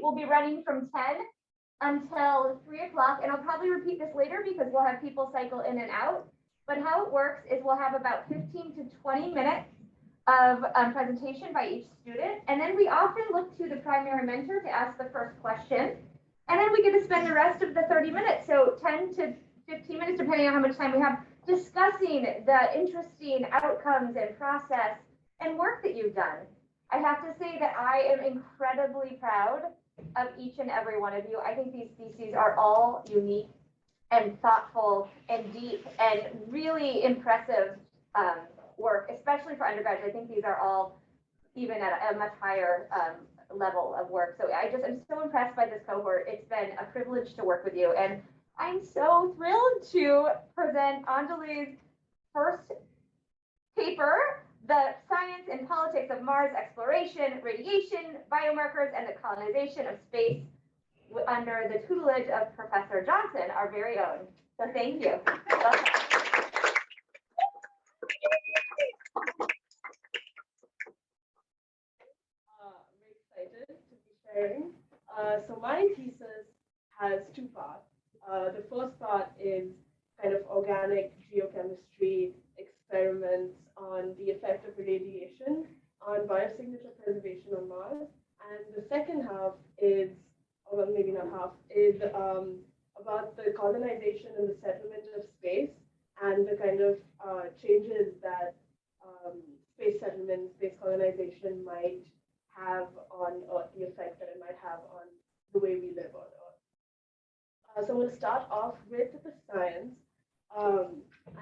will be running from 10 until 3 o'clock, and I'll probably repeat this later because we'll have people cycle in and out. But how it works is we'll have about 15 to 20 minutes of presentation by each student, and then we often look to the primary mentor to ask the first question, and then we get to spend the rest of the 30 minutes, so 10 to 15 minutes, depending on how much time we have, discussing the interesting outcomes and process and work that you've done. I have to say that I am incredibly proud of each and every one of you. I think these theses are all unique and thoughtful and deep and really impressive work, especially for undergraduates. I think these are all even at a much higher level of work. So I'm so impressed by this cohort. It's been a privilege to work with you. And I'm so thrilled to present Anjali's first paper, The Science and Politics of Mars Exploration, Radiation, Biomarkers, and the Colonization of Space, under the tutelage of Professor Johnson, our very own. So thank you. Welcome. I'm excited to be sharing. So my thesis has two parts. The first part is kind of organic geochemistry experiments on the effect of irradiation on biosignature preservation on Mars. And the second half is, or well, maybe not half, is about the colonization and the settlement of space and the kind of changes that space settlement, space colonization might have on Earth, the effect that it might have on the way we live on Earth. So I'm going to start off with the science.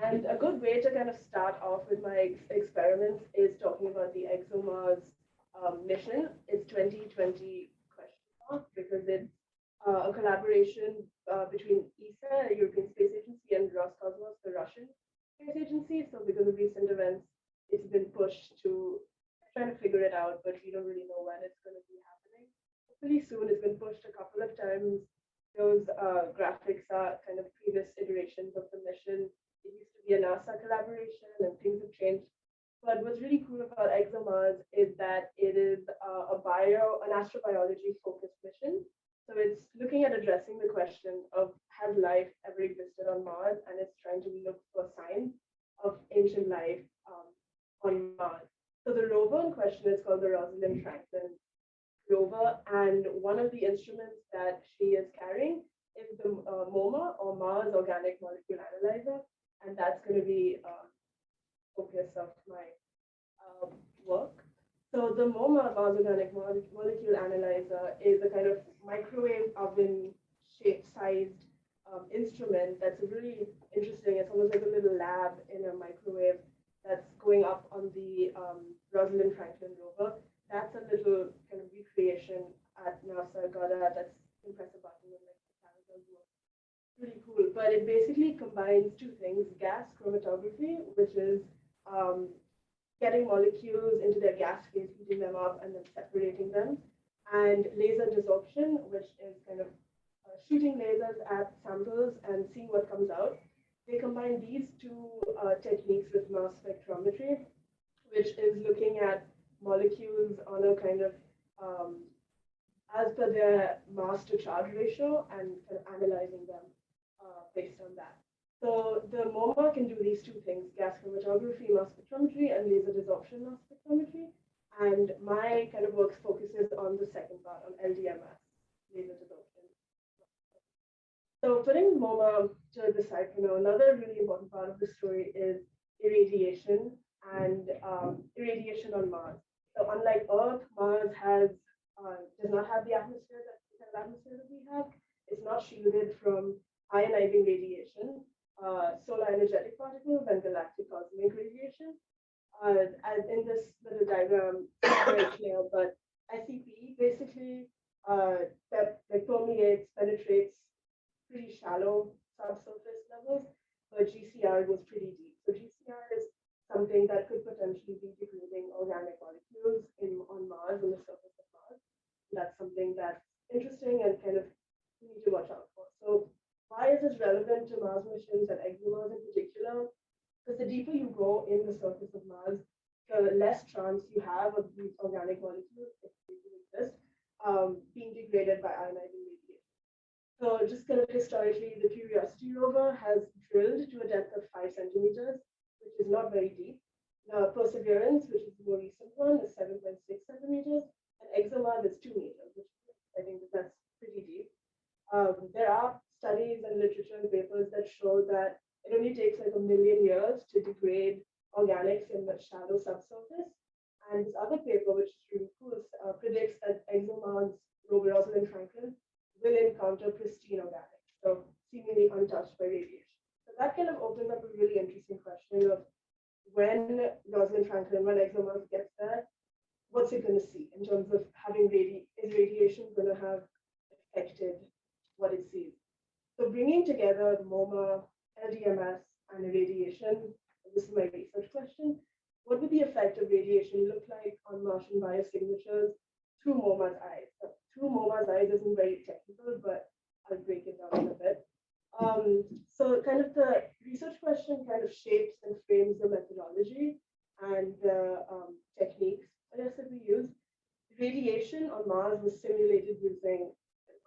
And a good way to kind of start off with my experiments is talking about the ExoMars mission. It's 2020 question mark because it's a collaboration between ESA, the European Space Agency, and Roscosmos, the Russian Space Agency. So because of recent events, it's been pushed to trying to figure it out, but we don't really know when it's going to be happening. Hopefully soon. It's been pushed a couple of times. Those graphics are kind of previous iterations of the mission. It used to be a NASA collaboration and things have changed. But what's really cool about ExoMars is that it is an astrobiology focused mission. So it's looking at addressing the question of has life ever existed on Mars, and it's trying to look for signs of ancient life on Mars. So the rover in question is called the Rosalind Franklin rover, and one of the instruments that she is carrying is the MoMA, or Mars Organic Molecule Analyzer, and that's going to be focus of my work. So the MoMA, Mars Organic Molecule Analyzer, is a kind of microwave oven shape-sized instrument that's really interesting. It's almost like a little lab in a microwave that's going up on the Rosalind Franklin rover. That's a little kind of recreation at NASA Goddard. That's impressive button with like the cameras work. Pretty cool. But it basically combines two things: gas chromatography, which is getting molecules into their gas phase, heating them up, and then separating them, and laser desorption, which is kind of shooting lasers at samples and seeing what comes out. They combine these two techniques with mass spectrometry, which is looking at molecules on a kind of as per their mass to charge ratio and kind of analyzing them based on that. So the MoMA can do these two things: gas chromatography, mass spectrometry, and laser desorption mass spectrometry. And my kind of work focuses on the second part, on LDMS, laser desorption. So putting MoMA to the side for now, another really important part of the story is irradiation and irradiation on Mars. So unlike Earth, Mars does not have the atmosphere that we have. It's not shielded from ionizing radiation, solar energetic particles, and galactic cosmic radiation. As in this little diagram, but ICP basically that permeates, penetrates pretty shallow subsurface levels, but GCR goes pretty deep. So GCR is something that could potentially be degrading organic molecules on Mars, on the surface of Mars. That's something that's interesting and kind of we need to watch out for. So why is this relevant to Mars missions and ExoMars in particular? Because the deeper you go in the surface of Mars, the less chance you have of these organic molecules, if they do exist, being degraded by ionizing radiation. So just kind of historically, the Curiosity rover has drilled to a depth of 5 centimeters, which is not very deep. The Perseverance, which is the more recent one, is 7.6 centimeters, and ExoMars is 2 meters, which I think that's pretty deep. There are studies and literature and papers that show that it only takes like 1,000,000 years to degrade organics in the shallow subsurface. And this other paper, which is really cool, predicts that ExoMars rover Rosalind Franklin will encounter pristine organics, so seemingly untouched by radiation. So that kind of opens up a really interesting question of when Rosalind Franklin, when ExoMars gets there, what's it going to see in terms of having is radiation going to have affected what it sees? So bringing together MoMA, LDMS, and irradiation, this is my research question, what would the effect of radiation look like on Martian biosignatures through MoMA's eyes? So through MoMA's eyes isn't very technical, but I'll break it down a bit. So kind of the research question kind of shapes and frames the methodology and the techniques, I guess, that we use. Radiation on Mars was simulated using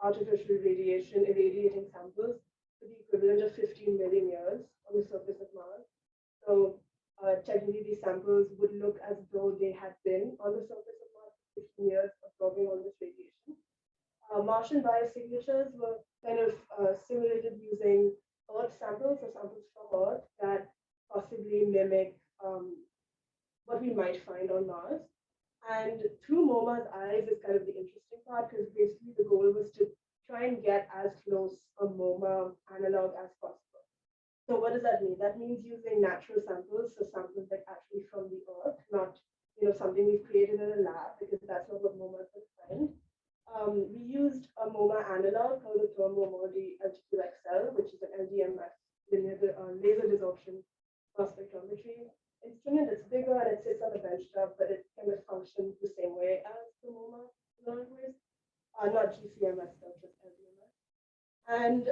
artificial radiation irradiating samples for the equivalent of 15 million years on the surface of Mars. So technically, these samples would look as though they had been on the surface of Mars for 15 years, absorbing all this radiation. Martian biosignatures were kind of simulated using Earth samples or samples from Earth that possibly mimic what we might find on Mars. And through MoMA's eyes is kind of the interesting part, because basically the goal was to try and get as close a MoMA analog as possible. So what does that mean? That means using natural samples, so samples like actually from the Earth, not something we've created in a lab, because that's not what MoMA could find. We used a MoMA analog called the thermo-MODI LTQ-XL, which is an LDMS, laser desorption mass spectrometry instrument. It's bigger and it sits on the benchtop, but it kind of functions the same way as the MoMA in a lot of ways. Not GCMS, though, just LDMS. And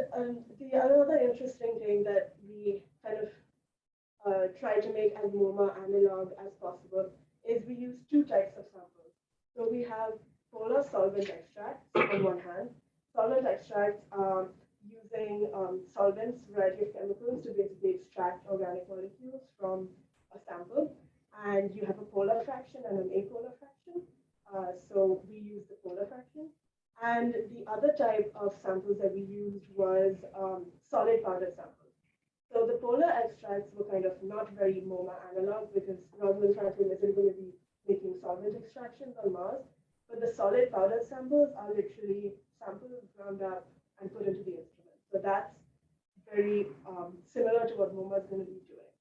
the other interesting thing that we kind of try to make as MoMA analog as possible is we use 2 types of samples. So we have polar solvent extracts on one hand. Solvent extracts are using solvents, variety of chemicals to basically extract organic molecules from a sample. And you have a polar fraction and an apolar fraction. So we use the polar fraction. And the other type of samples that we used was solid powder samples. So the polar extracts were kind of not very MoMA analog, because Rosalind Franklin isn't going to be making solvent extractions on Mars. But the solid powder samples are literally samples ground up and put into the instrument. So that's very similar to what MoMA is going to be doing.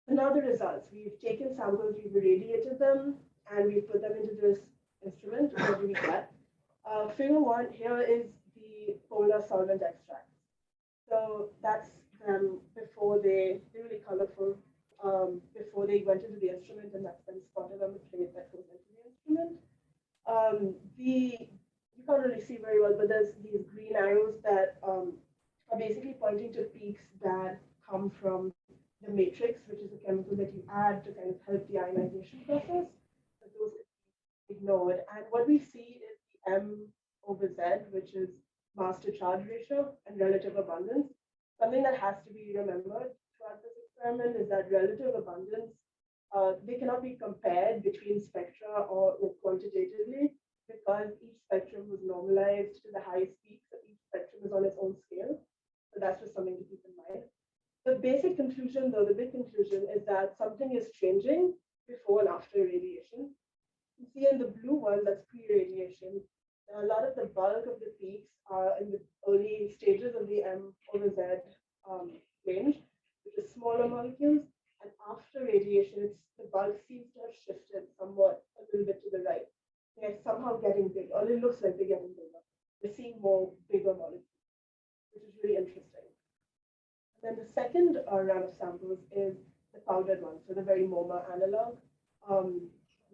So now the results. We've taken samples, we've irradiated them, and we've put them into this instrument. What do we get? Figure 1, here is the polar solvent extracts. So that's them before they're really colorful, before they went into the instrument, and that's been spotted on the plate that goes into the instrument. You can't really see very well, but there's these green arrows that are basically pointing to peaks that come from the matrix, which is a chemical that you add to kind of help the ionization process. But those are ignored. And what we see is the M/Z, which is mass to charge ratio and relative abundance. Something that has to be remembered throughout this experiment is that relative abundance, they cannot be compared between spectra or quantitatively, because each spectrum was normalized to the highest peak, so each spectrum is on its own scale. So that's just something to keep in mind. The basic conclusion, though, the big conclusion is that something is changing before and after radiation. You see in the blue one, that's pre-radiation. A lot of the bulk of the peaks are in the early stages of the M/Z range, which is smaller molecules. And after radiation, the bulk seems to have shifted somewhat a little bit to the right. They're somehow getting bigger, or it looks like they're getting bigger. We're seeing more bigger molecules, which is really interesting. And then the second run of samples is the powdered one, so the very MoMA analog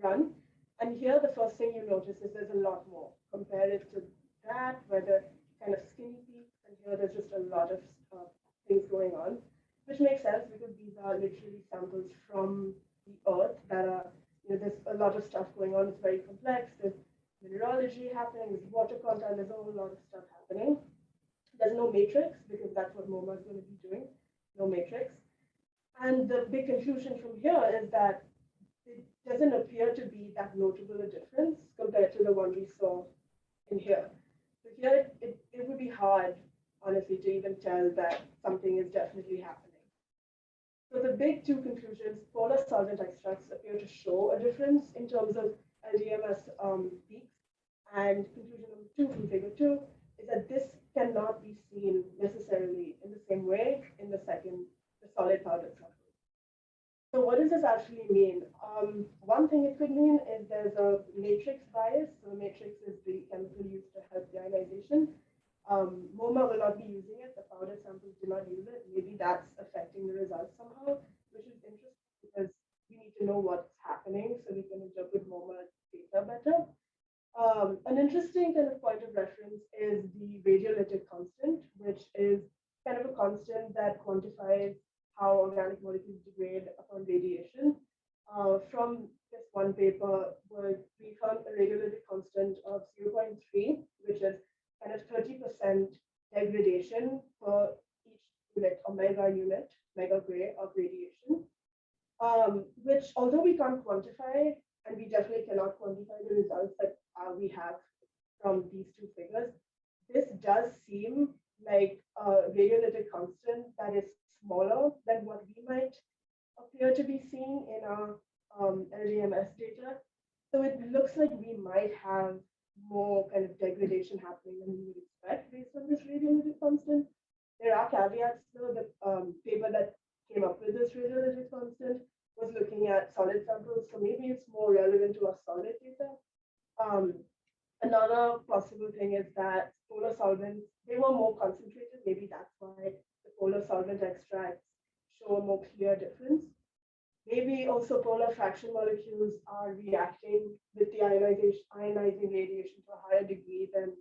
run. And here, the first thing you notice is there's a lot more. Compare it to that, where the kind of skinny peaks, and here there's just a lot of things going on, which makes sense because these are literally samples from the Earth that are, there's a lot of stuff going on. It's very complex. There's mineralogy happening, there's water content, there's a whole lot of stuff happening. There's no matrix because that's what MoMA is going to be doing, no matrix. And the big conclusion from here is that it doesn't appear to be that notable a difference compared to the one we saw in here. So here it would be hard, honestly, to even tell that something is definitely happening. So the big two conclusions, polar solvent extracts appear to show a difference in terms of LDMS peaks. And conclusion number two from figure 2 is that this cannot be seen necessarily in the same way in the solid powder sample. So what does this actually mean? One thing it could mean is there's a matrix bias. So the matrix is the chemical used to help the ionization. MoMA will not be using it. The powder samples do not use it. Maybe that's affecting the results somehow, which is interesting because we need to know what's happening so we can interpret MoMA data better. An interesting kind of point of reference is the radiolytic constant, which is kind of a constant that quantifies how organic molecules degrade upon radiation. From this one paper, we found a radiolytic constant of 0.3, which is kind of 30% degradation for each unit, mega gray of radiation, which although we can't quantify, and we definitely cannot quantify the results that we have from these two figures, this does seem like a radiolytic constant that is smaller than what we might appear to be seeing in our LDMS data. So it looks like we might have more kind of degradation happening than we would expect based on this radiolytic constant. There are caveats though. The paper that came up with this radiolytic constant was looking at solid samples, so maybe it's more relevant to our solid data. Another possible thing is that polar solvents, they were more concentrated. Maybe that's why the polar solvent extracts show a more clear difference. Maybe also polar fraction molecules are reacting with the ionizing radiation to a higher degree than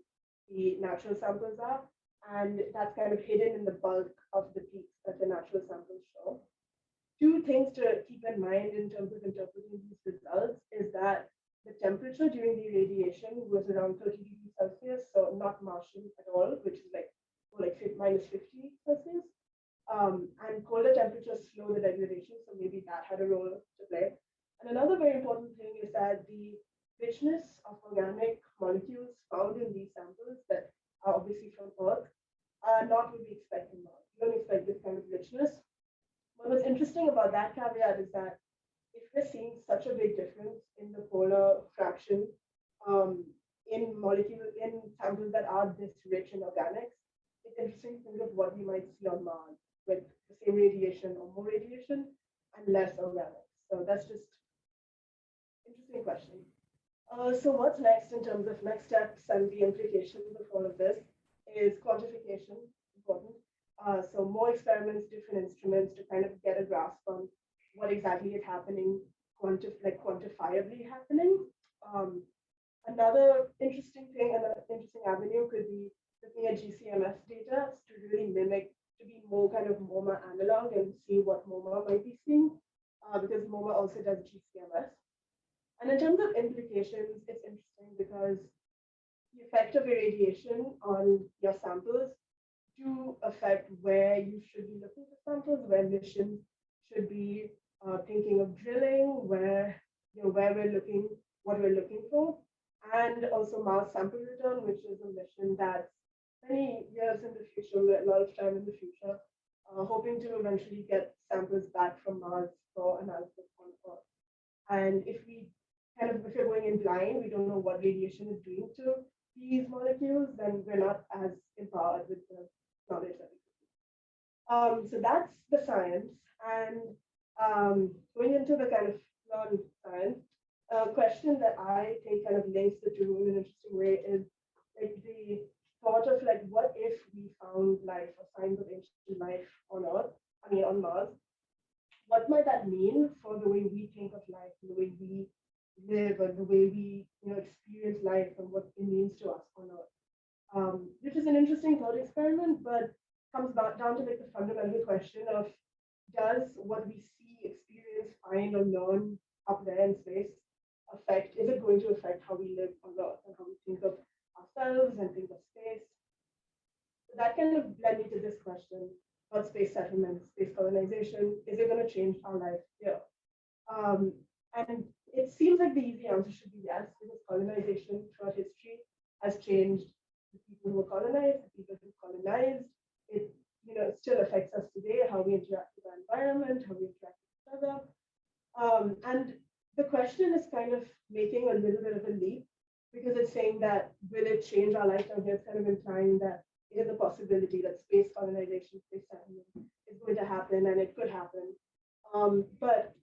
the natural samples are. And that's kind of hidden in the bulk of the peaks that the natural samples show. Two things to keep in mind in terms of interpreting these results is that the temperature during the irradiation was around 30 degrees Celsius, so not Martian at all, which is like minus 50 Celsius. And colder temperatures slow the degradation, so maybe that had a role to play. And another very important thing is that the richness of organic molecules found in these samples that are obviously from Earth are not what we expect in Mars. We don't expect this kind of richness. But what's interesting about that caveat is that if we're seeing such a big difference in the polar fraction in samples that are this rich in organics, it's interesting to think of what we might see on Mars with the same radiation or more radiation and less organics. So that's just interesting question. So what's next in terms of next steps and the implications of all of this is quantification, important. So more experiments, different instruments to kind of get a grasp on what exactly is happening, quantifiably happening. Another interesting thing, another interesting avenue could be looking at GCMS data to really mimic, to be more kind of MoMA analog and see what MoMA might be seeing, because MoMA also does GCMS. And in terms of implications, it's interesting because the effect of irradiation on your samples do affect where you should be looking for samples, where missions should be thinking of drilling, where we're looking, what we're looking for, and also Mars sample return, which is a mission that's many years in the future, a lot of time in the future, hoping to eventually get samples back from Mars for analysis on Earth. And if we're going in blind, we don't know what radiation is doing to these molecules, then we're not as empowered with the knowledge that we could. So that's the science. And going into the kind of non-science, a question that I think kind of links the two in an interesting way is like the thought of like, what if we found life or signs of ancient life on Earth, on Mars? What might that mean for the way we think of life, the way we live, or the way we experience life and what it means to us on Earth? Which is an interesting thought experiment, but comes back down to like the fundamental question of, does what we see, experience, find, or learn up there in space is it going to affect how we live on Earth and how we think of ourselves and think of space? So that kind of led me to this question about space settlement, space colonization. Is it going to change our life here? And it seems like the easy answer should be yes, because colonization throughout history has changed the people who were colonized, the people who colonized. It, it still affects us today, how we interact with our environment, how we interact with each other. And the question is kind of making a little bit of a leap because it's saying that will it change our life down here? It's kind of implying that it is a possibility that space colonization, space settlement is going to happen and it could happen. But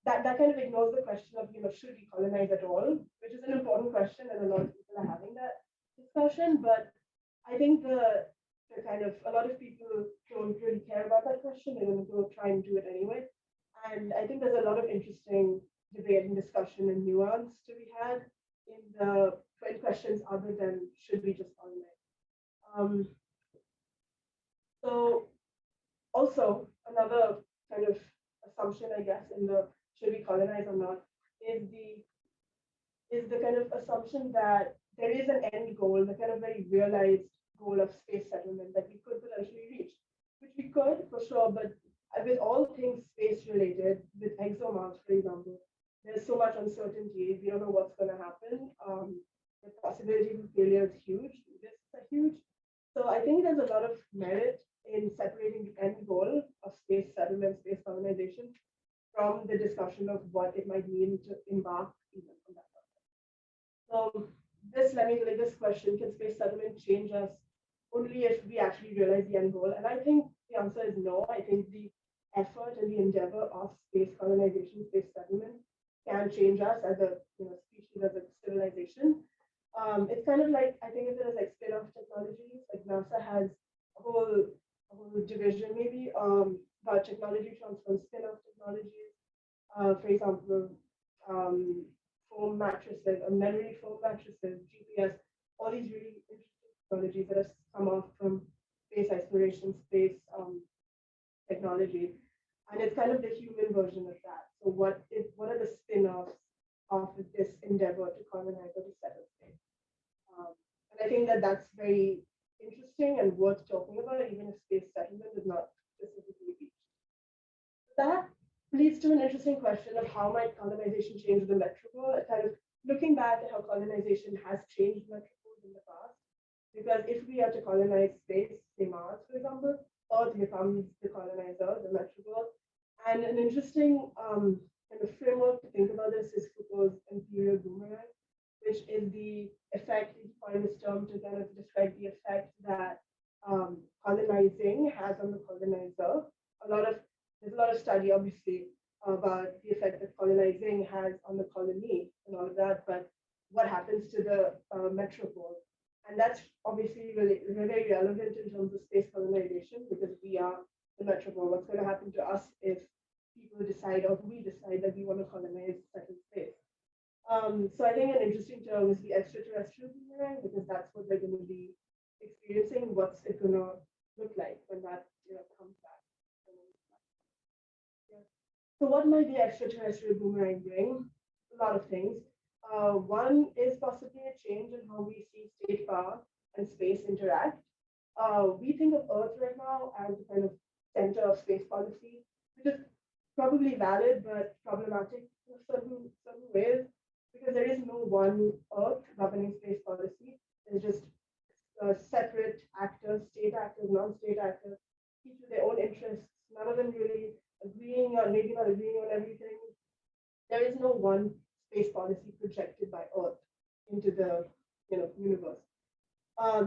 that kind of ignores the question of, should we colonize at all, which is an important question, and a lot of people are having that discussion. But I think the kind of a lot of people don't really care about that question. They're going to go try and do it anyway. And I think there's a lot of interesting debate and discussion and nuance to be had in the questions other than should we just colonize. So also another kind of assumption, I guess, in the should we colonize or not is the kind of assumption that there is an end goal, the kind of very realized goal of space settlement that we could potentially reach, which we could for sure, but with all things space related, with ExoMars, for example, there's so much uncertainty. We don't know what's going to happen. The possibility of failure is huge. Risks are huge. So I think there's a lot of merit in separating the end goal of space settlement, space colonization, from the discussion of what it might mean to embark even on that process. So this led me to this question: can space settlement change us only if we actually realize the end goal? And I think the answer is no. I think the effort and the endeavor of space colonization, space settlement, can change us as a species, as a civilization. It's kind of like, I think of it as like spin-off technologies. Like NASA has a whole division maybe about technology transfer, spin-off technologies. For example, foam mattresses, memory foam mattresses, GPS, all these really interesting technologies that have come off from space exploration, space technology. And it's kind of the human version of that. So what are the spin-offs of this endeavor to colonize or to settle space? And I think that that's very interesting and worth talking about, even if space settlement is not specifically reached. That leads to an interesting question of how might colonization change the metropole, kind of looking back at how colonization has changed metropoles in the past. Because if we are to colonize space, say Mars, for example, Earth becomes the colonizer, the metropole. And an interesting kind of framework to think about this is Foucault's imperial boomerang, which is the effect, he coined this term to kind of describe the effect that colonizing has on the colonizer. There's a lot of study, obviously, about the effect that colonizing has on the colony and all of that, but what happens to the metropole? And that's obviously really very relevant in terms of space colonization, because we are the metropole. What's going to happen to us if people decide, or we decide, that we want to colonize second space? So I think an interesting term is the extraterrestrial boomerang, because that's what they're going to be experiencing. What's it going to look like when that comes back? So what might the extraterrestrial boomerang bring? A lot of things. One is possibly a change in how we see state power and space interact. We think of Earth right now as the kind of center of space policy, which is probably valid but problematic in certain ways, because there is no one Earth governing space policy. There's just separate actors, state actors, non-state actors, each with their own interests, none of them really agreeing or maybe not agreeing on everything. There is no one space policy projected by Earth into the universe.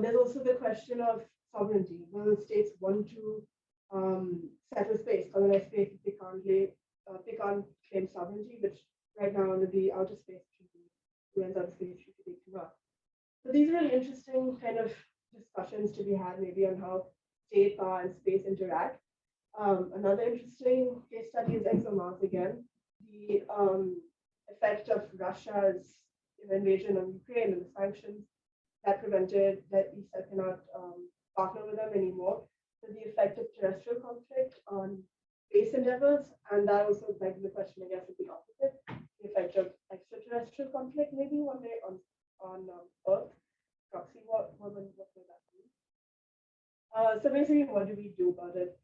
There's also the question of sovereignty. Will states want to settle space, colonize space if they can't claim sovereignty, which right now under the Outer Space Treaty, UN's Outer Space Treaty, they cannot. So these are really interesting kind of discussions to be had maybe on how state power and space interact. Another interesting case study is ExoMars again. The effect of Russia's invasion of Ukraine and the sanctions that prevented that ESA cannot partner with them anymore. So the effect of terrestrial conflict on space endeavors, and that also begs the question, I guess, of the opposite, the effect of extraterrestrial extraterrestrial conflict, maybe one day on Earth. Proxy war, what would that be? So basically, what do we do about it?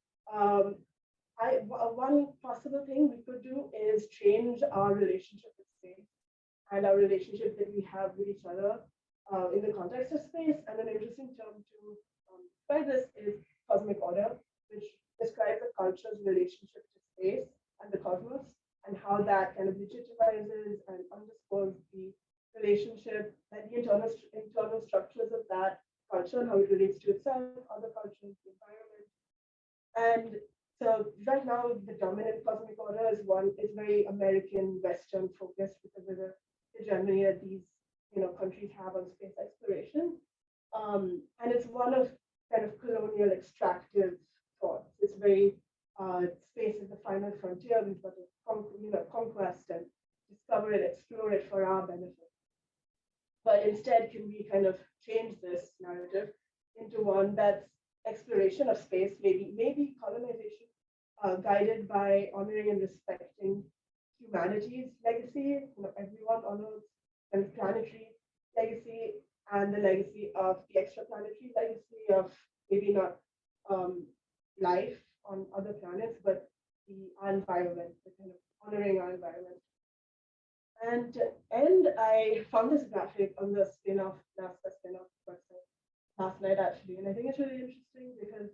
One possible thing we could do is change our relationship with space and our relationship that we have with each other in the context of space. And an interesting term to describe this is cosmic order, which describes a culture's relationship to space and the cosmos, and how that kind of legitimizes and underscores the relationship and the internal structures of that culture and how it relates to itself, other cultures, the environment. And so right now, the dominant cosmic order is very American Western focused because of the hegemony that these countries have on space exploration. And it's one of kind of colonial extractive thoughts. It's very space is the final frontier. We've got to conquest and discover it, explore it for our benefit. But instead, can we kind of change this narrative into one that's exploration of space, maybe colonization, guided by honoring and respecting humanity's legacy, everyone honors and planetary legacy and the legacy of the extraplanetary legacy of maybe not life on other planets, but the environment, the kind of honoring our environment. And to end, I found this graphic on the NASA spin-off website last night actually, and I think it's really interesting because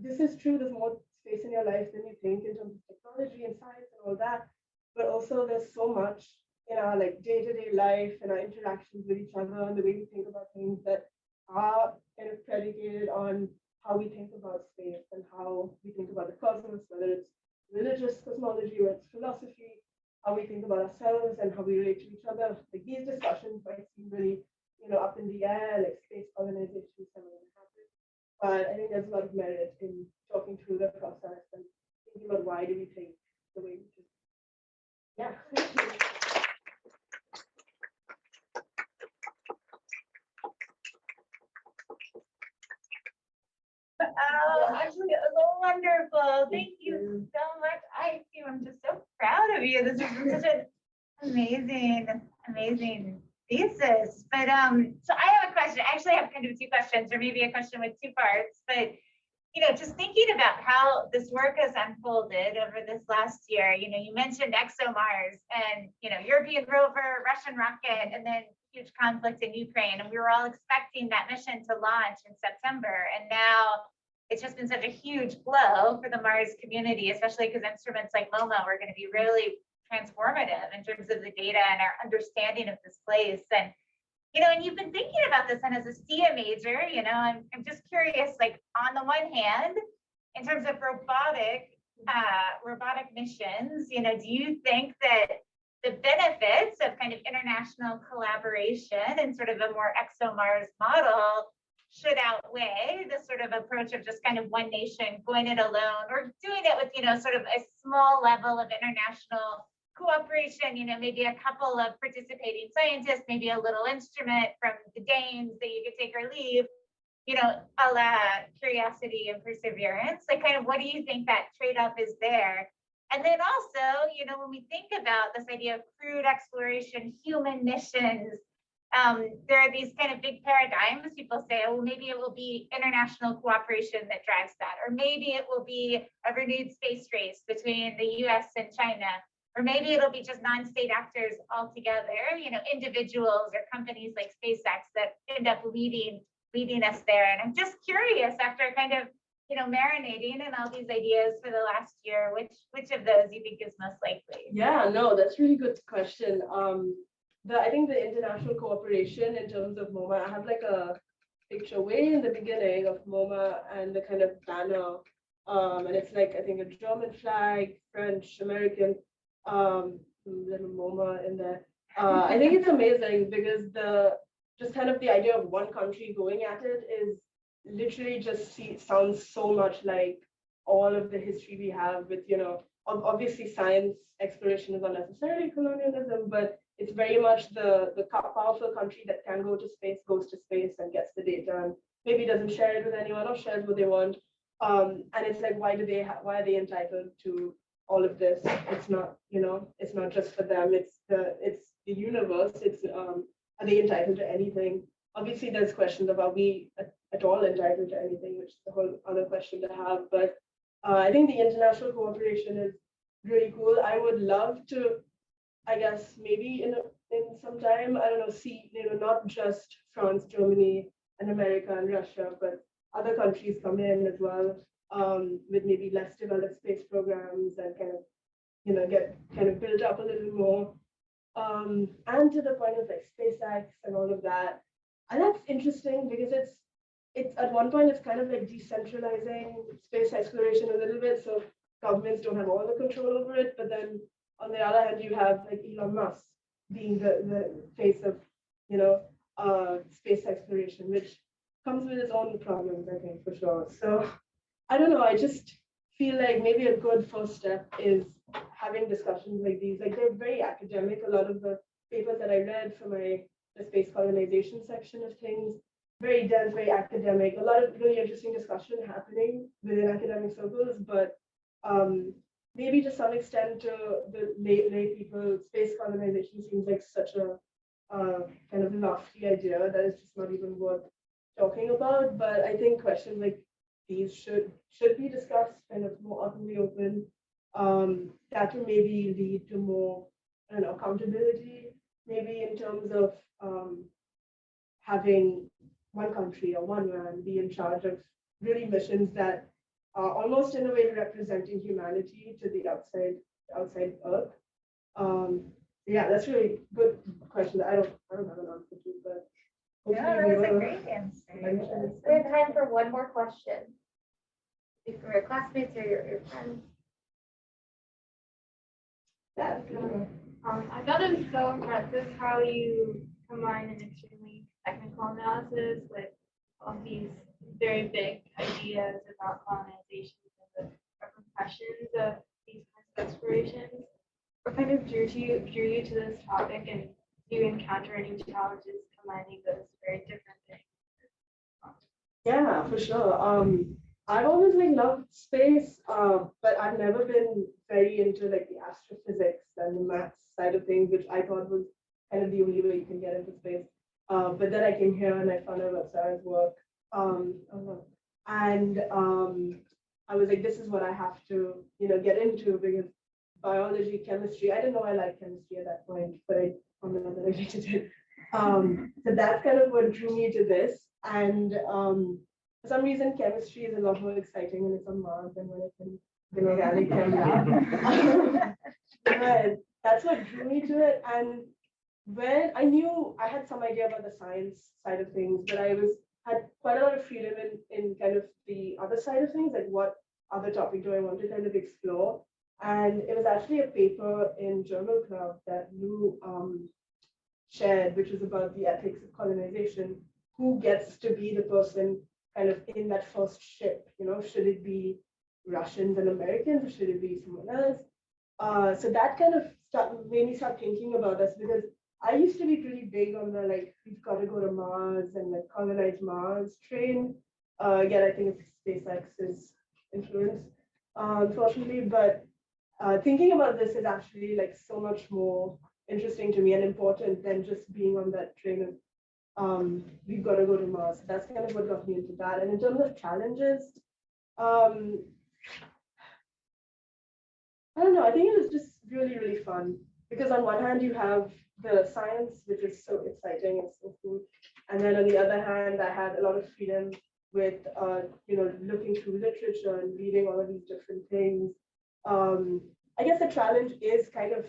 this is true. There's more space in your life than you think in terms of technology and science and all that, but also there's so much in our day-to-day life and our interactions with each other and the way we think about things that are kind of predicated on how we think about space and how we think about the cosmos, whether it's religious cosmology or it's philosophy, how we think about ourselves and how we relate to each other. Like these discussions might seem really, up in the air, like space colonization, something that happen. But I think there's a lot of merit in talking through the process and thinking about why do we think the way we do. Yeah, thank you. Oh, actually, wonderful. Thank you so much. I'm just so proud of you. This is such an amazing thesis. But so I have a question. I actually have kind of two questions, or maybe a question with two parts. But just thinking about how this work has unfolded over this last year. You mentioned ExoMars and European rover, Russian rocket, and then huge conflict in Ukraine, and we were all expecting that mission to launch in September, and now it's just been such a huge blow for the Mars community, especially because instruments like MoMA are going to be really transformative in terms of the data and our understanding of this place. And and you've been thinking about this, and as a STIA major, I'm just curious, like on the one hand, in terms of robotic missions, do you think that the benefits of kind of international collaboration and sort of a more ExoMars model should outweigh the sort of approach of just kind of one nation going it alone, or doing it with, sort of a small level of international cooperation, maybe a couple of participating scientists, maybe a little instrument from the Danes that you could take or leave, a la Curiosity and Perseverance. Like, kind of, what do you think that trade-off is there? And then also, when we think about this idea of crewed exploration, human missions, there are these kind of big paradigms. People say, oh, well, maybe it will be international cooperation that drives that, or maybe it will be a renewed space race between the US and China, or maybe it'll be just non-state actors altogether, individuals or companies like SpaceX that end up leading us there. And I'm just curious, after kind of marinating in all these ideas for the last year, which of those you think is most likely? Yeah, no, that's a really good question. I think the international cooperation in terms of MoMA, I have like a picture way in the beginning of MoMA and the kind of banner. And it's like, I think a German flag, French, American, little MoMA in there. I think it's amazing because just kind of the idea of one country going at it is literally just sounds so much like all of the history we have with, obviously science exploration is not necessarily colonialism, but it's very much the powerful country that can go to space, goes to space and gets the data and maybe doesn't share it with anyone or shares what they want. And it's like, why are they entitled to all of this? It's not, it's not just for them. It's the universe. It's are they entitled to anything? Obviously, there's questions of are we at all entitled to anything, which is a whole other question to have. But I think the international cooperation is really cool. I would love to, I guess, maybe in some time, I don't know, see, not just France, Germany, and America and Russia, but other countries come in as well, with maybe less developed space programs and kind of, get kind of built up a little more. And to the point of like SpaceX and all of that. And that's interesting because it's at one point it's kind of like decentralizing space exploration a little bit. So governments don't have all the control over it, but then on the other hand, you have like Elon Musk being the face of, space exploration, which comes with its own problems, I think, for sure. So I don't know, I just feel like maybe a good first step is having discussions like these. Like they're very academic. A lot of the papers that I read for the space colonization section of things, very dense, very academic, a lot of really interesting discussion happening within academic circles, but maybe to some extent to the lay people, space colonization seems like such a kind of lofty idea that it's just not even worth talking about. But I think questions like these should be discussed kind of more openly open. That will maybe lead to more, I don't know, accountability, maybe in terms of having one country or one man be in charge of really missions that are almost in a way representing humanity to the outside Earth. Yeah, that's really good question. I don't have an answer to, but Yeah, that was a great answer. We have time for one more question. Maybe from your classmates or your friends. Yeah. I thought it was so impressive how you combine an extremely technical analysis with all these very big ideas about colonization and the repercussions of these kinds of explorations. What kind of drew you to this topic, and do you encounter any challenges combining those very different things? Yeah, for sure. I've always like loved space, but I've never been very into like the astrophysics and the maths side of things, which I thought was kind of the only way you can get into space. But then I came here and I found out about Sarah's work. And I was like, this is what I have to, get into, because biology, chemistry, I didn't know I liked chemistry at that point, but I found out that I hated it. So that's kind of what drew me to this. And for some reason, chemistry is a lot more exciting when it's on Mars than when it's in organic chem. But that's what drew me to it. And when I knew I had some idea about the science side of things, but I had quite a lot of freedom in kind of the other side of things, like what other topic do I want to kind of explore. And it was actually a paper in Journal Club that Lou shared, which was about the ethics of colonization. Who gets to be the person kind of in that first ship? Should it be Russians and Americans, or should it be someone else? So that kind of made me start thinking about this, because I used to be pretty big on the like, we've got to go to Mars and like colonize Mars train. Again, I think it's SpaceX's influence, unfortunately. But thinking about this is actually like so much more interesting to me and important than just being on that train of we've got to go to Mars. That's kind of what got me into that. And in terms of challenges, I don't know. I think it was just really, really fun, because on one hand you have the science, which is so exciting and so cool, and then on the other hand, I had a lot of freedom with looking through literature and reading all of these different things. I guess the challenge is kind of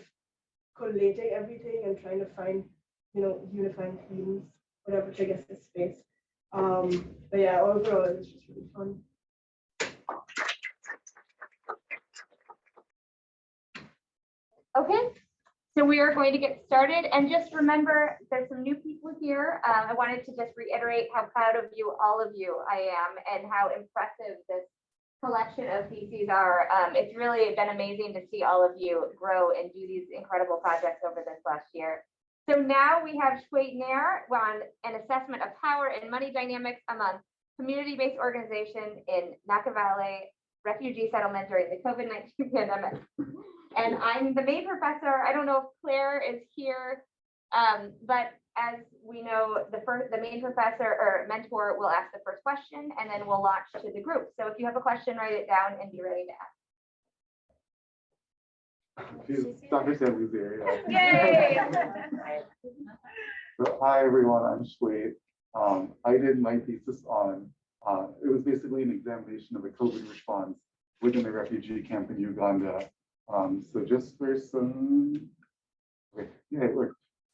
collating everything and trying to find unifying themes, whatever, which I guess is space. But yeah, overall it was just really fun. Okay, so we are going to get started, and just remember there's some new people here. I wanted to just reiterate how proud of you, all of you, I am, and how impressive this collection of theses are. It's really been amazing to see all of you grow and do these incredible projects over this last year. So now we have Shuait Nair on an assessment of power and money dynamics among community-based organizations in Nakivale refugee settlement during the COVID-19 pandemic. And I'm the main professor. I don't know if Claire is here. But as we know, the main professor or mentor will ask the first question, and then we'll launch to the group. So if you have a question, write it down and be ready to ask. Dr. Standley's here. Yay! So, hi everyone, I'm Shuait. I did my thesis on, it was basically an examination of the COVID response within a refugee camp in Uganda. So just for some,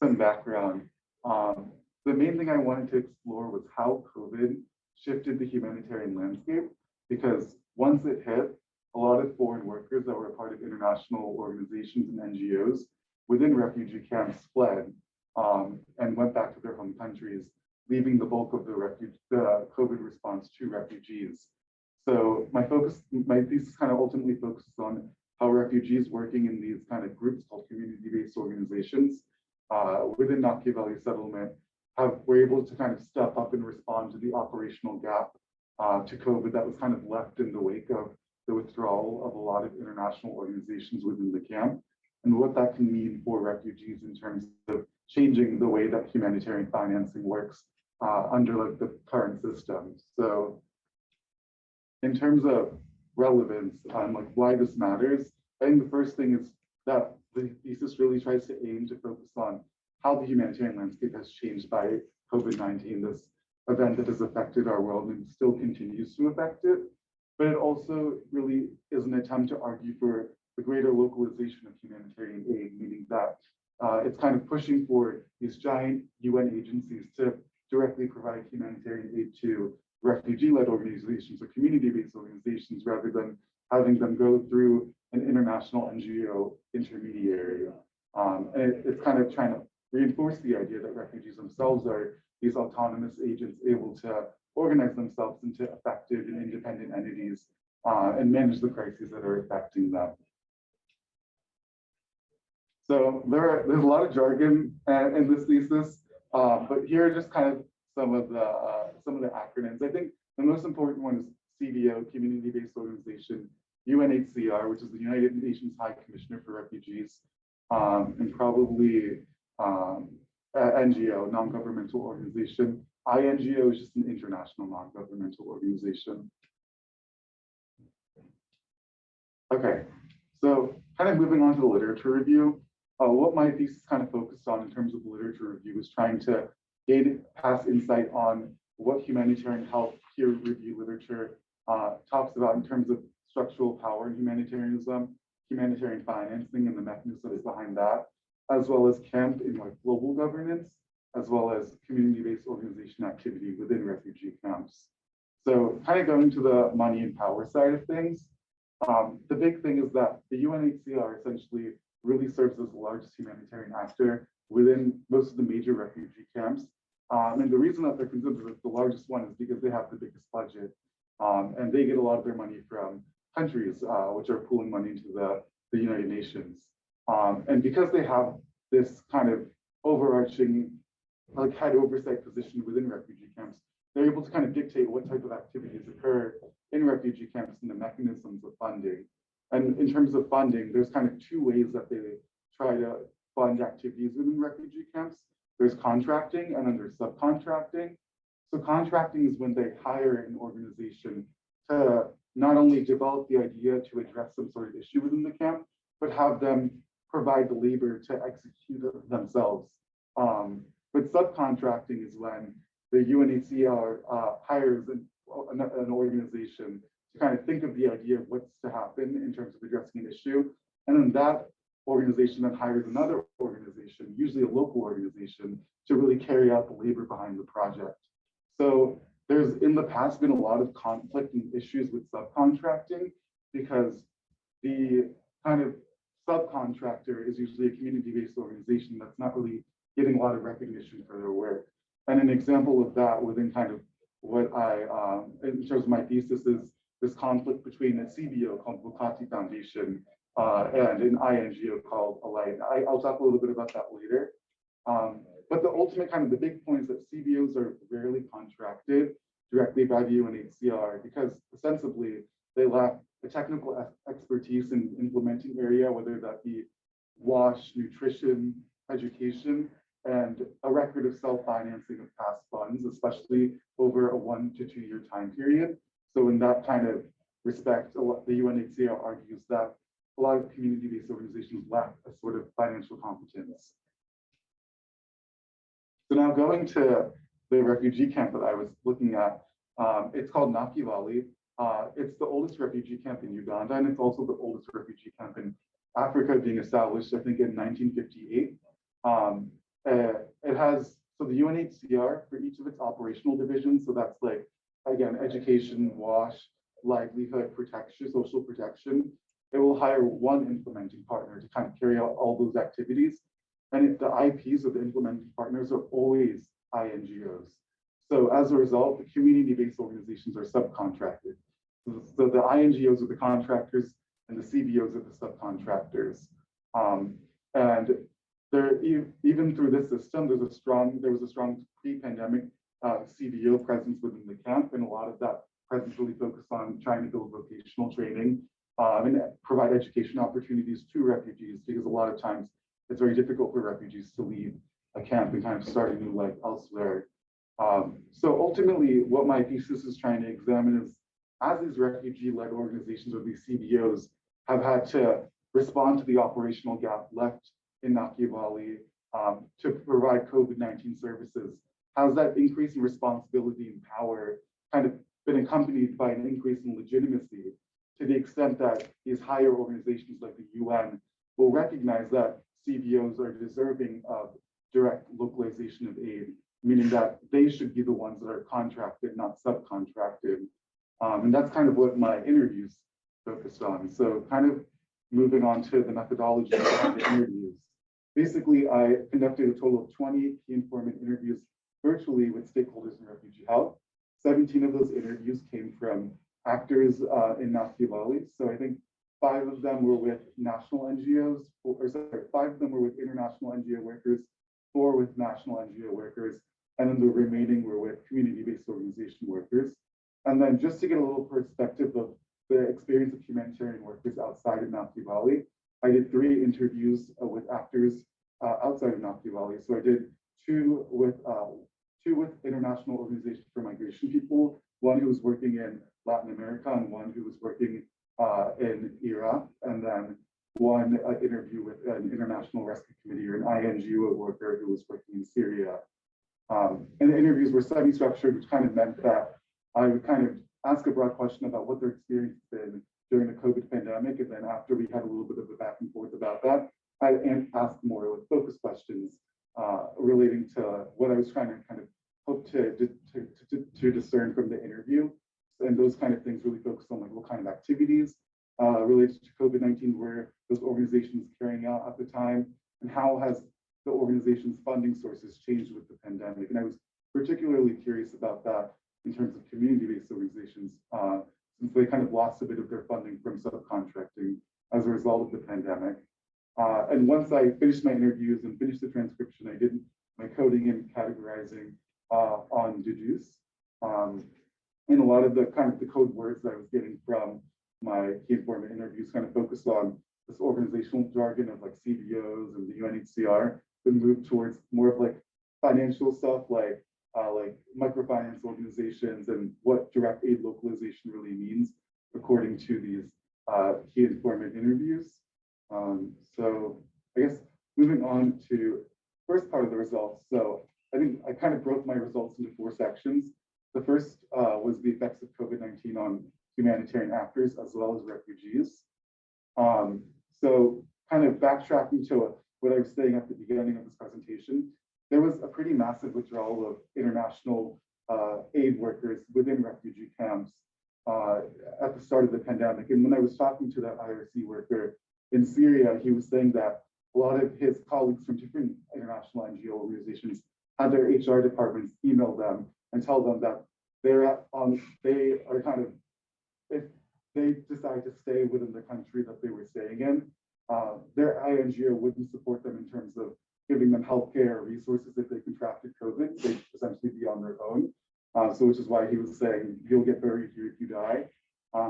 some background, the main thing I wanted to explore was how COVID shifted the humanitarian landscape, because once it hit, a lot of foreign workers that were a part of international organizations and NGOs within refugee camps fled and went back to their home countries, leaving the bulk of the COVID response to refugees. So my thesis kind of ultimately focuses on how refugees working in these kind of groups called community-based organizations within Nakivale settlement were able to kind of step up and respond to the operational gap to COVID that was kind of left in the wake of the withdrawal of a lot of international organizations within the camp, and what that can mean for refugees in terms of changing the way that humanitarian financing works under like the current system. So in terms of relevance, like why this matters, I think the first thing is that the thesis really tries to aim to focus on how the humanitarian landscape has changed by COVID-19, this event that has affected our world and still continues to affect it. But it also really is an attempt to argue for the greater localization of humanitarian aid, meaning that it's kind of pushing for these giant UN agencies to directly provide humanitarian aid to refugee-led organizations or community-based organizations rather than having them go through an international NGO intermediary. And it's kind of trying to reinforce the idea that refugees themselves are these autonomous agents able to organize themselves into effective and independent entities and manage the crises that are affecting them. So there's a lot of jargon in this thesis, but here are just kind of some of the acronyms. I think the most important one is CBO, Community-Based Organization, UNHCR, which is the United Nations High Commissioner for Refugees, and probably NGO, non-governmental organization. INGO is just an international non-governmental organization. Okay, so kind of moving on to the literature review. What my thesis kind of focused on in terms of the literature review is trying to gain past insight on what humanitarian health peer review literature talks about in terms of structural power and humanitarianism, humanitarian financing and the mechanisms behind that, as well as camp in like global governance, as well as community-based organization activity within refugee camps. So kind of going to the money and power side of things, the big thing is that the UNHCR essentially really serves as the largest humanitarian actor within most of the major refugee camps. And the reason that they're considered the largest one is because they have the biggest budget and they get a lot of their money from countries which are pooling money into the United Nations. And because they have this kind of overarching like head oversight position within refugee camps, they're able to kind of dictate what type of activities occur in refugee camps and the mechanisms of funding. And in terms of funding, there's kind of two ways that they try to fund activities within refugee camps. There's contracting and then there's subcontracting. So contracting is when they hire an organization to not only develop the idea to address some sort of issue within the camp, but have them provide the labor to execute it themselves. But subcontracting is when the UNHCR hires an organization to kind of think of the idea of what's to happen in terms of addressing an issue. And then that organization then hires another organization, usually a local organization, to really carry out the labor behind the project. So there's in the past been a lot of conflict and issues with subcontracting because the kind of subcontractor is usually a community-based organization that's not really getting a lot of recognition for their work. And an example of that within kind of what in terms of my thesis is this conflict between a CBO called Bukati Foundation and an INGO called Allie. I'll talk a little bit about that later. But the ultimate kind of the big point is that CBOs are rarely contracted directly by the UNHCR because ostensibly they lack the technical expertise in implementing area, whether that be WASH, nutrition, education, and a record of self-financing of past funds, especially over a 1 to 2 year time period. So in that kind of respect, the UNHCR argues that a lot of community-based organizations lack a sort of financial competence. So now going to the refugee camp that I was looking at, it's called Nakivale. It's the oldest refugee camp in Uganda, and it's also the oldest refugee camp in Africa, being established, I think, in 1958. It has, so the UNHCR, for each of its operational divisions, so that's like, again, education, WASH, livelihood protection, social protection, it will hire one implementing partner to kind of carry out all those activities. And the IPs of the implementing partners are always INGOs. So as a result, the community-based organizations are subcontracted. So the INGOs are the contractors and the CBOs are the subcontractors. And there, even through this system, there was a strong pre-pandemic CBO presence within the camp, and a lot of that presence really focused on trying to build vocational training and provide education opportunities to refugees, because a lot of times it's very difficult for refugees to leave a camp and kind of start a new life elsewhere. So ultimately, what my thesis is trying to examine is, as these refugee-led organizations or these CBOs have had to respond to the operational gap left in Nakivale to provide COVID-19 services, has that increase in responsibility and power kind of been accompanied by an increase in legitimacy, to the extent that these higher organizations like the UN will recognize that CBOs are deserving of direct localization of aid, meaning that they should be the ones that are contracted, not subcontracted. And that's kind of what my interviews focused on. So kind of moving on to the methodology of the interviews. Basically, I conducted a total of 20 key informant interviews virtually with stakeholders in refugee health. 17 of those interviews came from actors in Nakivale. So I think 5 of them were with national NGOs, or sorry, 5 of them were with international NGO workers, 4 with national NGO workers, and then the remaining were with community-based organization workers. And then just to get a little perspective of the experience of humanitarian workers outside of Nakivale, I did 3 interviews with actors outside of Nakivale. So I did 2 with International Organization for Migration People, one who was working in Latin America and one who was working in Iraq, and then one interview with an International Rescue Committee or an INGO worker who was working in Syria. And the interviews were semi-structured, which kind of meant that I would kind of ask a broad question about what their experience has been during the COVID pandemic. And then after we had a little bit of a back and forth about that, I asked more like focus questions relating to what I was trying to kind of hope to discern from the interview. And those kind of things really focus on like what kind of activities related to COVID-19 were those organizations carrying out at the time, and how has the organization's funding sources changed with the pandemic. And I was particularly curious about that in terms of community-based organizations, since they kind of lost a bit of their funding from subcontracting as a result of the pandemic. And once I finished my interviews and finished the transcription, I did my coding and categorizing on Deduce. And a lot of the kind of the code words that I was getting from my key informant interviews kind of focused on this organizational jargon of like CBOs and the UNHCR, but moved towards more of like financial stuff like microfinance organizations and what direct aid localization really means according to these key informant interviews. So I guess moving on to first part of the results. So I think I kind of broke my results into 4 sections. The first was the effects of COVID-19 on humanitarian actors as well as refugees. So kind of backtracking to what I was saying at the beginning of this presentation, there was a pretty massive withdrawal of international aid workers within refugee camps at the start of the pandemic. And when I was talking to that IRC worker in Syria, he was saying that a lot of his colleagues from different international NGO organizations had their HR departments email them and tell them that they are kind of, if they decide to stay within the country that they were staying in, their INGO wouldn't support them in terms of giving them healthcare or resources if they contracted COVID. They'd essentially be on their own. So which is why he was saying, you'll get buried here if you die,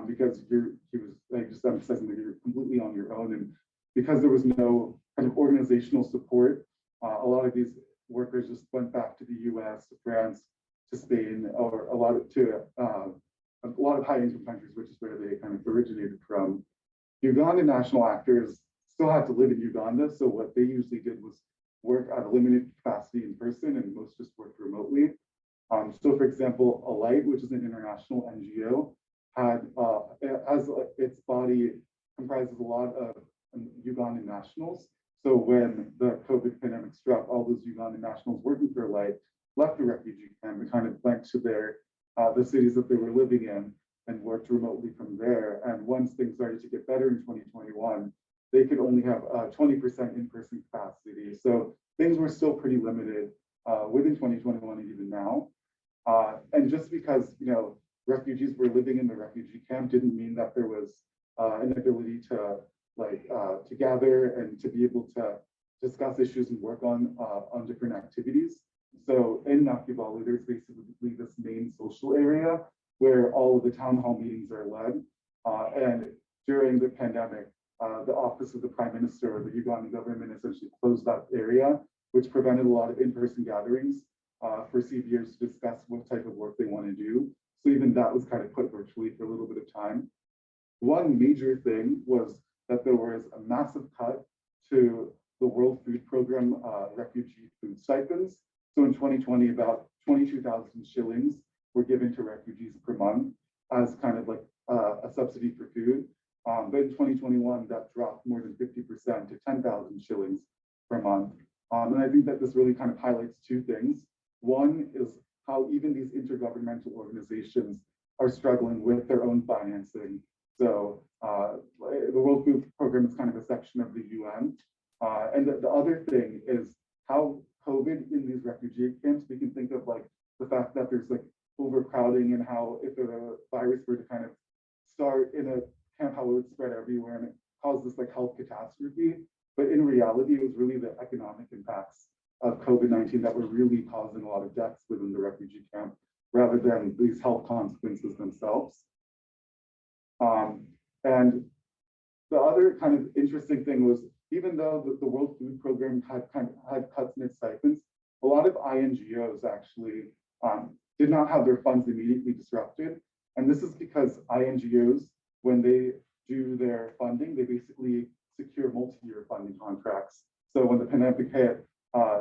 because he was like just emphasizing that you're completely on your own. And because there was no kind of organizational support, a lot of these workers just went back to the US, to France, to Spain, or a lot of high income countries, which is where they kind of originated from. Ugandan national actors still had to live in Uganda. So what they usually did was work at a limited capacity in person, and most just worked remotely. So for example, Alight, which is an international NGO, its body comprises a lot of Ugandan nationals. So when the COVID pandemic struck, all those Ugandan nationals working for Alight left the refugee camp and kind of went to the cities that they were living in and worked remotely from there. And once things started to get better in 2021, they could only have 20% in-person capacity. So things were still pretty limited within 2021 and even now. And just because, refugees were living in the refugee camp didn't mean that there was an ability to gather and to be able to discuss issues and work on different activities. So in Nakivale, there's basically this main social area where all of the town hall meetings are led. And during the pandemic, the office of the Prime Minister or the Ugandan government essentially closed that area, which prevented a lot of in-person gatherings for CVers to discuss what type of work they want to do. So even that was kind of put virtually for a little bit of time. One major thing was that there was a massive cut to the World Food Program refugee food stipends. So in 2020, about 22,000 shillings were given to refugees per month as kind of like a subsidy for food. But in 2021, that dropped more than 50% to 10,000 shillings per month. And I think that this really kind of highlights two things. One is how even these intergovernmental organizations are struggling with their own financing. So the World Food Program is kind of a section of the UN. And the other thing is how COVID in these refugee camps, we can think of like the fact that there's like overcrowding and how if the virus were to kind of start in a camp, how it would spread everywhere and it caused this like health catastrophe. But in reality, it was really the economic impacts of COVID-19 that were really causing a lot of deaths within the refugee camp rather than these health consequences themselves. And the other kind of interesting thing was, even though the World Food Program had cuts in its stipends, a lot of INGOs actually did not have their funds immediately disrupted. And this is because INGOs, when they do their funding, they basically secure multi-year funding contracts. So when the pandemic hit,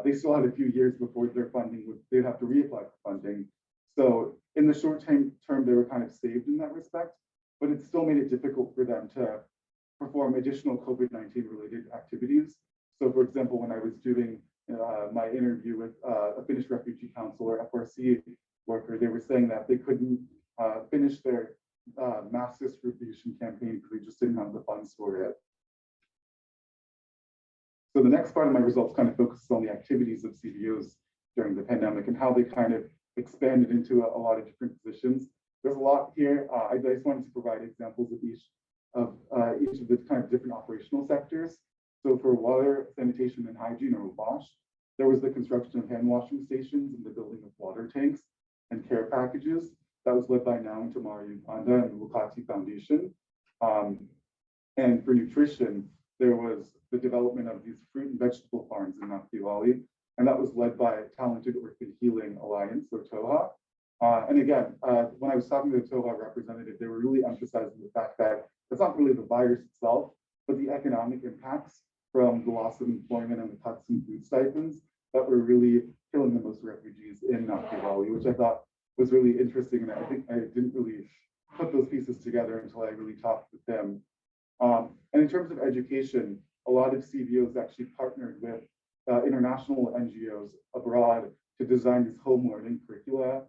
they still had a few years before their funding they'd have to reapply for funding. So in the short term, they were kind of saved in that respect, but it still made it difficult for them to perform additional COVID-19 related activities. So for example, when I was doing my interview with a Finnish refugee council or FRC worker, they were saying that they couldn't finish their mass distribution campaign because they just didn't have the funds for it. So the next part of my results kind of focuses on the activities of CVOs during the pandemic and how they kind of expanded into a lot of different positions. There's a lot here. I just wanted to provide examples of each of the kind of different operational sectors. So for water, sanitation, and hygiene, or WASH, there was the construction of hand washing stations and the building of water tanks and care packages. That was led by Now and Tomorrow Uganda and the Localization Foundation. And for nutrition, there was the development of these fruit and vegetable farms in Nakivale, and that was led by Talented Orchid Healing Alliance, or TOHA. And again, when I was talking to the TOHA representative, they were really emphasizing the fact that it's not really the virus itself, but the economic impacts from the loss of employment and the cuts in food stipends that were really killing the most refugees in Nakivale, which I thought was really interesting. And I think I didn't really put those pieces together until I really talked with them. And in terms of education, a lot of CVOs actually partnered with international NGOs abroad to design these home learning curricula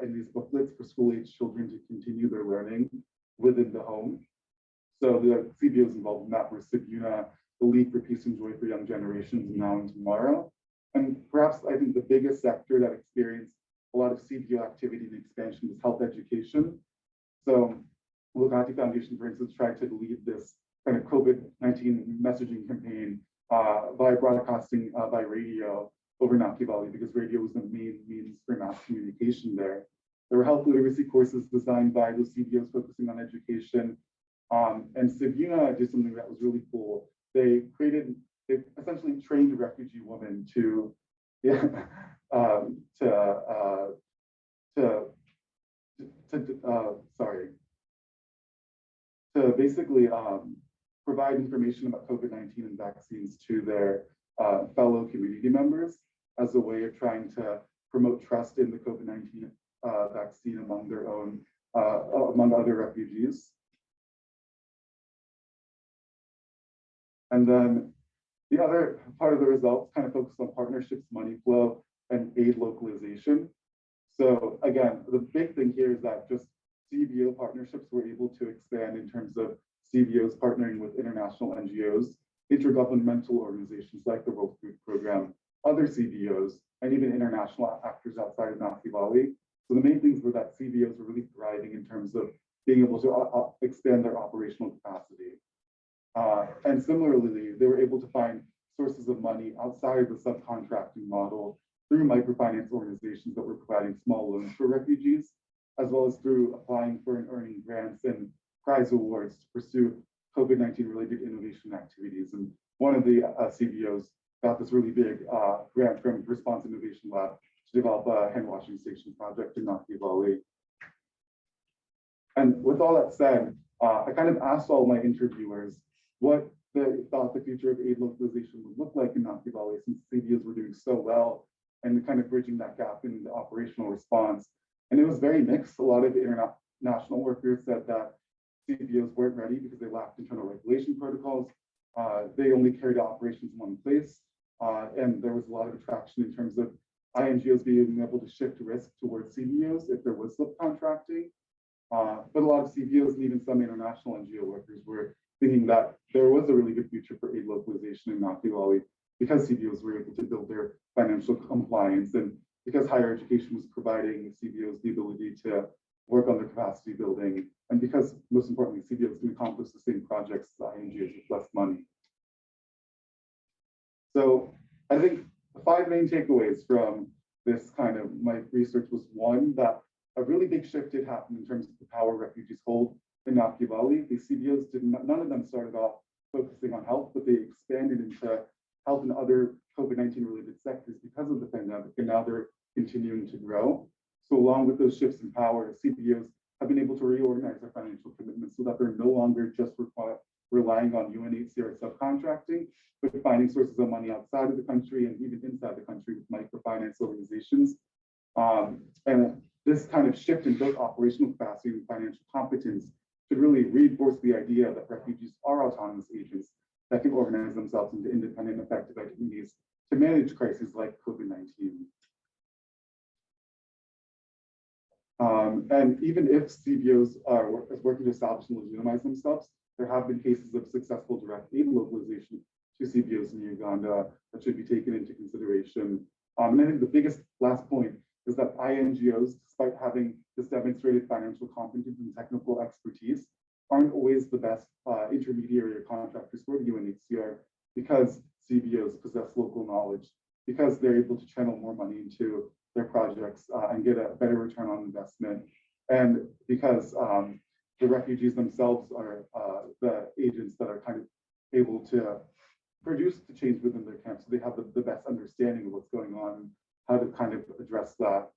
and these booklets for school-age children to continue their learning within the home. So the CVOs involved in that were STIA, the League for Peace and Joy for Young Generations, and Now and Tomorrow. And perhaps I think the biggest sector that experienced a lot of CVO activity and expansion was health education. So Localization Foundation, for instance, tried to lead this kind of COVID-19 messaging campaign by broadcasting by radio over Nakivale, because radio was the main means for mass communication there. There were health literacy courses designed by those CVOs focusing on education. And Savuna did something that was really cool. They essentially trained refugee women to yeah, sorry, to basically provide information about COVID-19 and vaccines to their fellow community members as a way of trying to promote trust in the COVID-19 vaccine among their own, among other refugees. And then the other part of the results kind of focused on partnerships, money flow, and aid localization. So again, the big thing here is that just CBO partnerships were able to expand in terms of CBOs partnering with international NGOs, intergovernmental organizations like the World Food Program, other CBOs, and even international actors outside of Nakivale. So the main things were that CBOs were really thriving in terms of being able to expand their operational capacity. And similarly, they were able to find sources of money outside of the subcontracting model through microfinance organizations that were providing small loans for refugees, as well as through applying for and earning grants and prize awards to pursue COVID-19 related innovation activities. And one of the CBOs got this really big grant from Response Innovation Lab to develop a hand washing station project in Nakivale. And with all that said, I kind of asked all my interviewers what they thought the future of aid localization would look like in Nakivale, since CBOs were doing so well and kind of bridging that gap in the operational response. And it was very mixed. A lot of international workers said that CBOs weren't ready because they lacked internal regulation protocols. They only carried operations in one place. And there was a lot of attraction in terms of INGOs being able to shift risk towards CBOs if there was subcontracting. But a lot of CBOs and even some international NGO workers were thinking that there was a really good future for aid localization in Nakivale because CBOs were able to build their financial compliance, and because higher education was providing CBOs the ability to work on their capacity building, and because, most importantly, CBOs can accomplish the same projects as INGOs with less money. So I think the 5 main takeaways from this kind of my research was, one, that a really big shift did happen in terms of the power refugees hold in Nakivale. The CBOs none of them started off focusing on health, but they expanded into health and other COVID-19 related sectors because of the pandemic, and now they're continuing to grow. So along with those shifts in power, CBOs have been able to reorganize their financial commitments so that they're no longer just relying on UNHCR subcontracting, but finding sources of money outside of the country and even inside the country with microfinance organizations. And this kind of shift in both operational capacity and financial competence should really reinforce the idea that refugees are autonomous agents that can organize themselves into independent, effective entities to manage crises like COVID-19. And even if CBOs are working to establish and legitimize themselves, there have been cases of successful direct aid localization to CBOs in Uganda that should be taken into consideration. And I think the biggest last point is that INGOs, despite having this demonstrated financial competence and technical expertise, aren't always the best intermediary or contractors for the UNHCR, because CBOs possess local knowledge, because they're able to channel more money into their projects and get a better return on investment, and because the refugees themselves are the agents that are kind of able to produce the change within their camps. So they have the best understanding of what's going on and how to kind of address that.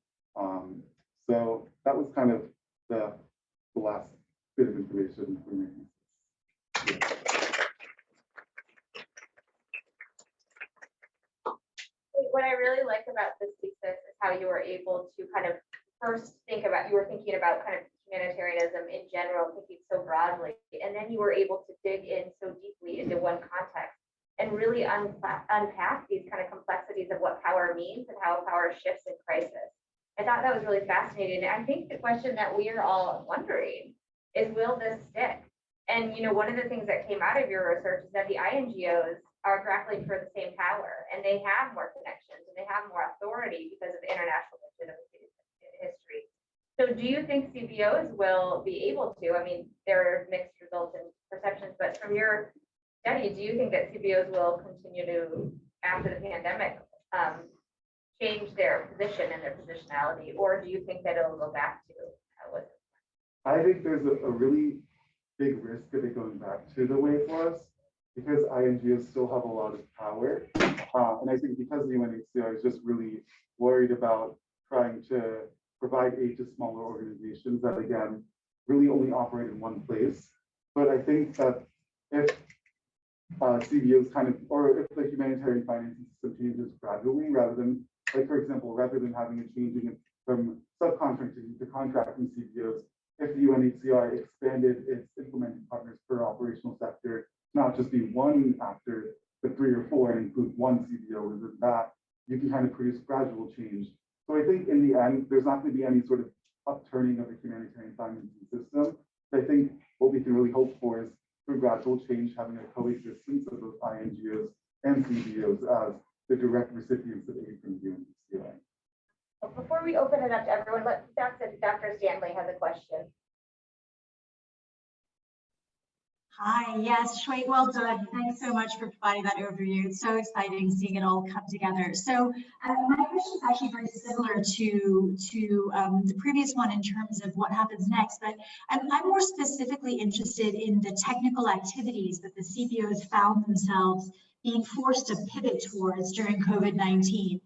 So that was kind of the last bit of information for me. What I really like about this thesis is how you were able to kind of first you were thinking about kind of humanitarianism in general, thinking so broadly, and then you were able to dig in so deeply into one context and really unpack these kind of complexities of what power means and how power shifts in crisis. I thought that was really fascinating. I think the question that we are all wondering is, will this stick? And one of the things that came out of your research is that the INGOs are grappling for the same power, and they have more connections and they have more authority because of international legitimacy in history. So do you think CBOs will be able to, I mean, there are mixed results and perceptions, but from your study, do you think that CBOs will continue to, after the pandemic, change their position and their positionality, or do you think that it'll go back to how it was? I think there's a really big risk of it going back to the way it was, because INGOs still have a lot of power. And I think because the UNHCR is just really worried about trying to provide aid to smaller organizations that, again, really only operate in one place. But I think that if CBOs kind of, or if the humanitarian financing system changes gradually, rather than, like, for example, rather than having a changing from subcontracting to contracting CBOs, if the UNHCR expanded its implementing partners per operational sector, not just be one actor, but 3 or 4 and include one CBO within that, you can kind of produce gradual change. So I think in the end, there's not going to be any sort of upturning of the humanitarian financing system. I think what we can really hope for is through gradual change, having a coexistence of those INGOs and CBOs as the direct recipients of aid from the UNHCR. Before we open it up to everyone, Dr. Standley has a question. Hi, yes, Shuait, well done. Thanks so much for providing that overview. It's so exciting seeing it all come together. So my question is actually very similar to the previous one in terms of what happens next, but I'm more specifically interested in the technical activities that the CBOs found themselves being forced to pivot towards during COVID-19.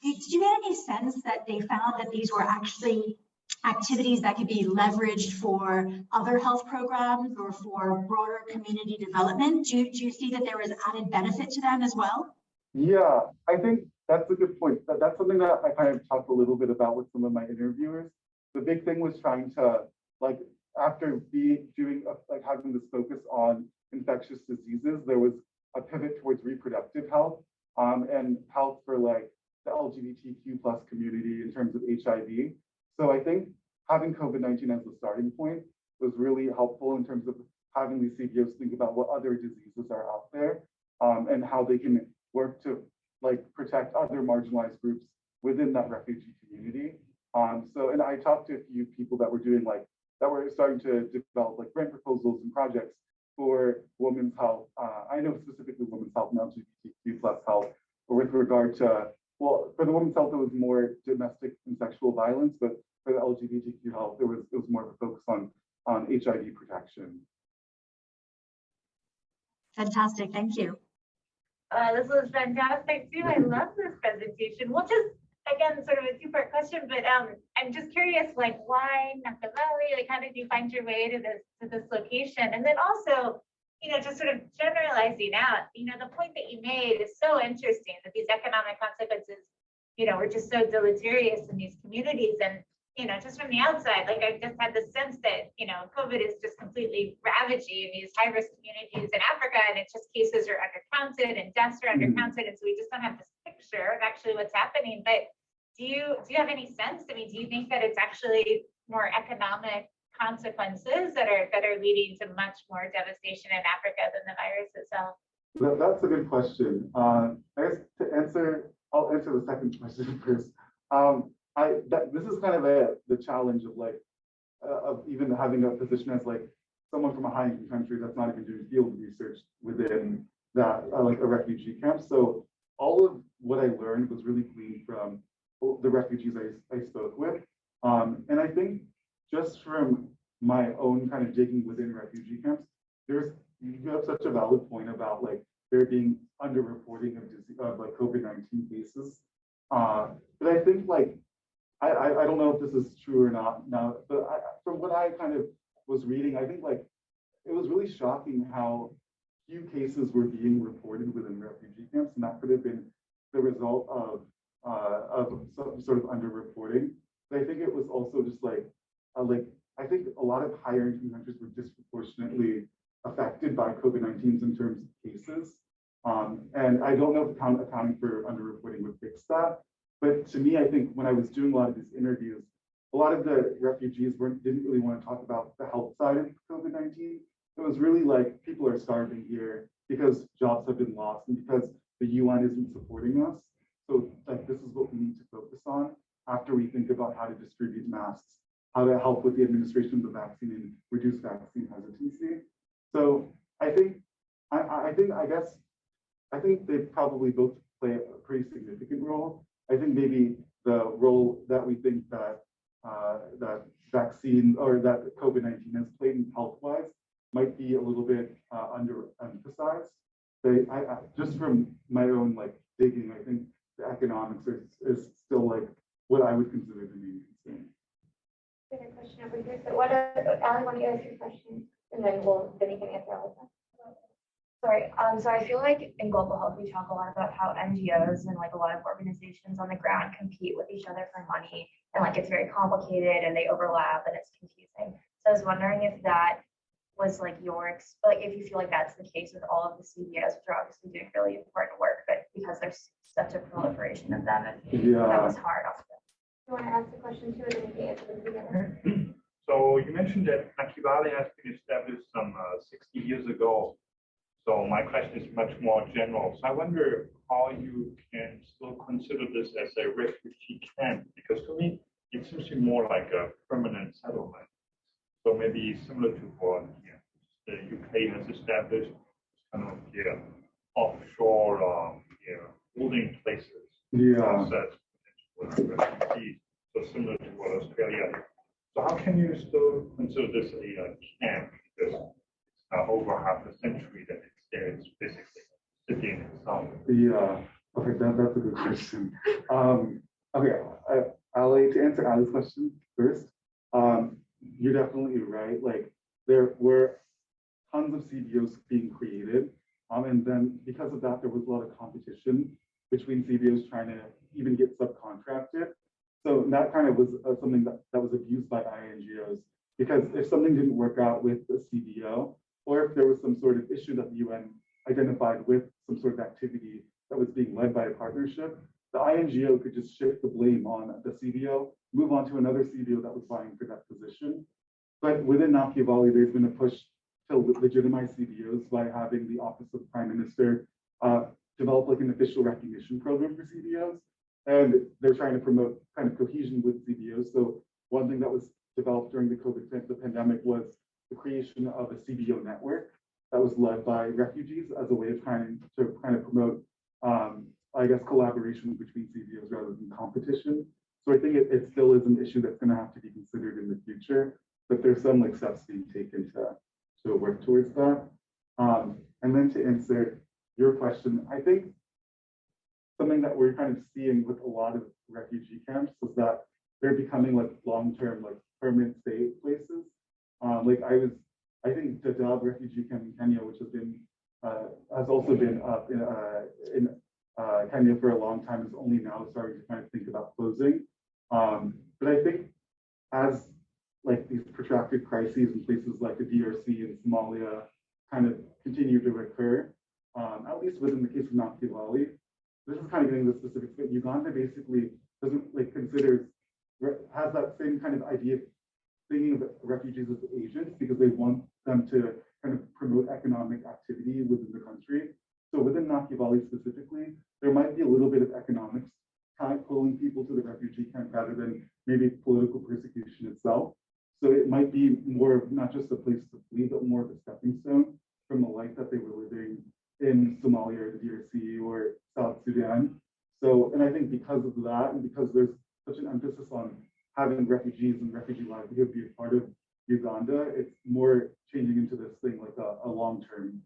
Did you get any sense that they found that these were actually activities that could be leveraged for other health programs or for broader community development? Do you see that there was added benefit to them as well? Yeah, I think that's a good point. That's something that I kind of talked a little bit about with some of my interviewers. The big thing was trying to, like, after having this focus on infectious diseases, there was a pivot towards reproductive health and health for like the LGBTQ plus community in terms of HIV. So I think having COVID-19 as the starting point was really helpful in terms of having these CBOs think about what other diseases are out there and how they can work to like protect other marginalized groups within that refugee community. And I talked to a few people that were doing that were starting to develop like grant proposals and projects for women's health. I know specifically women's health and LGBTQ plus health, or with regard to, well, for the women's health, it was more domestic and sexual violence, but for the LGBTQ health, it was more of a focus on HIV protection. Fantastic, thank you. This was fantastic too. I love this presentation. We'll just, again, sort of a two-part question, but I'm just curious, like, why Nakivale? Like, how did you find your way to this location? And then also, you know, just sort of generalizing out, you know, the point that you made is so interesting, that these economic consequences, you know, were just so deleterious in these communities. And, you know, just from the outside, like, I just had the sense that, you know, COVID is just completely ravaging these high-risk communities in Africa, and it's just cases are undercounted and deaths are undercounted, and so we just don't have this picture of actually what's happening. But do you have any sense? I mean, do you think that it's actually more economic consequences that are leading to much more devastation in Africa than the virus itself? That's a good question. I guess I'll answer the second question first. This is kind of the challenge of of even having a position as like someone from a high-income country that's not even doing field research within that like a refugee camp. So all of what I learned was really gleaned from the refugees I spoke with, and I think just from my own kind of digging within refugee camps, you have such a valid point about like there being underreporting of like COVID-19 cases, but I think like I don't know if this is true or not now, but from what I kind of was reading, I think like it was really shocking how few cases were being reported within refugee camps, and that could have been the result of some sort of underreporting. But I think it was also just like I think a lot of higher income countries were disproportionately affected by COVID-19 in terms of cases, and I don't know if accounting for underreporting would fix that. But to me, I think when I was doing a lot of these interviews, a lot of the refugees didn't really want to talk about the health side of COVID-19. It was really like people are starving here because jobs have been lost and because the UN isn't supporting us. So like this is what we need to focus on after we think about how to distribute masks, how to help with the administration of the vaccine and reduce vaccine hesitancy. So I think they probably both play a pretty significant role. I think maybe the role that we think that that vaccine or that COVID-19 has played in health-wise might be a little bit underemphasized. Just from my own like digging, I think the economics is still like what I would consider the main concern. Got a question over here. So what, Allie, want to ask your question? And then you can answer all of them. Sorry, so I feel like in global health, we talk a lot about how NGOs and like a lot of organizations on the ground compete with each other for money, and like it's very complicated and they overlap and it's confusing. So I was wondering if that was like like if you feel like that's the case with all of the CBOs, which are obviously doing really important work, but because there's such a proliferation of them, that was hard. You want to ask the question too, and then you can answer them together. So you mentioned that Nakivale has been established some 60 years ago. So my question is much more general. So I wonder how you can still consider this as a refugee camp, because to me, it seems to be more like a permanent settlement. So maybe similar to what the UK has established, kind of offshore holding places. Yeah. Refugees. So similar to what Australia. So how can you still consider this a camp? Because it's over half a century that it's there. It's basically sitting itself. Yeah. Okay, that's a good question. Okay, Allie, to answer Allie's question first, you're definitely right. Like there were tons of CBOs being created, and then because of that, there was a lot of competition between CBOs trying to even get subcontracted. So that kind of was something that was abused by INGOs, because if something didn't work out with the CBO, or if there was some sort of issue that the UN identified with some sort of activity that was being led by a partnership, the INGO could just shift the blame on the CBO, move on to another CBO that was vying for that position. But within Nakivale, there's been a push to legitimize CBOs by having the Office of the Prime Minister develop like an official recognition program for CBOs. And they're trying to promote kind of cohesion with CBOs. So one thing that was developed during the pandemic was the creation of a CBO network that was led by refugees as a way of trying to kind of promote, I guess, collaboration between CBOs rather than competition. So I think it still is an issue that's going to have to be considered in the future, but there's some like steps being taken to work towards that. And then to answer your question, I think something that we're kind of seeing with a lot of refugee camps is that they're becoming like long-term, like permanent stay places. I think the Dadaab refugee camp in Kenya, which has also been up in Kenya for a long time, is only now starting to kind of think about closing. But I think as like these protracted crises in places like the DRC and Somalia kind of continue to recur, at least within the case of Nakivale, this is kind of getting the specifics, but Uganda basically doesn't like has that same kind of idea of thinking of refugees as agents, because they want them to kind of promote economic activity within the country. So within Nakivale specifically, there might be a little bit of economics kind of pulling people to the refugee camp rather than maybe political persecution itself. So it might be more of not just a place to flee, but more of a stepping stone from the life that they were living in Somalia or the DRC or South Sudan. So, and I think because of that, and because there's such an emphasis on having refugees and refugee livelihood be a part of Uganda, it's more changing into this thing like a long-term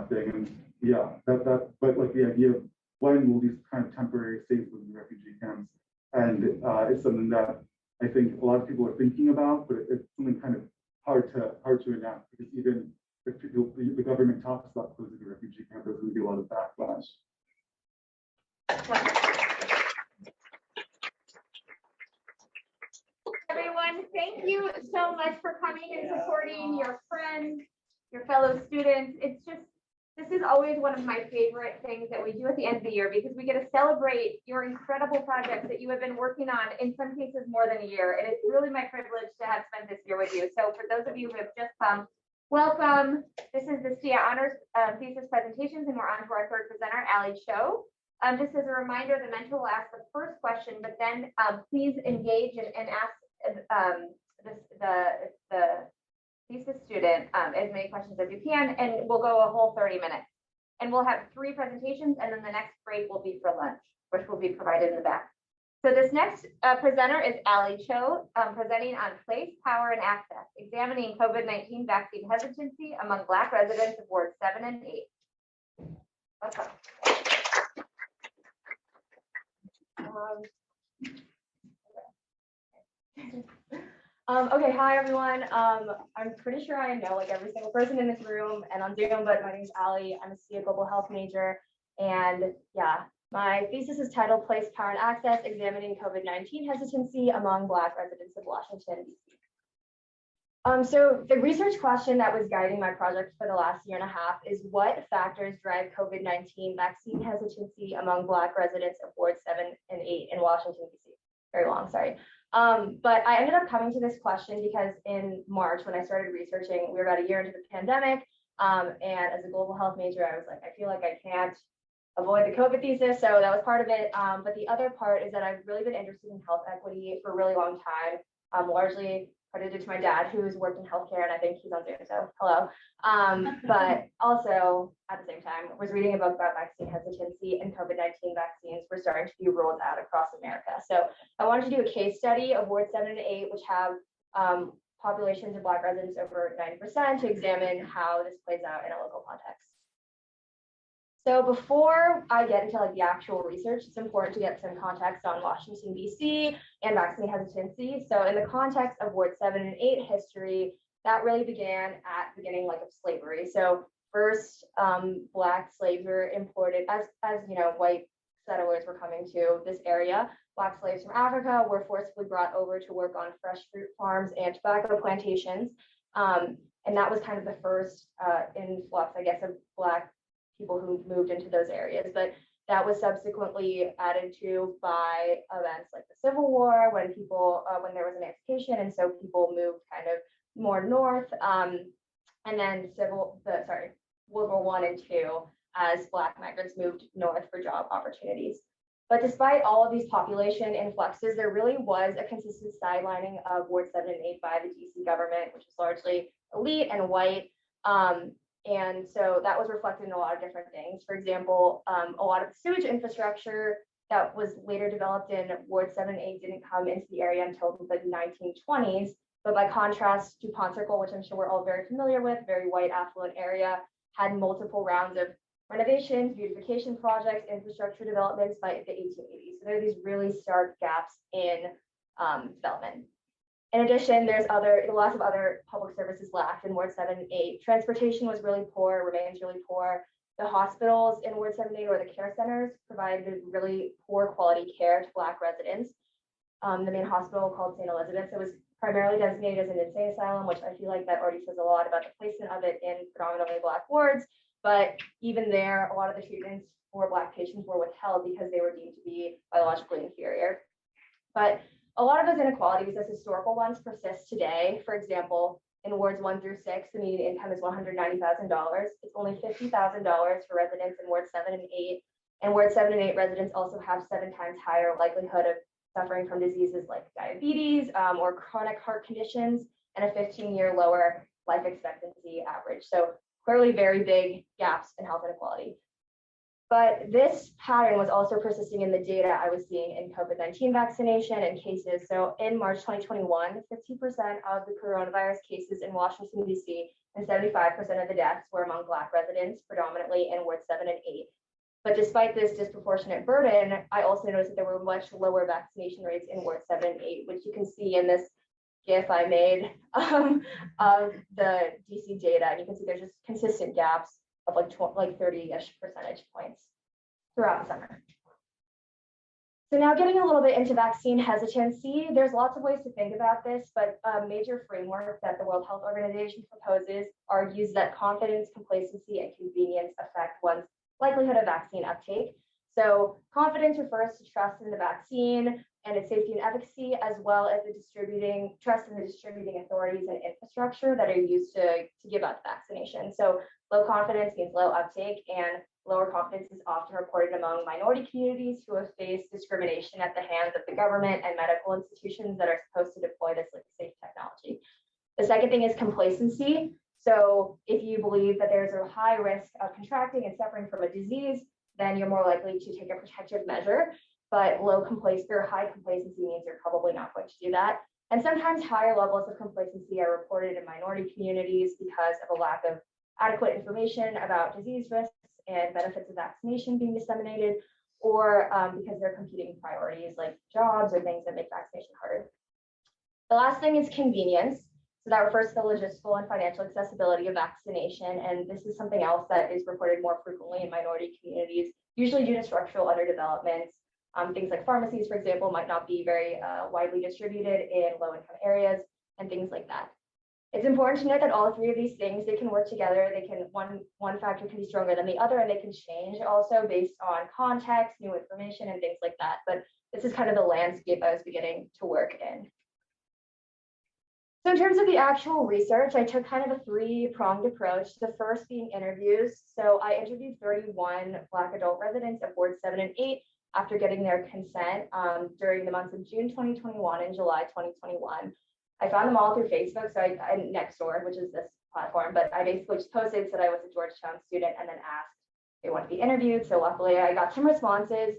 thing. And yeah, but like the idea of when will these kind of temporary stays within refugee camps, and it's something that I think a lot of people are thinking about, but it's something kind of hard to enact, because even if the government talks about closing the refugee camp, there's going to be a lot of backlash. Everyone, thank you so much for coming and supporting your friends, your fellow students. This is always one of my favorite things that we do at the end of the year, because we get to celebrate your incredible projects that you have been working on, in some cases more than a year. And it's really my privilege to have spent this year with you. So for those of you who have just come, welcome. This is the STIA Honors Thesis Presentations, and we're on to our third presenter, Allie Cho. Just as a reminder, the mentor will ask the first question, but then please engage and ask the thesis student as many questions as you can, and we'll go a whole 30 minutes. And we'll have 3 presentations, and then the next break will be for lunch, which will be provided in the back. So this next presenter is Allie Cho, presenting on place, power, and access, examining COVID-19 vaccine hesitancy among Black residents of Ward 7 and 8. Welcome. Okay, hi everyone. I'm pretty sure I know like every single person in this room and on Zoom, but my name is Allie. I'm a STIA global health major, and yeah, my thesis is titled Place, Power, and Access, Examining COVID-19 Hesitancy Among Black Residents of Washington, D.C. So the research question that was guiding my project for the last year and a half is what factors drive COVID-19 vaccine hesitancy among Black residents of Ward 7 and 8 in Washington, D.C. Very long, sorry. But I ended up coming to this question because in March, when I started researching, we were about a year into the pandemic. And as a global health major, I was like, I feel like I can't avoid the COVID thesis. So that was part of it. But the other part is that I've really been interested in health equity for a really long time, largely credited to my dad, who's worked in healthcare, and I think he's on Zoom, so hello. But also at the same time, was reading a book about vaccine hesitancy, and COVID-19 vaccines were starting to be rolled out across America. So I wanted to do a case study of Ward 7 and 8, which have populations of Black residents over 90%, to examine how this plays out in a local context. So before I get into like the actual research, it's important to get some context on Washington, D.C. and vaccine hesitancy. So in the context of Ward 7 and 8 history, that really began at the beginning like of slavery. So first, Black slaves were imported as you know, white settlers were coming to this area. Black slaves from Africa were forcibly brought over to work on fresh fruit farms and tobacco plantations. And that was kind of the first influx, I guess, of Black people who moved into those areas, but that was subsequently added to by events like the Civil War, when people, when there was emancipation, and so people moved kind of more north, and then World War I and II, as Black migrants moved north for job opportunities. But despite all of these population influxes, there really was a consistent sidelining of Ward 7 and 8 by the DC government, which was largely elite and white. And so that was reflected in a lot of different things. For example, a lot of the sewage infrastructure that was later developed in Ward 7 and 8 didn't come into the area until the 1920s. But by contrast, DuPont Circle, which I'm sure we're all very familiar with, very white, affluent area, had multiple rounds of renovations, beautification projects, infrastructure developments by the 1880s. So there are these really stark gaps in development. In addition, there's lots of other public services lacked in Ward 7 and 8. Transportation was really poor, remains really poor. The hospitals in Ward 7 and 8, or the care centers, provided really poor quality care to Black residents. The main hospital, called St. Elizabeth's, it was primarily designated as an insane asylum, which I feel like that already says a lot about the placement of it in predominantly Black wards. But even there, a lot of the treatments for Black patients were withheld because they were deemed to be biologically inferior. But a lot of those inequalities, those historical ones, persist today. For example, in wards 1 through 6, the median income is $190,000. It's only $50,000 for residents in Ward 7 and 8. And Ward 7 and 8 residents also have 7 times higher likelihood of suffering from diseases like diabetes or chronic heart conditions, and a 15-year lower life expectancy average. So clearly very big gaps in health inequality. But this pattern was also persisting in the data I was seeing in COVID-19 vaccination and cases. So in March 2021, 50% of the coronavirus cases in Washington, D.C., and 75% of the deaths were among Black residents, predominantly in Ward 7 and 8. But despite this disproportionate burden, I also noticed that there were much lower vaccination rates in Ward 7 and 8, which you can see in this GIF I made of the DC data. And you can see there's just consistent gaps of like 30-ish percentage points throughout the summer. So now getting a little bit into vaccine hesitancy, there's lots of ways to think about this, but a major framework that the World Health Organization proposes argues that confidence, complacency, and convenience affect one's likelihood of vaccine uptake. So confidence refers to trust in the vaccine and its safety and efficacy, as well as the trust in the distributing authorities and infrastructure that are used to give out the vaccination. So low confidence means low uptake, and lower confidence is often reported among minority communities who have faced discrimination at the hands of the government and medical institutions that are supposed to deploy this safe technology. The second thing is complacency. So if you believe that there's a high risk of contracting and suffering from a disease, then you're more likely to take a protective measure. but high complacency means you're probably not going to do that. And sometimes higher levels of complacency are reported in minority communities because of a lack of adequate information about disease risks and benefits of vaccination being disseminated, or because there are competing priorities like jobs or things that make vaccination harder. The last thing is convenience. So that refers to the logistical and financial accessibility of vaccination. And this is something else that is reported more frequently in minority communities, usually due to structural underdevelopment. Things like pharmacies, for example, might not be very widely distributed in low-income areas and things like that. It's important to note that all three of these things, they can work together. They can, one factor can be stronger than the other, and they can change also based on context, new information, and things like that. But this is kind of the landscape I was beginning to work in. So in terms of the actual research, I took kind of a three-pronged approach. The first being interviews. So I interviewed 31 Black adult residents of Wards 7 and 8 after getting their consent during the months of June 2021 and July 2021. I found them all through Facebook. So I Nextdoor, which is this platform, but I basically just posted, said I was a Georgetown student, and then asked if they want to be interviewed. So luckily I got some responses.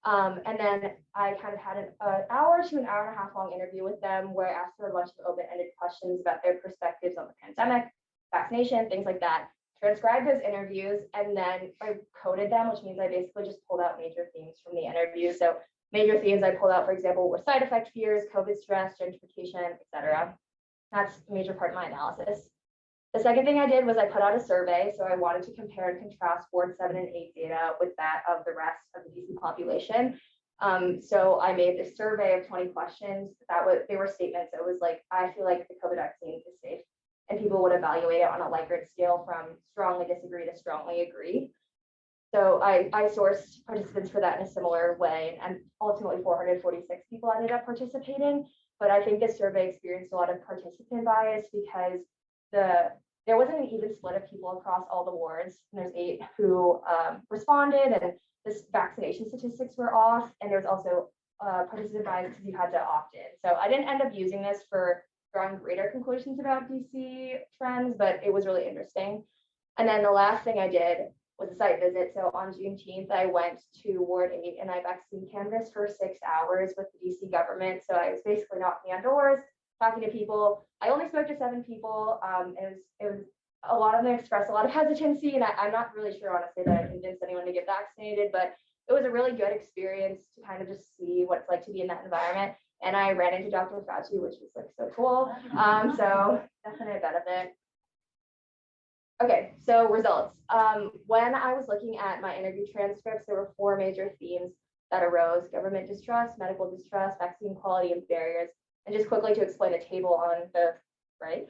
And then I kind of had an hour to an hour and a half long interview with them where I asked them a bunch of open-ended questions about their perspectives on the pandemic, vaccination, things like that. Transcribed those interviews, and then I coded them, which means I basically just pulled out major themes from the interview. So major themes I pulled out, for example, were side effect fears, COVID stress, gentrification, etc. That's a major part of my analysis. The second thing I did was I put out a survey. So I wanted to compare and contrast Ward 7 and 8 data with that of the rest of the DC population. So I made this survey of 20 questions. They were statements. It was like, I feel like the COVID vaccine is safe. And people would evaluate it on a Likert scale from strongly disagree to strongly agree. So I sourced participants for that in a similar way, and ultimately 446 people ended up participating. But I think this survey experienced a lot of participant bias because there wasn't an even split of people across all the wards. And there's 8 who responded, and this vaccination statistics were off. And there's also participant bias because you had to opt in. So I didn't end up using this for drawing greater conclusions about DC trends, but it was really interesting. And then the last thing I did was a site visit. So on Juneteenth, I went to Ward 8 and I vaccine canvassed for 6 hours with the DC government. So I was basically knocking on doors, talking to people. I only spoke to 7 people. It was a lot of them expressed a lot of hesitancy, and I'm not really sure, honestly, that I convinced anyone to get vaccinated, but it was a really good experience to kind of just see what it's like to be in that environment. And I ran into Dr. Fauci, which was like so cool. So definite benefit. Okay, so results. When I was looking at my interview transcripts, there were 4 major themes that arose: government distrust, medical distrust, vaccine quality, and barriers. And just quickly to explain the table on the right,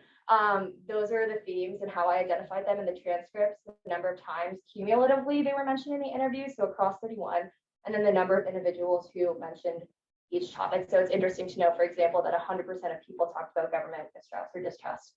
those are the themes and how I identified them in the transcripts, the number of times cumulatively they were mentioned in the interview, so across 31, and then the number of individuals who mentioned each topic. So it's interesting to know, for example, that 100% of people talked about government mistrust or distrust.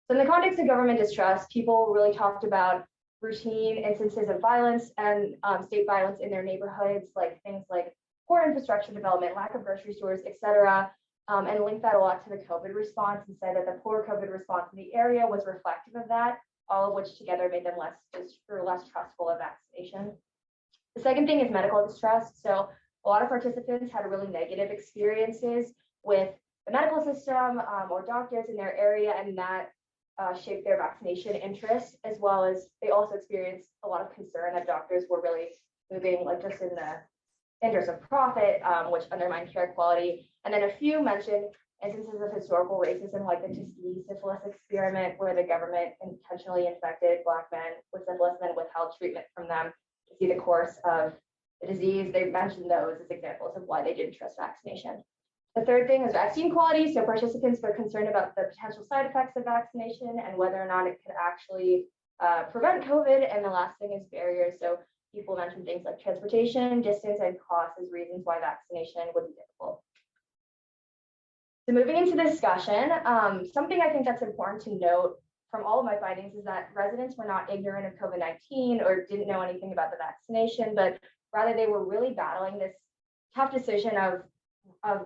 So in the context of government distrust, people really talked about routine instances of violence and state violence in their neighborhoods, like things like poor infrastructure development, lack of grocery stores, etc. And linked that a lot to the COVID response and said that the poor COVID response in the area was reflective of that, all of which together made them less trustful of vaccination. The second thing is medical distrust. So a lot of participants had really negative experiences with the medical system or doctors in their area, and that shaped their vaccination interest, as well as they also experienced a lot of concern that doctors were really moving like just in the interest of profit, which undermined care quality. And then a few mentioned instances of historical racism, like the Tuskegee syphilis experiment, where the government intentionally infected Black men with syphilis and then withheld treatment from them to see the course of the disease. They mentioned those as examples of why they didn't trust vaccination. The third thing is vaccine quality. So participants were concerned about the potential side effects of vaccination and whether or not it could actually prevent COVID. And the last thing is barriers. So people mentioned things like transportation, distance, and cost as reasons why vaccination would be difficult. So moving into the discussion, something I think that's important to note from all of my findings is that residents were not ignorant of COVID-19 or didn't know anything about the vaccination, but rather they were really battling this tough decision of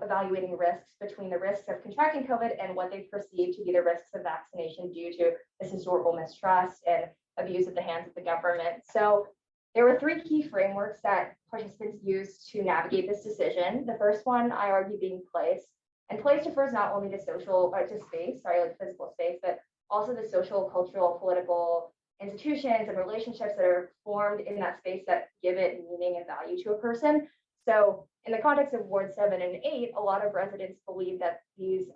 evaluating risks between the risks of contracting COVID and what they perceived to be the risks of vaccination due to this historical mistrust and abuse at the hands of the government. So There were three key frameworks that participants used to navigate this decision. The first one, I argue, being place. And place refers not only to space, like physical space, but also the social, cultural, political institutions and relationships that are formed in that space that give it meaning and value to a person. So in the context of Ward 7 and 8, a lot of residents believe that these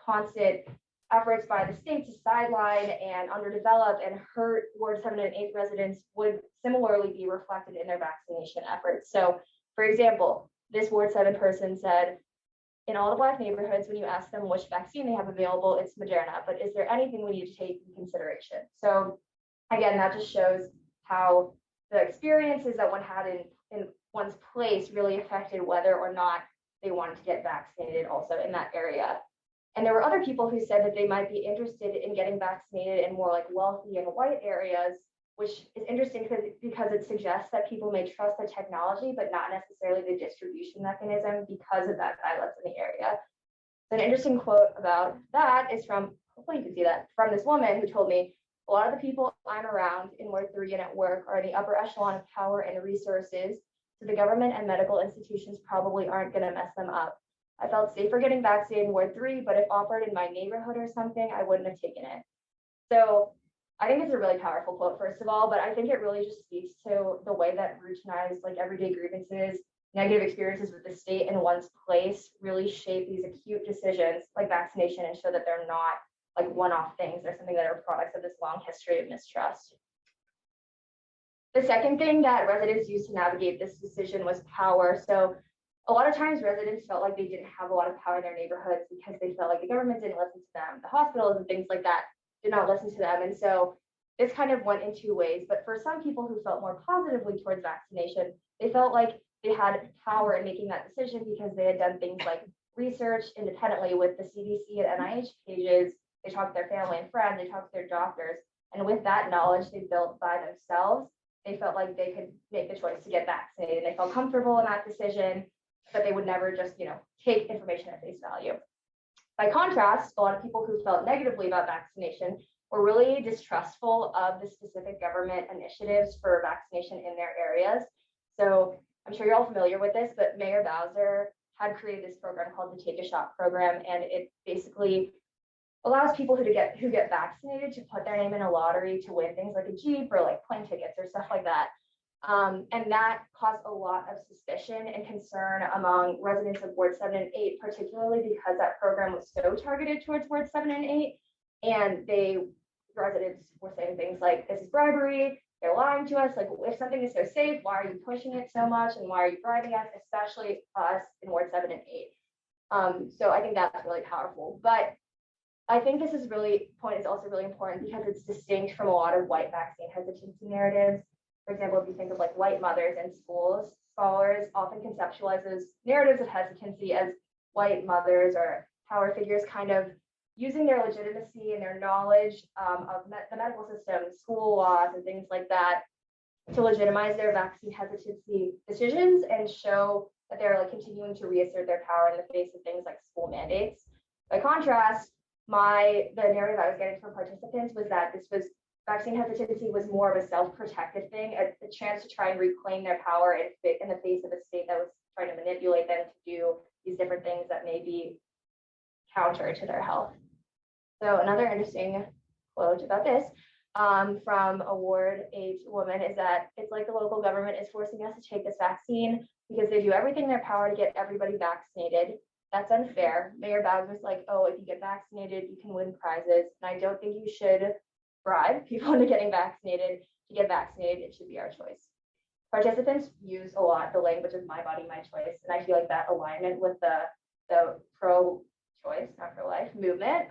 constant efforts by the state to sideline and underdevelop and hurt Ward 7 and 8 residents would similarly be reflected in their vaccination efforts. So, for example, this Ward 7 person said, in all the Black neighborhoods, when you ask them which vaccine they have available, it's Moderna, but is there anything we need to take into consideration? So again, that just shows how the experiences that one had in one's place really affected whether or not they wanted to get vaccinated also in that area. And there were other people who said that they might be interested in getting vaccinated in more like wealthy and white areas, which is interesting because it suggests that people may trust the technology, but not necessarily the distribution mechanism because of that violence in the area. So an interesting quote about that is from, hopefully you can see that, from this woman who told me, a lot of the people I'm around in Ward 3 and at work are in the upper echelon of power and resources, so the government and medical institutions probably aren't going to mess them up. I felt safer getting vaccinated in Ward 3, but if offered in my neighborhood or something, I wouldn't have taken it. So I think it's a really powerful quote, first of all, but I think it really just speaks to the way that routinized, like everyday grievances, negative experiences with the state in one's place really shape these acute decisions like vaccination and show that they're not like one-off things. They're something that are products of this long history of mistrust. The second thing that residents used to navigate this decision was power. So a lot of times residents felt like they didn't have a lot of power in their neighborhoods because they felt like the government didn't listen to them. The hospitals and things like that did not listen to them. And so this kind of went in two ways. But for some people who felt more positively towards vaccination, they felt like they had power in making that decision because they had done things like research independently with the CDC and NIH pages. They talked to their family and friends, they talked to their doctors. And with that knowledge they built by themselves, they felt like they could make the choice to get vaccinated. They felt comfortable in that decision, but they would never just, take information at face value. By contrast, a lot of people who felt negatively about vaccination were really distrustful of the specific government initiatives for vaccination in their areas. So I'm sure you're all familiar with this, but Mayor Bowser had created this program called the Take a Shot program, and it basically allows people who get vaccinated to put their name in a lottery to win things like a Jeep or like plane tickets or stuff like that. And that caused a lot of suspicion and concern among residents of Ward 7 and 8, particularly because that program was so targeted towards Ward 7 and 8. And residents were saying things like, this is bribery, they're lying to us, like if something is so safe, why are you pushing it so much and why are you bribing us, especially us in Ward 7 and 8. So I think that's really powerful. But I think this point is also really important because it's distinct from a lot of white vaccine hesitancy narratives. For example, if you think of like white mothers in schools, scholars often conceptualize those narratives of hesitancy as white mothers or power figures kind of using their legitimacy and their knowledge of the medical system, school laws, and things like that to legitimize their vaccine hesitancy decisions and show that they're like continuing to reassert their power in the face of things like school mandates. By contrast, the narrative I was getting from participants was that vaccine hesitancy was more of a self-protective thing, a chance to try and reclaim their power in the face of a state that was trying to manipulate them to do these different things that may be counter to their health. So another interesting quote about this from a Ward 8 woman is that it's like the local government is forcing us to take this vaccine because they do everything in their power to get everybody vaccinated. That's unfair. Mayor Bowser's like, oh, if you get vaccinated, you can win prizes. And I don't think you should bribe people into getting vaccinated. To get vaccinated, it should be our choice. Participants use a lot the language of my body, my choice. And I feel like that alignment with the pro-choice, not for life movement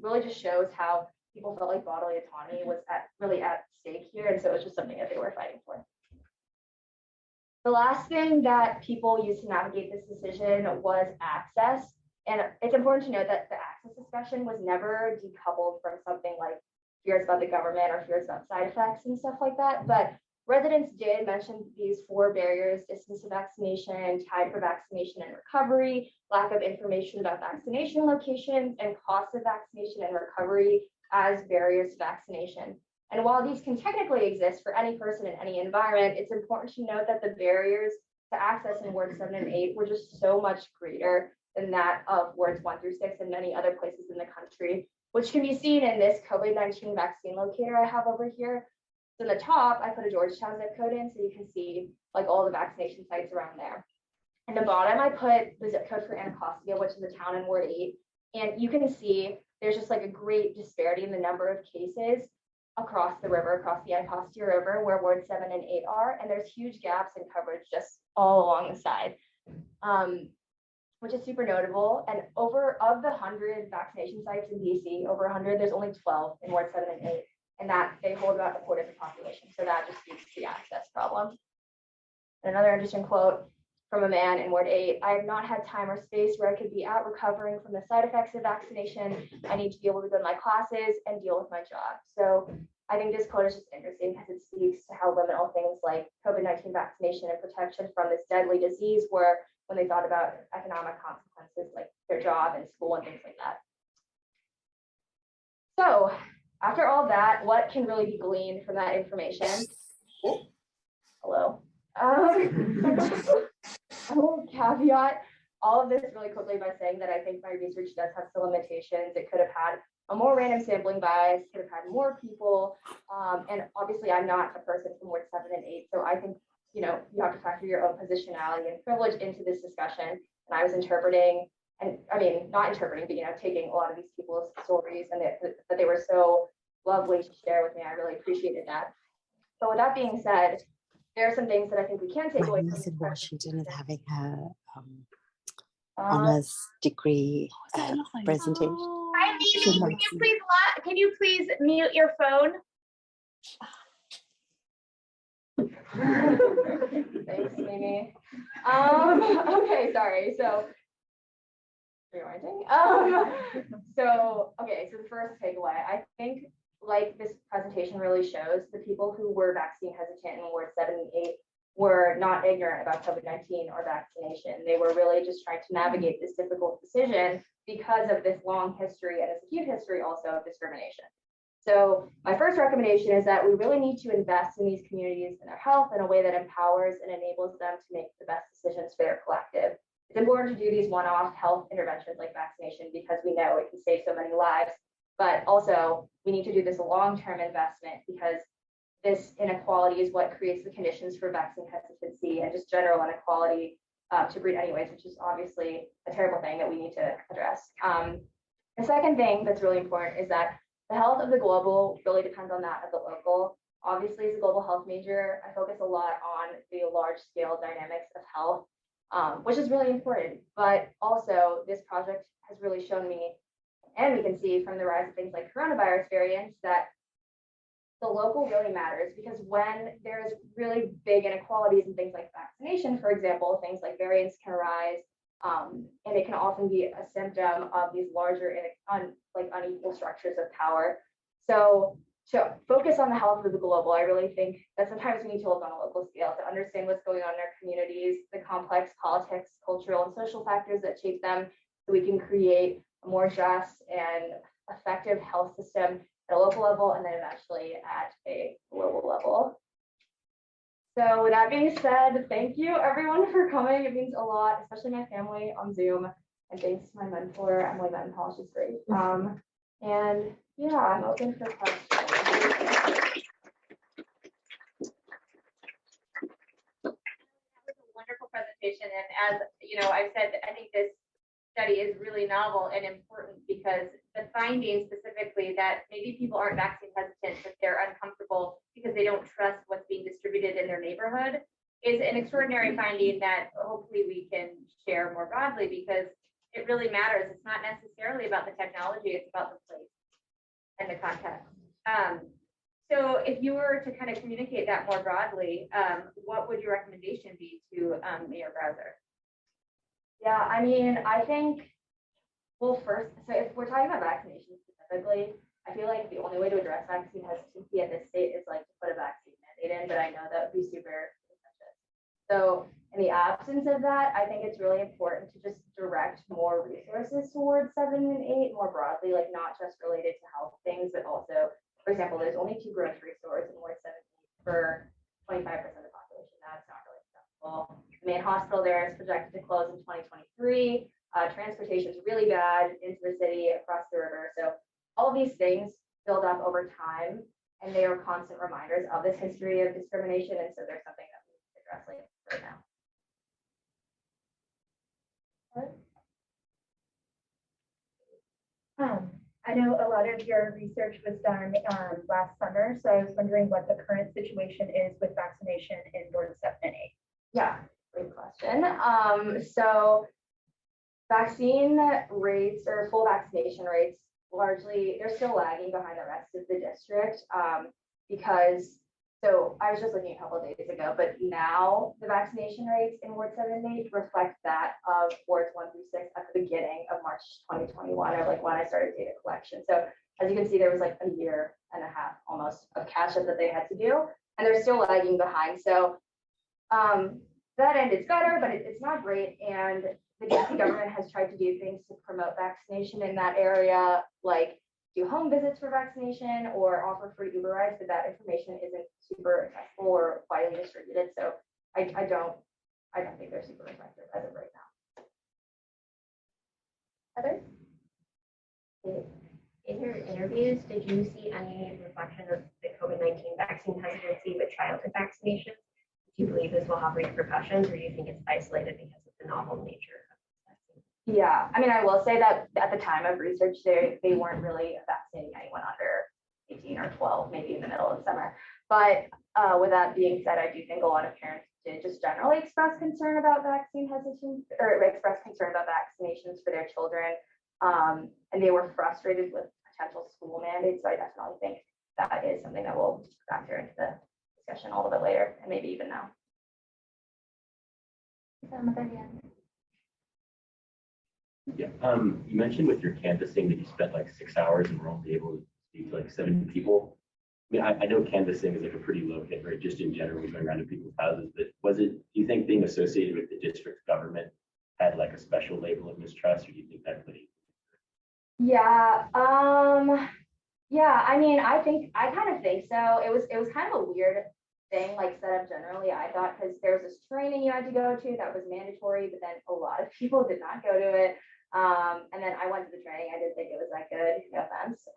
really just shows how people felt like bodily autonomy was really at stake here. And so it was just something that they were fighting for. The last thing that people used to navigate this decision was access. And it's important to note that the access discussion was never decoupled from something like fears about the government or fears about side effects and stuff like that. But residents did mention these 4 barriers: distance to vaccination, time for vaccination and recovery, lack of information about vaccination locations, and cost of vaccination and recovery as barriers to vaccination. And while these can technically exist for any person in any environment, it's important to note that the barriers to access in wards 7 and 8 were just so much greater than that of wards 1 through 6 and many other places in the country, which can be seen in this COVID-19 vaccine locator I have over here. So in the top, I put a Georgetown zip code in so you can see like all the vaccination sites around there. In the bottom, I put the zip code for Anacostia, which is a town in Ward 8. And you can see there's just like a great disparity in the number of cases across the river, across the Anacostia River, where Ward 7 and 8 are. And there's huge gaps in coverage just all along the side, which is super notable. And of the 100 vaccination sites in DC, over 100, there's only 12 in Ward 7 and 8. And that they hold about a quarter of the population. So that just speaks to the access problem. And another interesting quote from a man in Ward 8, I have not had time or space where I could be out recovering from the side effects of vaccination. I need to be able to go to my classes and deal with my job. So I think this quote is just interesting because it speaks to how liminal things like COVID-19 vaccination and protection from this deadly disease were when they thought about economic consequences like their job and school and things like that. So after all that, what can really be gleaned from that information? Oh, hello. I will caveat all of this really quickly by saying that I think my research does have some limitations. It could have had a more random sampling bias, could have had more people. And obviously I'm not a person from Ward 7 and 8. So I think, you know, you have to factor your own positionality and privilege into this discussion. And I was interpreting, and I mean, not interpreting, but, you know, taking a lot of these people's stories and that they were so lovely to share with me. I really appreciated that. So with that being said, there are some things that I think we can take away. My niece in Washington is having her honors degree presentation. Hi, Mimi. Can you please mute your phone? Thanks, Mimi. Okay, sorry. So rewinding. Okay, so the first takeaway, I think, like this presentation really shows, the people who were vaccine hesitant in Ward 7 and 8 were not ignorant about COVID-19 or vaccination. They were really just trying to navigate this difficult decision because of this long history and this acute history also of discrimination. So my first recommendation is that we really need to invest in these communities and their health in a way that empowers and enables them to make the best decisions for their collective. It's important to do these one-off health interventions like vaccination because we know it can save so many lives. But also, we need to do this long-term investment because this inequality is what creates the conditions for vaccine hesitancy and just general inequality to breed anyways, which is obviously a terrible thing that we need to address. The second thing that's really important is that the health of the global really depends on that of the local. Obviously, as a global health major, I focus a lot on the large-scale dynamics of health, which is really important. But also, this project has really shown me, and we can see from the rise of things like coronavirus variants, that the local really matters, because when there's really big inequalities in things like vaccination, for example, things like variants can arise, and it can often be a symptom of these larger unequal structures of power. So to focus on the health of the global, I really think that sometimes we need to look on a local scale to understand what's going on in our communities, the complex politics, cultural, and social factors that shape them, so we can create a more just and effective health system at a local level and then eventually at a global level. So with that being said, thank you everyone for coming. It means a lot, especially my family on Zoom. And thanks to my mentor, Emily Mendenhall, she's great. And yeah, I'm open for questions. Wonderful presentation, and as you know, I've said, I think this study is really novel and important because the findings specifically that maybe people aren't vaccine hesitant, but they're uncomfortable because they don't trust what's being distributed in their neighborhood is an extraordinary finding that hopefully we can share more broadly, because it really matters. It's not necessarily about the technology, it's about the place and the context. So if you were to kind of communicate that more broadly, what would your recommendation be to Mayor Browser? Yeah, I mean, I think, well, first, so if we're talking about vaccination specifically, I feel like the only way to address vaccine hesitancy at this state is like to put a vaccine mandate in, but I know that would be super expensive. So in the absence of that, I think it's really important to just direct more resources towards 7 and 8 more broadly, like not just related to health things, but also for example, there's only 2 grocery stores in Ward 17 for 25% of the population. That's not really acceptable. The main hospital there is projected to close in 2023. Transportation is really bad into the city across the river. So all of these things build up over time, and they are constant reminders of this history of discrimination. And so there's something that we need to address right now. I know a lot of your research was done last summer, so I was wondering what the current situation is with vaccination in Ward 7 and 8. Yeah, great question. So vaccine rates or full vaccination rates, largely, they're still lagging behind the rest of the district because, so I was just looking a couple of days ago, but now the vaccination rates in Ward 7 and 8 reflect that of Wards 1 through 6 at the beginning of March 2021, or like when I started data collection. So as you can see, there was like a year and a half almost of catch up that they had to do, and they're still lagging behind. So that end is better, but it's not great. And the DC government has tried to do things to promote vaccination in that area, like do home visits for vaccination or offer free Uber rides, but that information isn't super accessible or widely distributed. So I don't think they're super effective as of right now. Heather? In your interviews, did you see any reflection of the COVID-19 vaccine hesitancy with childhood vaccinations? Do you believe this will have repercussions, or do you think it's isolated because of the novel nature of this vaccine? Yeah, I mean, I will say that at the time of research, they weren't really vaccinating anyone under 18 or 12, maybe in the middle of summer. But with that being said, I do think a lot of parents did just generally express concern about vaccine hesitance or express concern about vaccinations for their children. And they were frustrated with potential school mandates. So I definitely think that is something that will factor into the discussion a little bit later, and maybe even now. Yeah, you mentioned with your canvassing that you spent like 6 hours and were only able to speak to like 7 people. I mean, I know canvassing is like a pretty low hit rate just in general, going around to people's houses, but do you think being associated with the district government had like a special label of mistrust, or do you think that really? Yeah, yeah, I mean, I kind of think so. It was kind of a weird thing, like set up generally, I thought, because there was this training you had to go to that was mandatory, but then a lot of people did not go to it. And then I went to the training. I didn't think it was that good, no offense.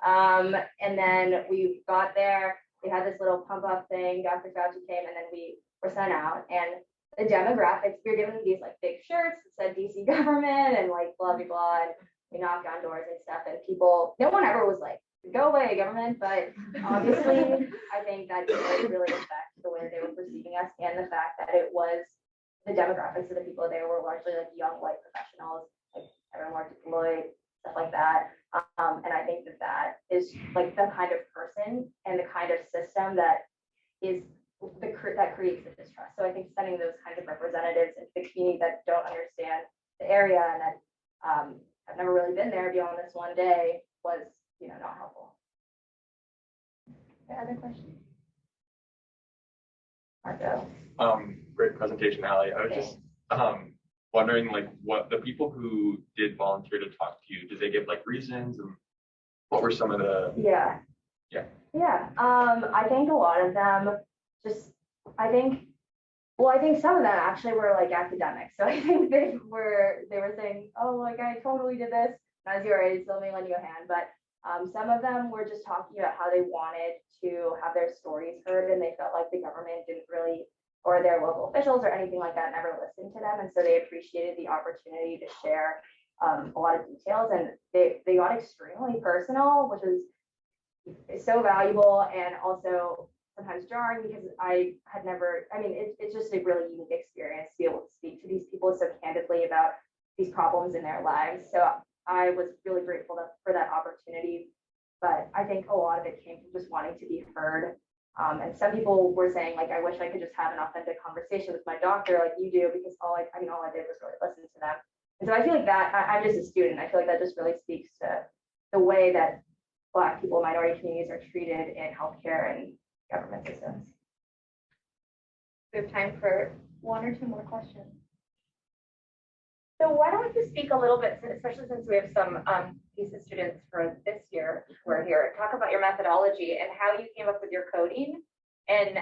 And then we got there, we had this little pump up thing, Dr. Fauci came, and then we were sent out. And the demographics, we were given these like big shirts that said DC government and like blah, blah, blah. And we knocked on doors and stuff, and people, no one ever was like, go away, government. But obviously, I think that did really affect the way they were perceiving us, and the fact that it was the demographics of the people there were largely like young white professionals, like everyone worked at Deloitte, stuff like that. And I think that is like the kind of person and the kind of system that is that creates the distrust. So I think sending those kinds of representatives into the community that don't understand the area and that have never really been there beyond this one day was, not helpful. Other questions? Marco. Great presentation, Allie. I was just wondering, like, what the people who did volunteer to talk to you, did they give like reasons, and what were some of the? Yeah. I think a lot of them I think some of them actually were like academics. So I think they were saying, oh, like I totally did this. And as you already told me, lend you a hand. But some of them were just talking about how they wanted to have their stories heard, and they felt like the government didn't really, or their local officials or anything like that, never listened to them. And so they appreciated the opportunity to share a lot of details, and they got extremely personal, which is so valuable and also sometimes jarring, because it's just a really unique experience to be able to speak to these people so candidly about these problems in their lives. So I was really grateful for that opportunity, but I think a lot of it came from just wanting to be heard. And some people were saying, like, I wish I could just have an authentic conversation with my doctor like you do, because all I did was really listen to them. And so I feel like that, I'm just a student, I feel like that just really speaks to the way that Black people, minority communities are treated in healthcare and government systems. We have time for 1 or 2 more questions. So why don't you speak a little bit, especially since we have some thesis students for this year who are here, talk about your methodology and how you came up with your coding, and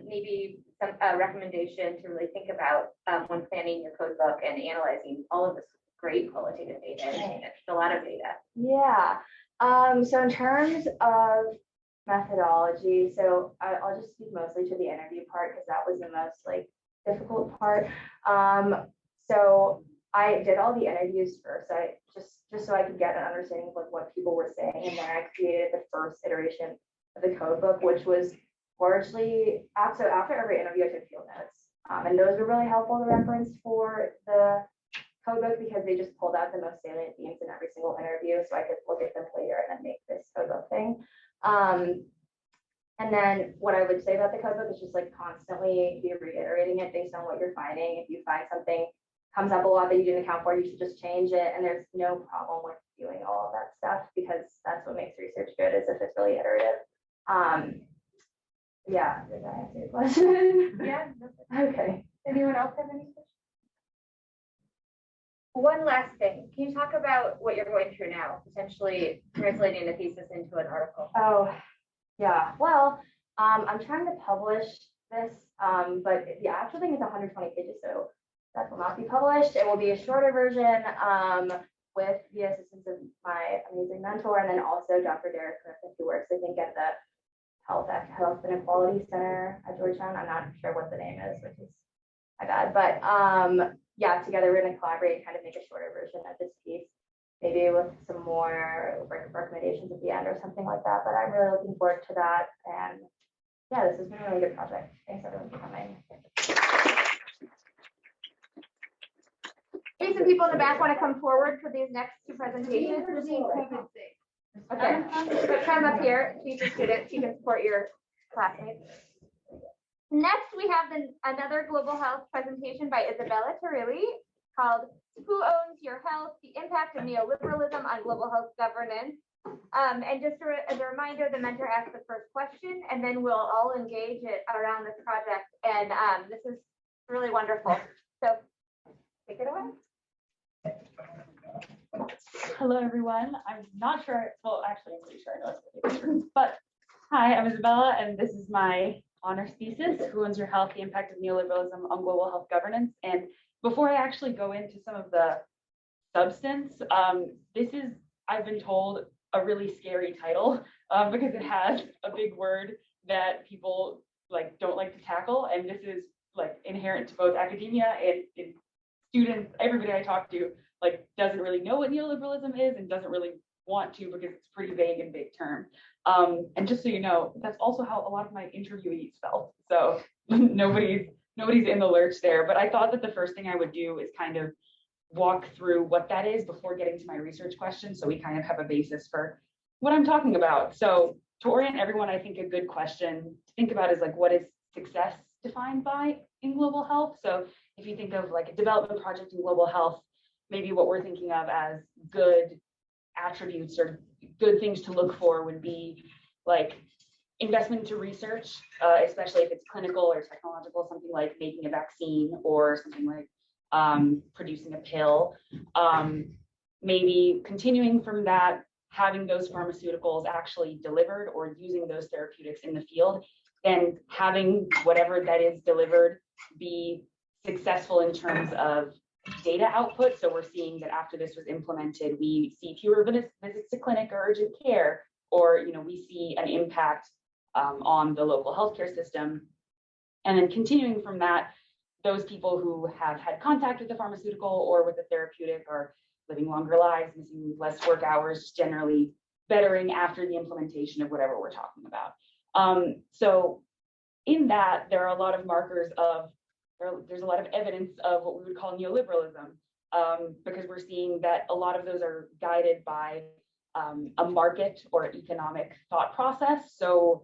maybe some recommendation to really think about when planning your code book and analyzing all of this great qualitative data. It's a lot of data. Yeah. So in terms of methodology, so I'll just speak mostly to the interview part because that was the most like difficult part. So I did all the interviews first. I just so I could get an understanding of like what people were saying, and then I created the first iteration of the code book, which was largely so after every interview I took field notes, and those were really helpful to reference for the code book because they just pulled out the most salient themes in every single interview, so I could look at them later and then make this code book thing. And then what I would say about the code book is just like constantly be reiterating it based on what you're finding. If you find something comes up a lot that you didn't account for, you should just change it. And there's no problem with doing all of that stuff because that's what makes research good, is if it's really iterative. Yeah, did I answer your question? Yeah. Okay. Anyone else have any questions? One last thing, can you talk about what you're going through now, potentially translating a thesis into an article? Oh, yeah. Well, I'm trying to publish this, but the actual thing is 120 pages, so that will not be published. It will be a shorter version with the assistance of my amazing mentor, and then also Dr. Derek Griffin, who works, I think, at the Health Inequality Center at Georgetown. I'm not sure what the name is, which is my bad. But yeah, together we're going to collaborate and kind of make a shorter version of this piece, maybe with some more recommendations at the end or something like that. But I'm really looking forward to that. And yeah, this has been a really good project. Thanks everyone for coming. Hey, some people in the back want to come forward for these next two presentations. Okay, so come up here, teacher students, you can support your classmates. Next, we have another global health presentation by Isabella Turilli called Who Owns Your Health? The Impact of Neoliberalism on Global Health Governance. And just as a reminder, the mentor asks the first question, and then we'll all engage it around this project. And this is really wonderful. So take it away. Hello, everyone. I'm not sure, well, actually, I'm pretty sure I know it's really, but hi, I'm Isabella, and this is my honors thesis, Who Owns Your Health? The Impact of Neoliberalism on Global Health Governance. And before I actually go into some of the substance, this is, I've been told, a really scary title because it has a big word that people like don't like to tackle, and this is like inherent to both academia and students. Everybody I talk to like doesn't really know what neoliberalism is and doesn't really want to because it's pretty vague and big term. And just so you know, that's also how a lot of my interviewees felt. So nobody's in the lurch there. But I thought that the first thing I would do is kind of walk through what that is before getting to my research question, so we kind of have a basis for what I'm talking about. So to orient everyone, I think a good question to think about is like, what is success defined by in global health? So if you think of like a development project in global health, maybe what we're thinking of as good attributes or good things to look for would be like investment into research, especially if it's clinical or technological, something like making a vaccine or something like producing a pill. Maybe continuing from that, having those pharmaceuticals actually delivered or using those therapeutics in the field, then having whatever that is delivered be successful in terms of data output. So we're seeing that after this was implemented, we see fewer visits to clinic or urgent care, or we see an impact on the local healthcare system. And then continuing from that, those people who have had contact with the pharmaceutical or with the therapeutic are living longer lives, missing less work hours, generally bettering after the implementation of whatever we're talking about. So in that, there are a lot of markers of, there's a lot of evidence of what we would call neoliberalism, because we're seeing that a lot of those are guided by a market or economic thought process. So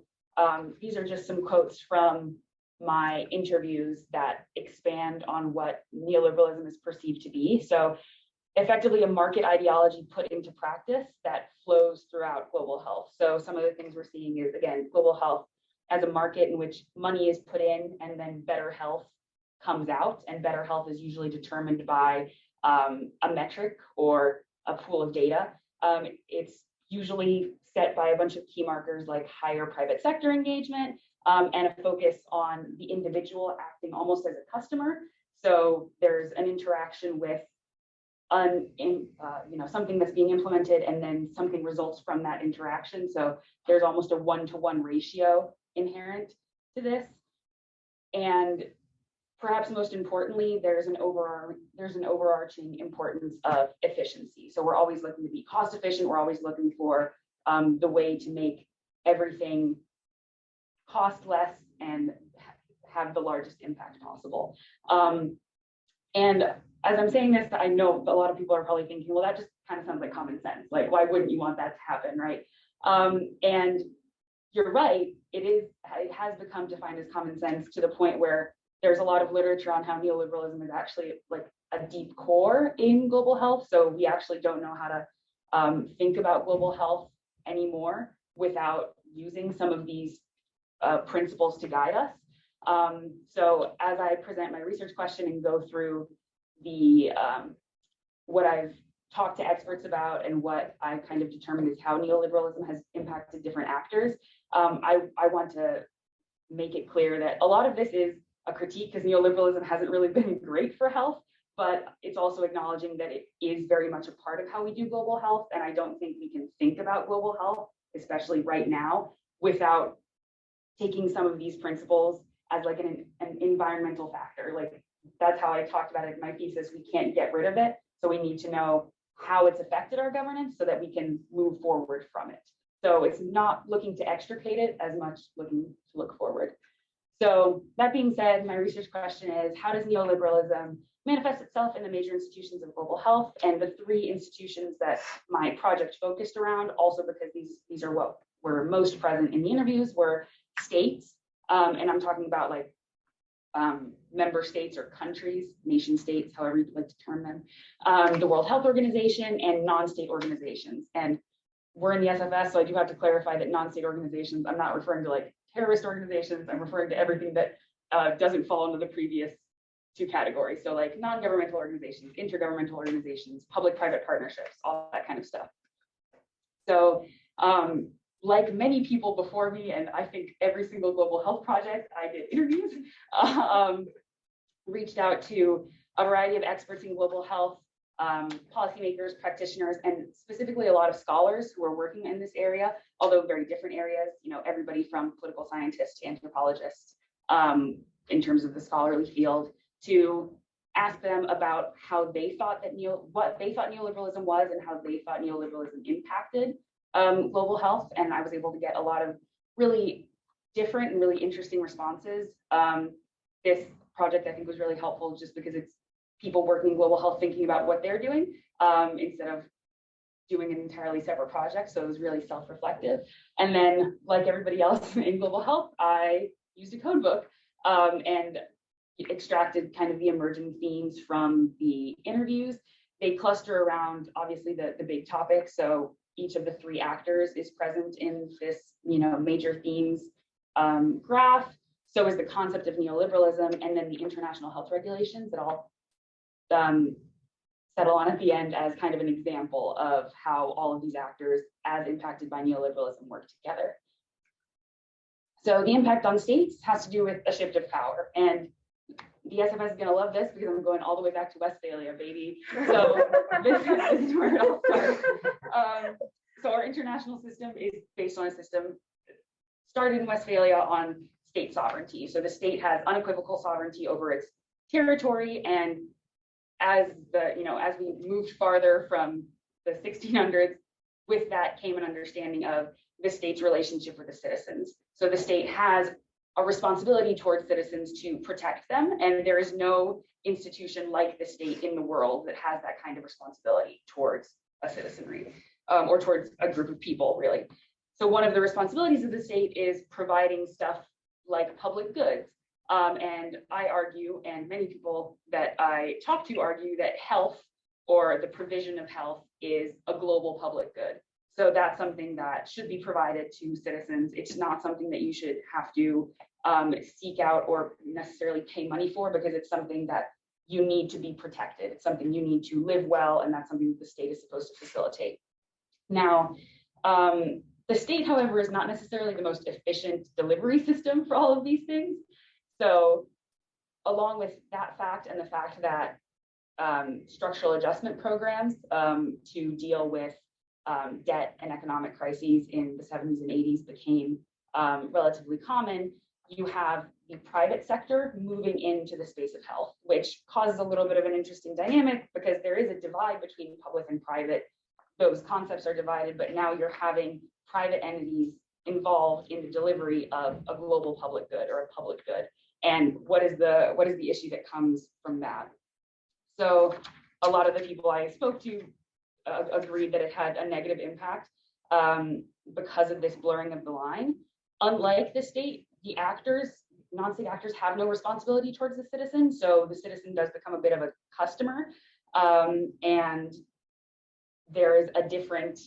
these are just some quotes from my interviews that expand on what neoliberalism is perceived to be. So effectively a market ideology put into practice that flows throughout global health. So some of the things we're seeing is, again, global health as a market in which money is put in and then better health comes out, and better health is usually determined by a metric or a pool of data. It's usually set by a bunch of key markers like higher private sector engagement and a focus on the individual acting almost as a customer. So there's an interaction with something that's being implemented, and then something results from that interaction. So there's almost a 1-to-1 ratio inherent to this. And perhaps most importantly, there's an overarching importance of efficiency. So we're always looking to be cost efficient. We're always looking for the way to make everything cost less and have the largest impact possible. And as I'm saying this, I know a lot of people are probably thinking, well, that just kind of sounds like common sense. Like, why wouldn't you want that to happen, right? And you're right, it has become defined as common sense to the point where there's a lot of literature on how neoliberalism is actually like a deep core in global health. So we actually don't know how to think about global health anymore without using some of these principles to guide us. So as I present my research question and go through the what I've talked to experts about and what I kind of determined is how neoliberalism has impacted different actors, I want to make it clear that a lot of this is a critique because neoliberalism hasn't really been great for health, but it's also acknowledging that it is very much a part of how we do global health. And I don't think we can think about global health, especially right now, without taking some of these principles as like an environmental factor. Like that's how I talked about it in my thesis. We can't get rid of it. So we need to know how it's affected our governance so that we can move forward from it. So it's not looking to extricate it as much looking to look forward. So that being said, my research question is, how does neoliberalism manifest itself in the major institutions of global health? And the three institutions that my project focused around, also because these are what were most present in the interviews, were states. And I'm talking about like member states or countries, nation states, however you'd like to term them, the World Health Organization, and non-state organizations. And we're in the SFS, so I do have to clarify that non-state organizations, I'm not referring to like terrorist organizations, I'm referring to everything that doesn't fall into the previous two categories. So like non-governmental organizations, intergovernmental organizations, public-private partnerships, all that kind of stuff. So like many people before me, and I think every single global health project I did interviews, reached out to a variety of experts in global health, policymakers, practitioners, and specifically a lot of scholars who are working in this area, although very different areas, everybody from political scientists to anthropologists in terms of the scholarly field, to ask them about how they thought that what they thought neoliberalism was and how they thought neoliberalism impacted global health. And I was able to get a lot of really different and really interesting responses. This project I think was really helpful just because it's people working in global health thinking about what they're doing instead of doing an entirely separate project. So it was really self-reflective. And then like everybody else in global health, I used a code book and extracted kind of the emerging themes from the interviews. They cluster around obviously the big topics. So each of the three actors is present in this, major themes graph. So is the concept of neoliberalism, and then the international health regulations that I'll settle on at the end as kind of an example of how all of these actors, as impacted by neoliberalism, work together. So the impact on states has to do with a shift of power. And the SFS is going to love this because I'm going all the way back to Westphalia, baby. So this is where it all starts. So our international system is based on a system started in Westphalia on state sovereignty. So the state has unequivocal sovereignty over its territory. And as we moved farther from the 1600s, with that came an understanding of the state's relationship with the citizens. So the state has a responsibility towards citizens to protect them, and there is no institution like the state in the world that has that kind of responsibility towards a citizenry or towards a group of people, really. So one of the responsibilities of the state is providing stuff like public goods. And I argue, and many people that I talk to argue, that health or the provision of health is a global public good. So that's something that should be provided to citizens. It's not something that you should have to seek out or necessarily pay money for, because it's something that you need to be protected. It's something you need to live well, and that's something that the state is supposed to facilitate. Now, the state, however, is not necessarily the most efficient delivery system for all of these things. So along with that fact and the fact that structural adjustment programs to deal with debt and economic crises in the 70s and 80s became relatively common, you have the private sector moving into the space of health, which causes a little bit of an interesting dynamic because there is a divide between public and private. Those concepts are divided, but now you're having private entities involved in the delivery of a global public good or a public good. And what is the issue that comes from that? So a lot of the people I spoke to agreed that it had a negative impact because of this blurring of the line. Unlike the state, the actors, non-state actors, have no responsibility towards the citizen. So the citizen does become a bit of a customer, and there is a different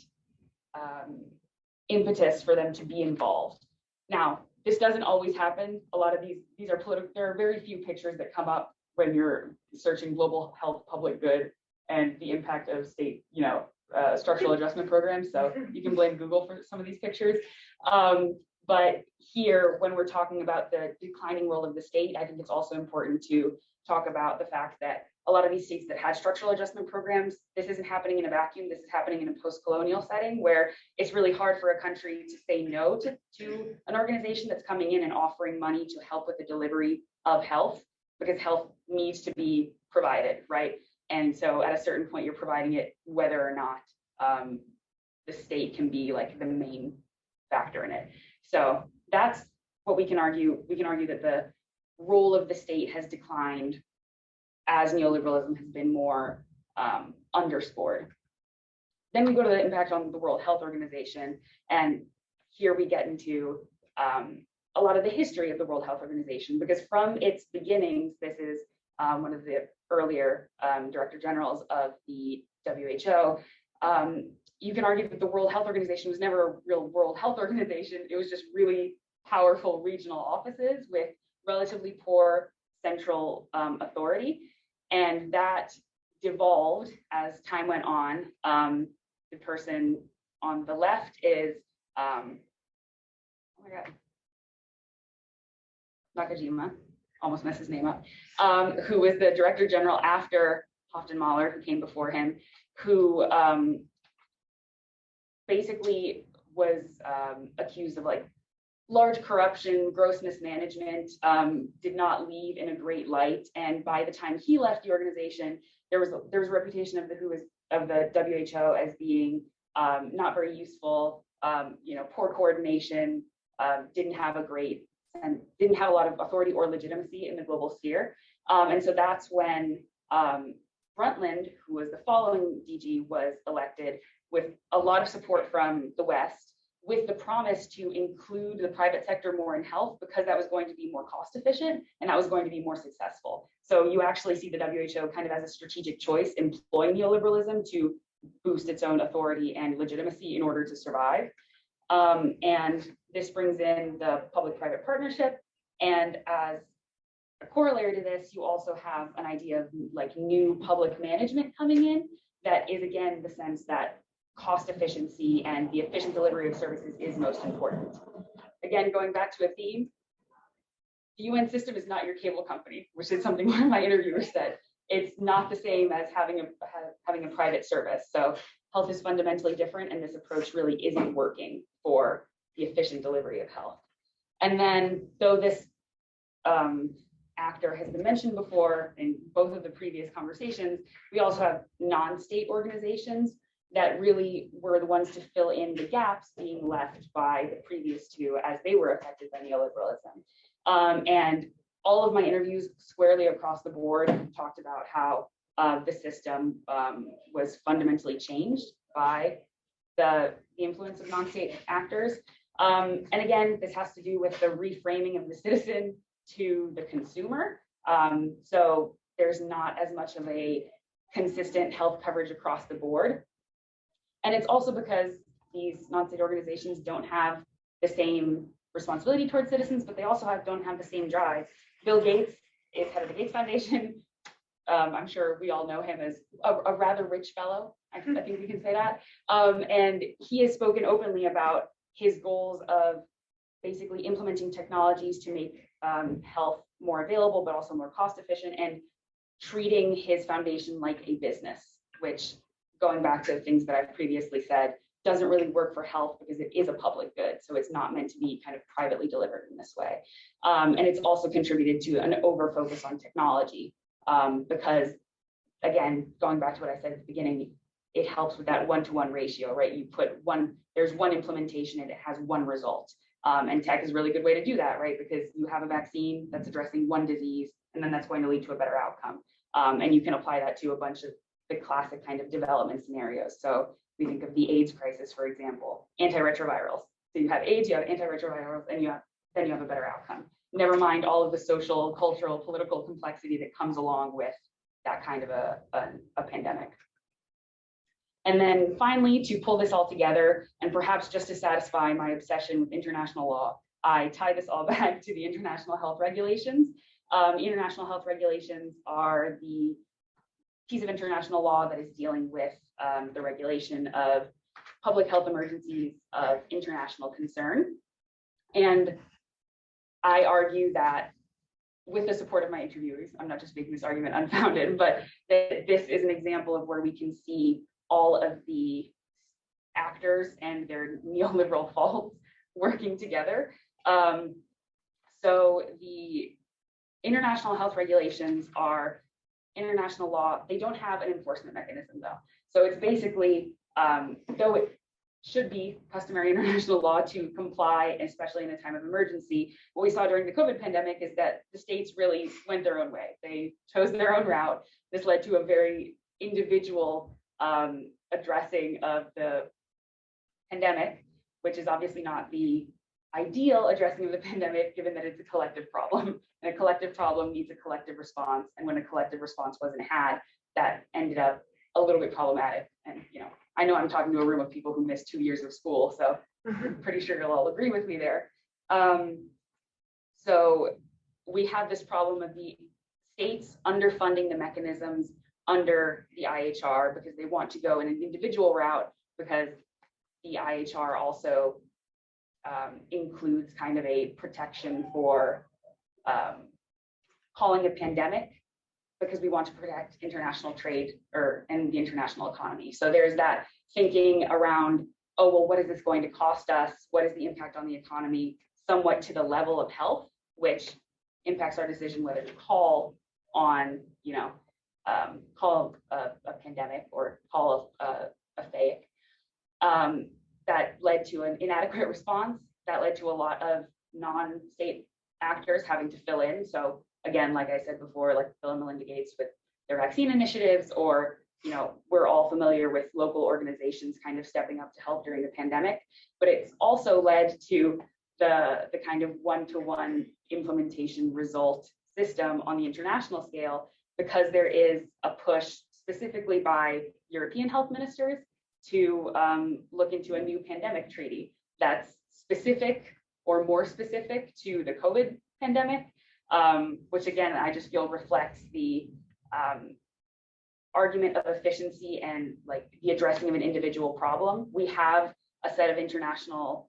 impetus for them to be involved. Now, this doesn't always happen. A lot of these are political. There are very few pictures that come up when you're searching global health, public good, and the impact of state, structural adjustment programs. So you can blame Google for some of these pictures. But here, when we're talking about the declining role of the state, I think it's also important to talk about the fact that a lot of these states that had structural adjustment programs, this isn't happening in a vacuum. This is happening in a post-colonial setting where it's really hard for a country to say no to an organization that's coming in and offering money to help with the delivery of health, because health needs to be provided, right? And so at a certain point, you're providing it whether or not the state can be like the main factor in it. So that's what we can argue. We can argue that the role of the state has declined as neoliberalism has been more underscored. Then we go to the impact on the World Health Organization. And here we get into a lot of the history of the World Health Organization, because from its beginnings, this is one of the earlier director generals of the WHO. You can argue that the World Health Organization was never a real World Health Organization. It was just really powerful regional offices with relatively poor central authority. And that devolved as time went on. The person on the left is, oh my God, Nakajima, almost messed his name up, who was the director general after Mahler, who came before him, who basically was accused of like large corruption, gross mismanagement, did not leave in a great light. And by the time he left the organization, there was a reputation of the WHO as being not very useful, poor coordination, didn't have a lot of authority or legitimacy in the global sphere. And so that's when Brundtland, who was the following DG, was elected with a lot of support from the West, with the promise to include the private sector more in health, because that was going to be more cost efficient and that was going to be more successful. So you actually see the WHO kind of as a strategic choice, employing neoliberalism to boost its own authority and legitimacy in order to survive. And this brings in the public-private partnership. And as a corollary to this, you also have an idea of like new public management coming in that is, again, the sense that cost efficiency and the efficient delivery of services is most important. Again, going back to a theme, the UN system is not your cable company, which is something one of my interviewers said. It's not the same as having a private service. So health is fundamentally different, and this approach really isn't working for the efficient delivery of health. And then, though this actor has been mentioned before in both of the previous conversations, we also have non-state organizations that really were the ones to fill in the gaps being left by the previous two as they were affected by neoliberalism. And all of my interviews squarely across the board talked about how the system was fundamentally changed by the influence of non-state actors. And again, this has to do with the reframing of the citizen to the consumer. So there's not as much of a consistent health coverage across the board. And it's also because these non-state organizations don't have the same responsibility towards citizens, but they also don't have the same drive. Bill Gates is head of the Gates Foundation. I'm sure we all know him as a rather rich fellow. I think we can say that. And he has spoken openly about his goals of basically implementing technologies to make health more available, but also more cost efficient, and treating his foundation like a business, which, going back to things that I've previously said, doesn't really work for health because it is a public good. So it's not meant to be kind of privately delivered in this way. And it's also contributed to an over focus on technology because, again, going back to what I said at the beginning, it helps with that one-to-one ratio, right? You put there's one implementation and it has one result. And tech is a really good way to do that, right? Because you have a vaccine that's addressing one disease, and then that's going to lead to a better outcome. And you can apply that to a bunch of the classic kind of development scenarios. So we think of the AIDS crisis, for example, antiretrovirals. So you have AIDS, you have antiretrovirals, and then you have a better outcome. Never mind all of the social, cultural, political complexity that comes along with that kind of a pandemic. And then finally, to pull this all together, and perhaps just to satisfy my obsession with international law, I tie this all back to the international health regulations. International health regulations are the piece of international law that is dealing with the regulation of public health emergencies of international concern. And I argue that with the support of my interviewers, I'm not just making this argument unfounded, but that this is an example of where we can see all of the actors and their neoliberal faults working together. So the international health regulations are international law. They don't have an enforcement mechanism though. So it's basically, though it should be customary international law to comply, especially in a time of emergency, what we saw during the COVID pandemic is that the states really went their own way. They chose their own route. This led to a very individual addressing of the pandemic, which is obviously not the ideal addressing of the pandemic, given that it's a collective problem. And a collective problem needs a collective response. And when a collective response wasn't had, that ended up a little bit problematic. And I know I'm talking to a room of people who missed 2 years of school, so I'm pretty sure you'll all agree with me there. So we have this problem of the states underfunding the mechanisms under the IHR because they want to go in an individual route, because the IHR also includes kind of a protection for calling a pandemic, because we want to protect international trade and the international economy. So there's that thinking around, oh, well, what is this going to cost us? What is the impact on the economy? Somewhat to the level of health, which impacts our decision whether to call on, call a pandemic or call a fake. That led to an inadequate response. That led to a lot of non-state actors having to fill in. So again, like I said before, like Bill and Melinda Gates with their vaccine initiatives, or we're all familiar with local organizations kind of stepping up to help during the pandemic. But it's also led to the kind of one-to-one implementation result system on the international scale, because there is a push specifically by European health ministers to look into a new pandemic treaty that's specific or more specific to the COVID pandemic, which again, I just feel reflects the argument of efficiency and like the addressing of an individual problem. We have a set of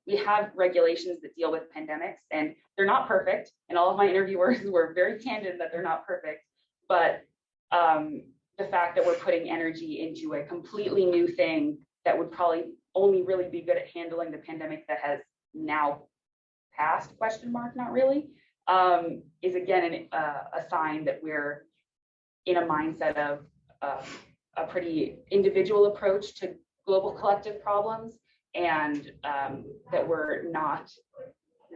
we have regulations that deal with pandemics, and they're not perfect. And all of my interviewers were very candid that they're not perfect, but the fact that we're putting energy into a completely new thing that would probably only really be good at handling the pandemic that has now passed, not really, is again a sign that we're in a mindset of a pretty individual approach to global collective problems, and that we're not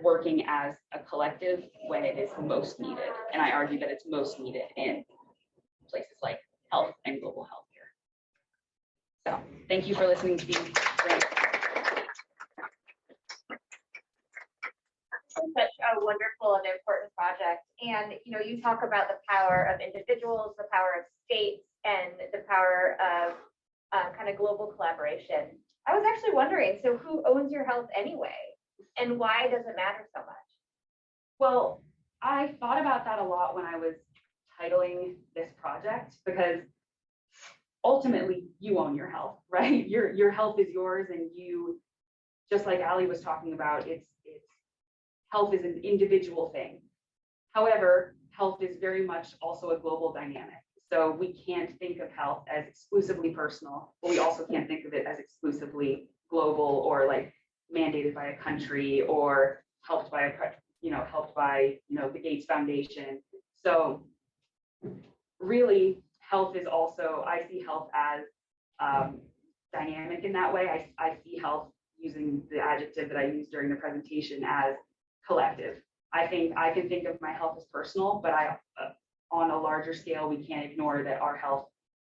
working as a collective when it is most needed. And I argue that it's most needed in places like health and global healthcare. So thank you for listening to me. Such a wonderful and important project. And you talk about the power of individuals, the power of states, and the power of kind of global collaboration. I was actually wondering, so who owns your health anyway? And why does it matter so much? Well, I thought about that a lot when I was titling this project, because ultimately you own your health, right? Your health is yours, and you, just like Allie was talking about, it's health is an individual thing. However, health is very much also a global dynamic. So we can't think of health as exclusively personal, but we also can't think of it as exclusively global or like mandated by a country or helped by the Gates Foundation. So really, health is also, I see health as dynamic in that way. I see health, using the adjective that I used during the presentation, as collective. I think I can think of my health as personal, but on a larger scale, we can't ignore that our health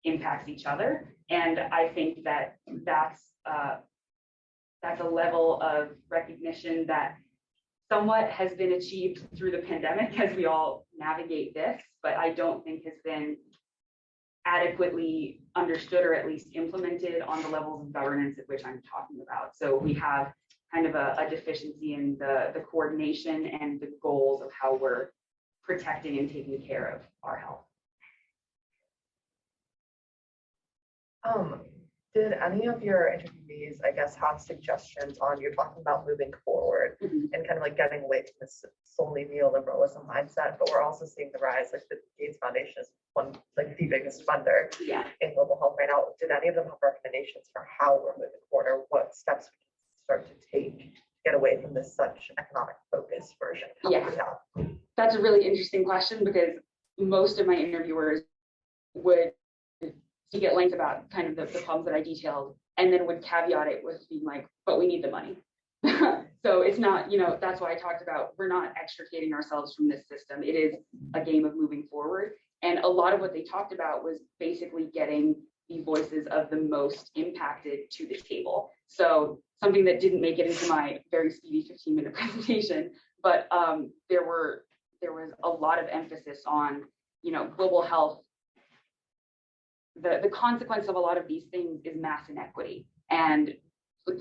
impacts each other. And I think that that's a level of recognition that somewhat has been achieved through the pandemic as we all navigate this, but I don't think has been adequately understood or at least implemented on the levels of governance at which I'm talking about. So we have kind of a deficiency in the coordination and the goals of how we're protecting and taking care of our health. Did any of your interviewees, I guess, have suggestions on, you're talking about moving forward and kind of like getting away from this solely neoliberalism mindset, but we're also seeing the rise, like the Gates Foundation is one, like the biggest funder in global health right now. Did any of them have recommendations for how we're moving forward, or what steps we can start to take to get away from this such economic focused version? That's a really interesting question, because most of my interviewers would get linked about kind of the problems that I detailed, and then would caveat it with being like, but we need the money. So it's not, that's why I talked about, we're not extricating ourselves from this system. It is a game of moving forward. And a lot of what they talked about was basically getting the voices of the most impacted to the table. So something that didn't make it into my very speedy 15-minute presentation, but there was a lot of emphasis on, global health. The consequence of a lot of these things is mass inequity. And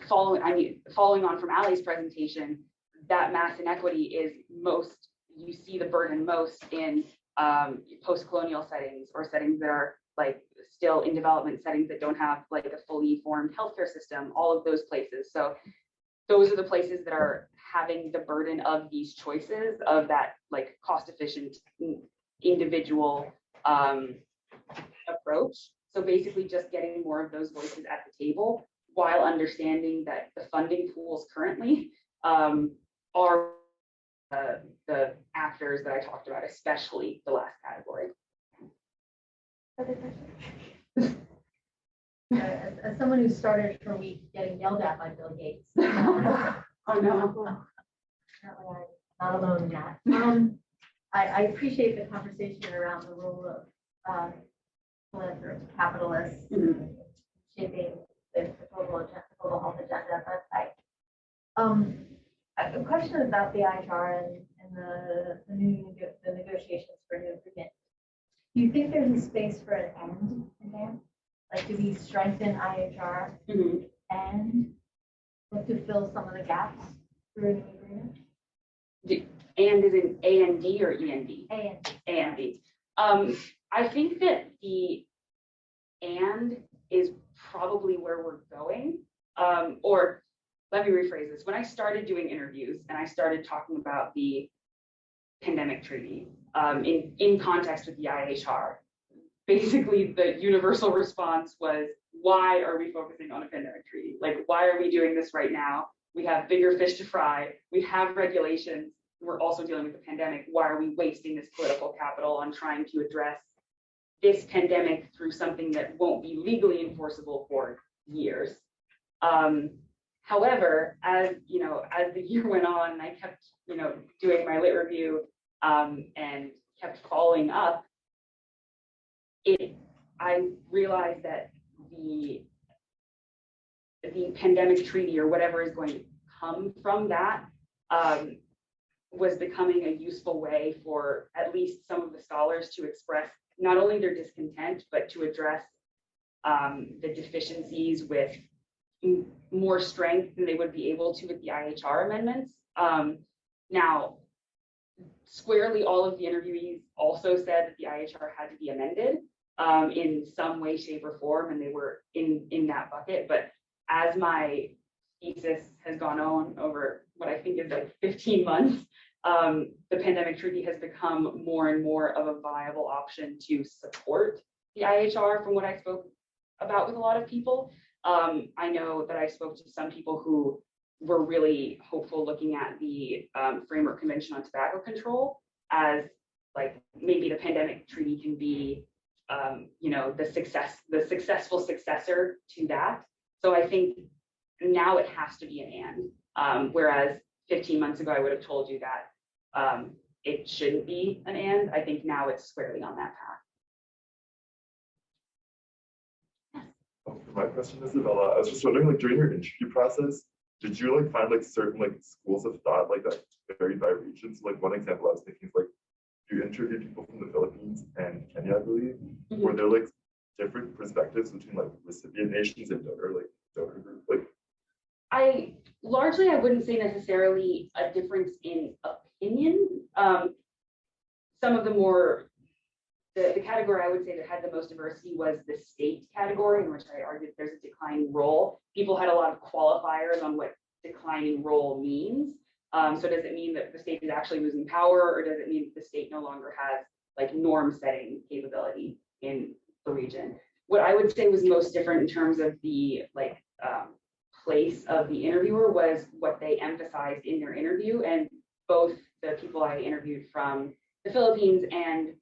following on from Allie's presentation, that mass inequity is most, you see the burden most in post-colonial settings, or settings that are like still in development, settings that don't have like a fully formed healthcare system, all of those places. So those are the places that are having the burden of these choices, of that like cost-efficient individual approach. So basically just getting more of those voices at the table, while understanding that the funding pools currently are the actors that I talked about, especially the last category. As someone who started her week getting yelled at by Bill Gates. Oh no. Apparently I'm not alone in that. I appreciate the conversation around the role of philanthropists, capitalists, shaping the global health agenda. But a question about the IHR and the negotiations for new agreement. Do you think there's a space for an end in there? Like, do we strengthen IHR and look to fill some of the gaps through a new agreement? And is it A&D or END? A&D. I think that the and is probably where we're going. Or let me rephrase this. When I started doing interviews and I started talking about the pandemic treaty in context with the IHR, basically the universal response was, why are we focusing on a pandemic treaty? Like, why are we doing this right now? We have bigger fish to fry. We have regulations. We're also dealing with the pandemic. Why are we wasting this political capital on trying to address this pandemic through something that won't be legally enforceable for years? However, as the year went on, I kept, doing my lit review and kept following up. I realized that the pandemic treaty, or whatever is going to come from that, was becoming a useful way for at least some of the scholars to express not only their discontent, but to address the deficiencies with more strength than they would be able to with the IHR amendments. Now, squarely, all of the interviewees also said that the IHR had to be amended in some way, shape, or form, and they were in that bucket. But as my thesis has gone on over what I think is like 15 months, the pandemic treaty has become more and more of a viable option to support the IHR from what I spoke about with a lot of people. I know that I spoke to some people who were really hopeful looking at the Framework Convention on Tobacco Control as like maybe the pandemic treaty can be the successful successor to that. So I think now it has to be an and, whereas 15 months ago I would have told you that it shouldn't be an and. I think now it's squarely on that path. For my question, Isabella, I was just wondering, like during your interview process, did you like find like certain like schools of thought like that varied by region? So like one example I was thinking is like you interviewed people from the Philippines and Kenya, I believe. Mm-hmm. Were there like different perspectives between like recipient nations and donor group? Like I wouldn't say necessarily a difference in opinion. Some of the more the category I would say that had the most diversity was the state category, in which I argued there's a declining role. People had a lot of qualifiers on what declining role means. So does it mean that the state is actually losing power, or does it mean that the state no longer has like norm setting capability in the region? What I would say was most different in terms of the place of the interviewer was what they emphasized in their interview. And both the people I interviewed from the Philippines and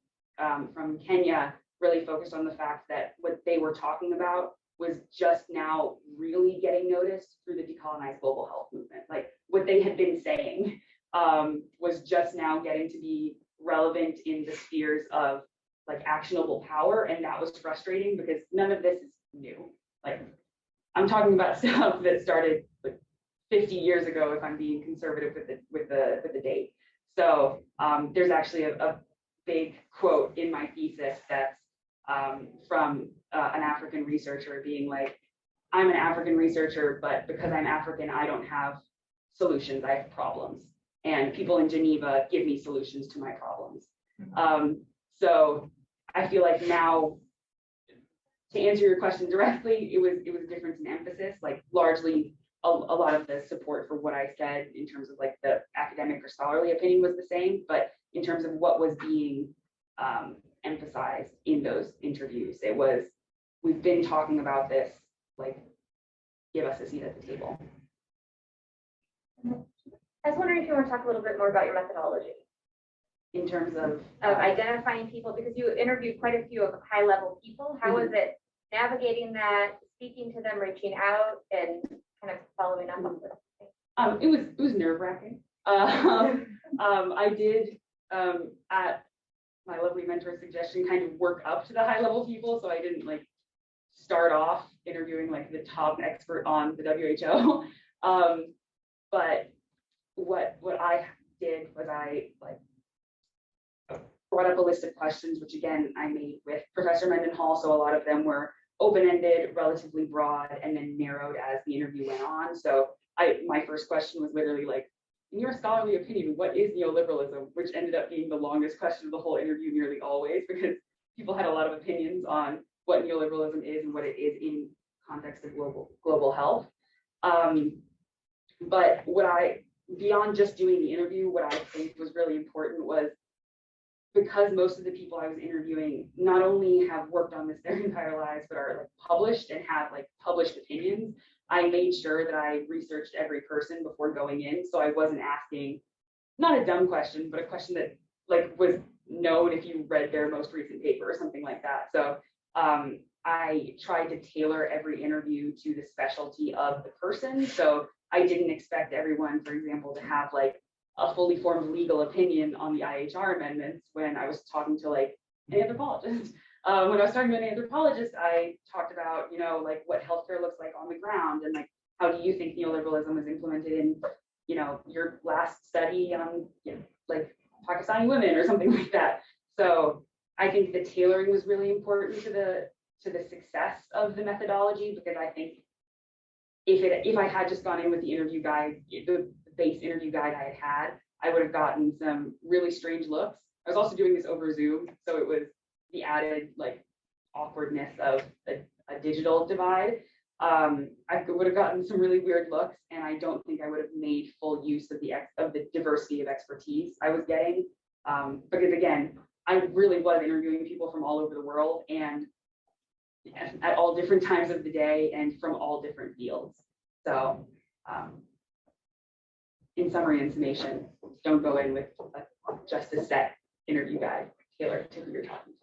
from Kenya really focused on the fact that what they were talking about was just now really getting noticed through the decolonized global health movement. Like what they had been saying was just now getting to be relevant in the spheres of like actionable power. And that was frustrating because none of this is new. Like I'm talking about stuff that started like 50 years ago, if I'm being conservative with the date. So there's actually a big quote in my thesis that's from an African researcher being like, I'm an African researcher, but because I'm African, I don't have solutions, I have problems. And people in Geneva give me solutions to my problems. So I feel like now, to answer your question directly, it was a difference in emphasis, like largely a lot of the support for what I said in terms of like the academic or scholarly opinion was the same, but in terms of what was being emphasized in those interviews, it was, we've been talking about this, like, give us a seat at the table. I was wondering if you want to talk a little bit more about your methodology. In terms of identifying people, because you interviewed quite a few of high-level people. How was it navigating that, speaking to them, reaching out, and kind of following up on this? It was nerve-wracking. I did, at my lovely mentor's suggestion, kind of work up to the high-level people, so I didn't like start off interviewing like the top expert on the WHO. But what I did was I like brought up a list of questions, which again, I made with Professor Mendenhall. So a lot of them were open-ended, relatively broad, and then narrowed as the interview went on. So my first question was literally like, in your scholarly opinion, what is neoliberalism? Which ended up being the longest question of the whole interview nearly always, because people had a lot of opinions on what neoliberalism is and what it is in context of global health. But beyond just doing the interview, what I think was really important was, because most of the people I was interviewing not only have worked on this their entire lives, but are like published and have like published opinions, I made sure that I researched every person before going in. So I wasn't asking, not a dumb question, but a question that like was known if you read their most recent paper or something like that. So I tried to tailor every interview to the specialty of the person. So I didn't expect everyone, for example, to have like a fully formed legal opinion on the IHR amendments when I was talking to like an anthropologist. When I was talking to an anthropologist, I talked about, like what healthcare looks like on the ground, and like, how do you think neoliberalism is implemented in, your last study on, like Pakistani women or something like that. So I think the tailoring was really important to the success of the methodology, because I think if I had just gone in with the interview guide, the base interview guide I had, I would have gotten some really strange looks. I was also doing this over Zoom, so it was the added like awkwardness of a digital divide. I would have gotten some really weird looks, and I don't think I would have made full use of the diversity of expertise I was getting, because again, I really was interviewing people from all over the world and at all different times of the day and from all different fields. So, in summary and summation, don't go in with just a set interview guide tailored to who you're talking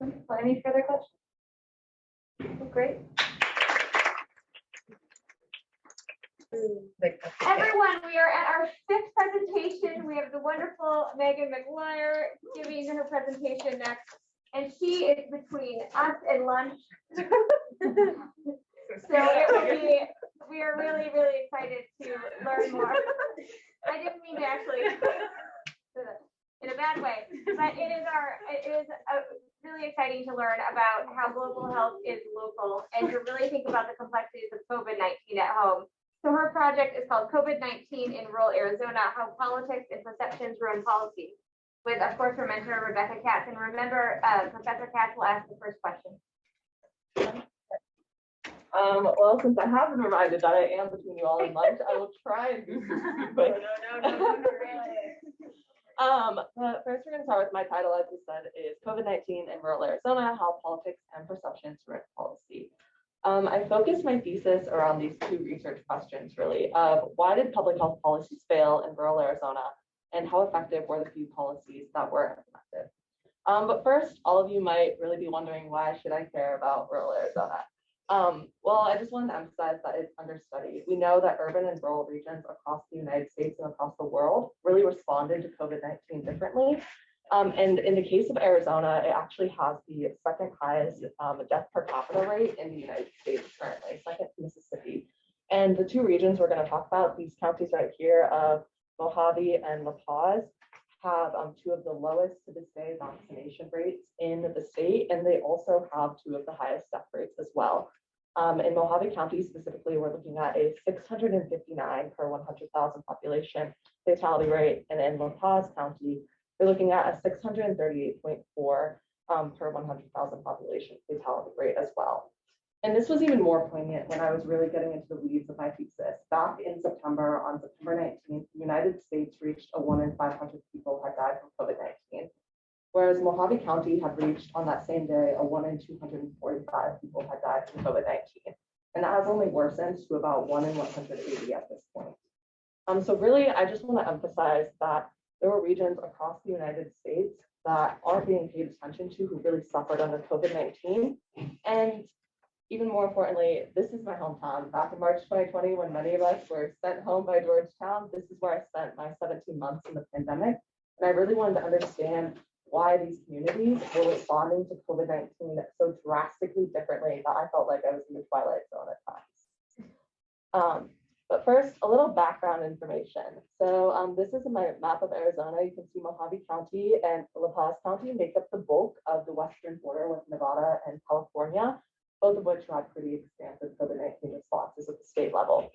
to. Any further questions? Great. Everyone, we are at our 5th presentation. We have the wonderful Megan McGuire giving her presentation next, and she is between us and lunch. So it will be, we are really, really excited to learn more. I didn't mean to actually in a bad way, but it is really exciting to learn about how global health is local and to really think about the complexities of COVID-19 at home. So her project is called COVID-19 in Rural Arizona, How Politics and Perceptions Ruin Policy, with, of course, her mentor, Rebecca Katz. And remember, Professor Katz will ask the first question. Well, since I have been reminded that I am between you all in lunch, I will try and do super quick. No. But first we're going to start with my title, as we said, is COVID-19 in Rural Arizona, How Politics and Perceptions Ruin Policy. I focused my thesis around these 2 research questions, really, of why did public health policies fail in rural Arizona, and how effective were the few policies that were implemented. But first, all of you might really be wondering, why should I care about rural Arizona? Well, I just wanted to emphasize that it's understudied. We know that urban and rural regions across the United States and across the world really responded to COVID-19 differently. And in the case of Arizona, it actually has the 2nd highest death per capita rate in the United States currently, 2nd to Mississippi. And the 2 regions we're going to talk about, these counties right here of Mojave and La Paz, have 2 of the lowest to this day vaccination rates in the state, and they also have 2 of the highest death rates as well. In Mojave County specifically, we're looking at a 659 per 100,000 population fatality rate, and in La Paz County, we're looking at a 638.4 per 100,000 population fatality rate as well. And this was even more poignant when I was really getting into the weeds of my thesis. Back in September, on September 19th, the United States reached a 1 in 500 people had died from COVID-19, whereas Mojave County had reached on that same day a 1 in 245 people had died from COVID-19. And that has only worsened to about 1 in 180 at this point. So really, I just want to emphasize that there were regions across the United States that aren't being paid attention to who really suffered under COVID-19. And even more importantly, this is my hometown. Back in March 2020, when many of us were sent home by Georgetown, this is where I spent my 17 months in the pandemic. And I really wanted to understand why these communities were responding to COVID-19 so drastically differently that I felt like I was in the twilight zone at times. But first, a little background information. So this is a map of Arizona. You can see Mojave County and La Paz County make up the bulk of the western border with Nevada and California, both of which had pretty expansive COVID-19 responses at the state level.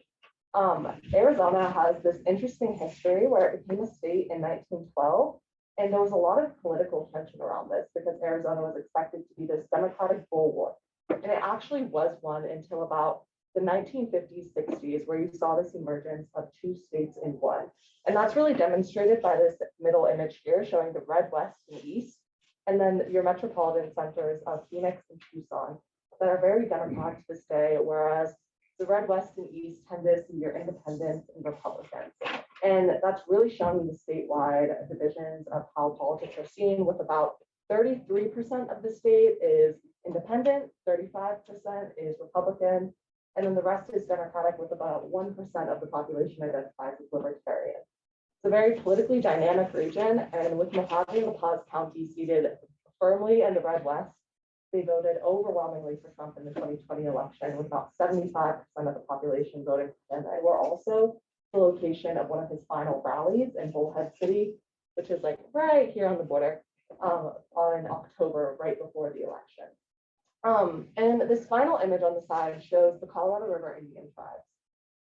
Arizona has this interesting history where it became a state in 1912, and there was a lot of political tension around this because Arizona was expected to be this democratic bulwark, and it actually was one until about the 1950s, 60s, where you saw this emergence of 2 states in one. And that's really demonstrated by this middle image here showing the red west and east, and then your metropolitan centers of Phoenix and Tucson that are very democratic to this day, whereas the red west and east tend to see your independents and Republicans. And that's really shown in the statewide divisions of how politics are seen, with about 33% of the state is independent, 35% is Republican, and then the rest is Democratic, with about 1% of the population identifies as libertarian. It's a very politically dynamic region, and with Mojave and La Paz County seated firmly in the red west, they voted overwhelmingly for Trump in the 2020 election, with about 75% of the population voting for him. And we're also the location of one of his final rallies in Bullhead City, which is like right here on the border, in October, right before the election. And this final image on the side shows the Colorado River Indian tribes.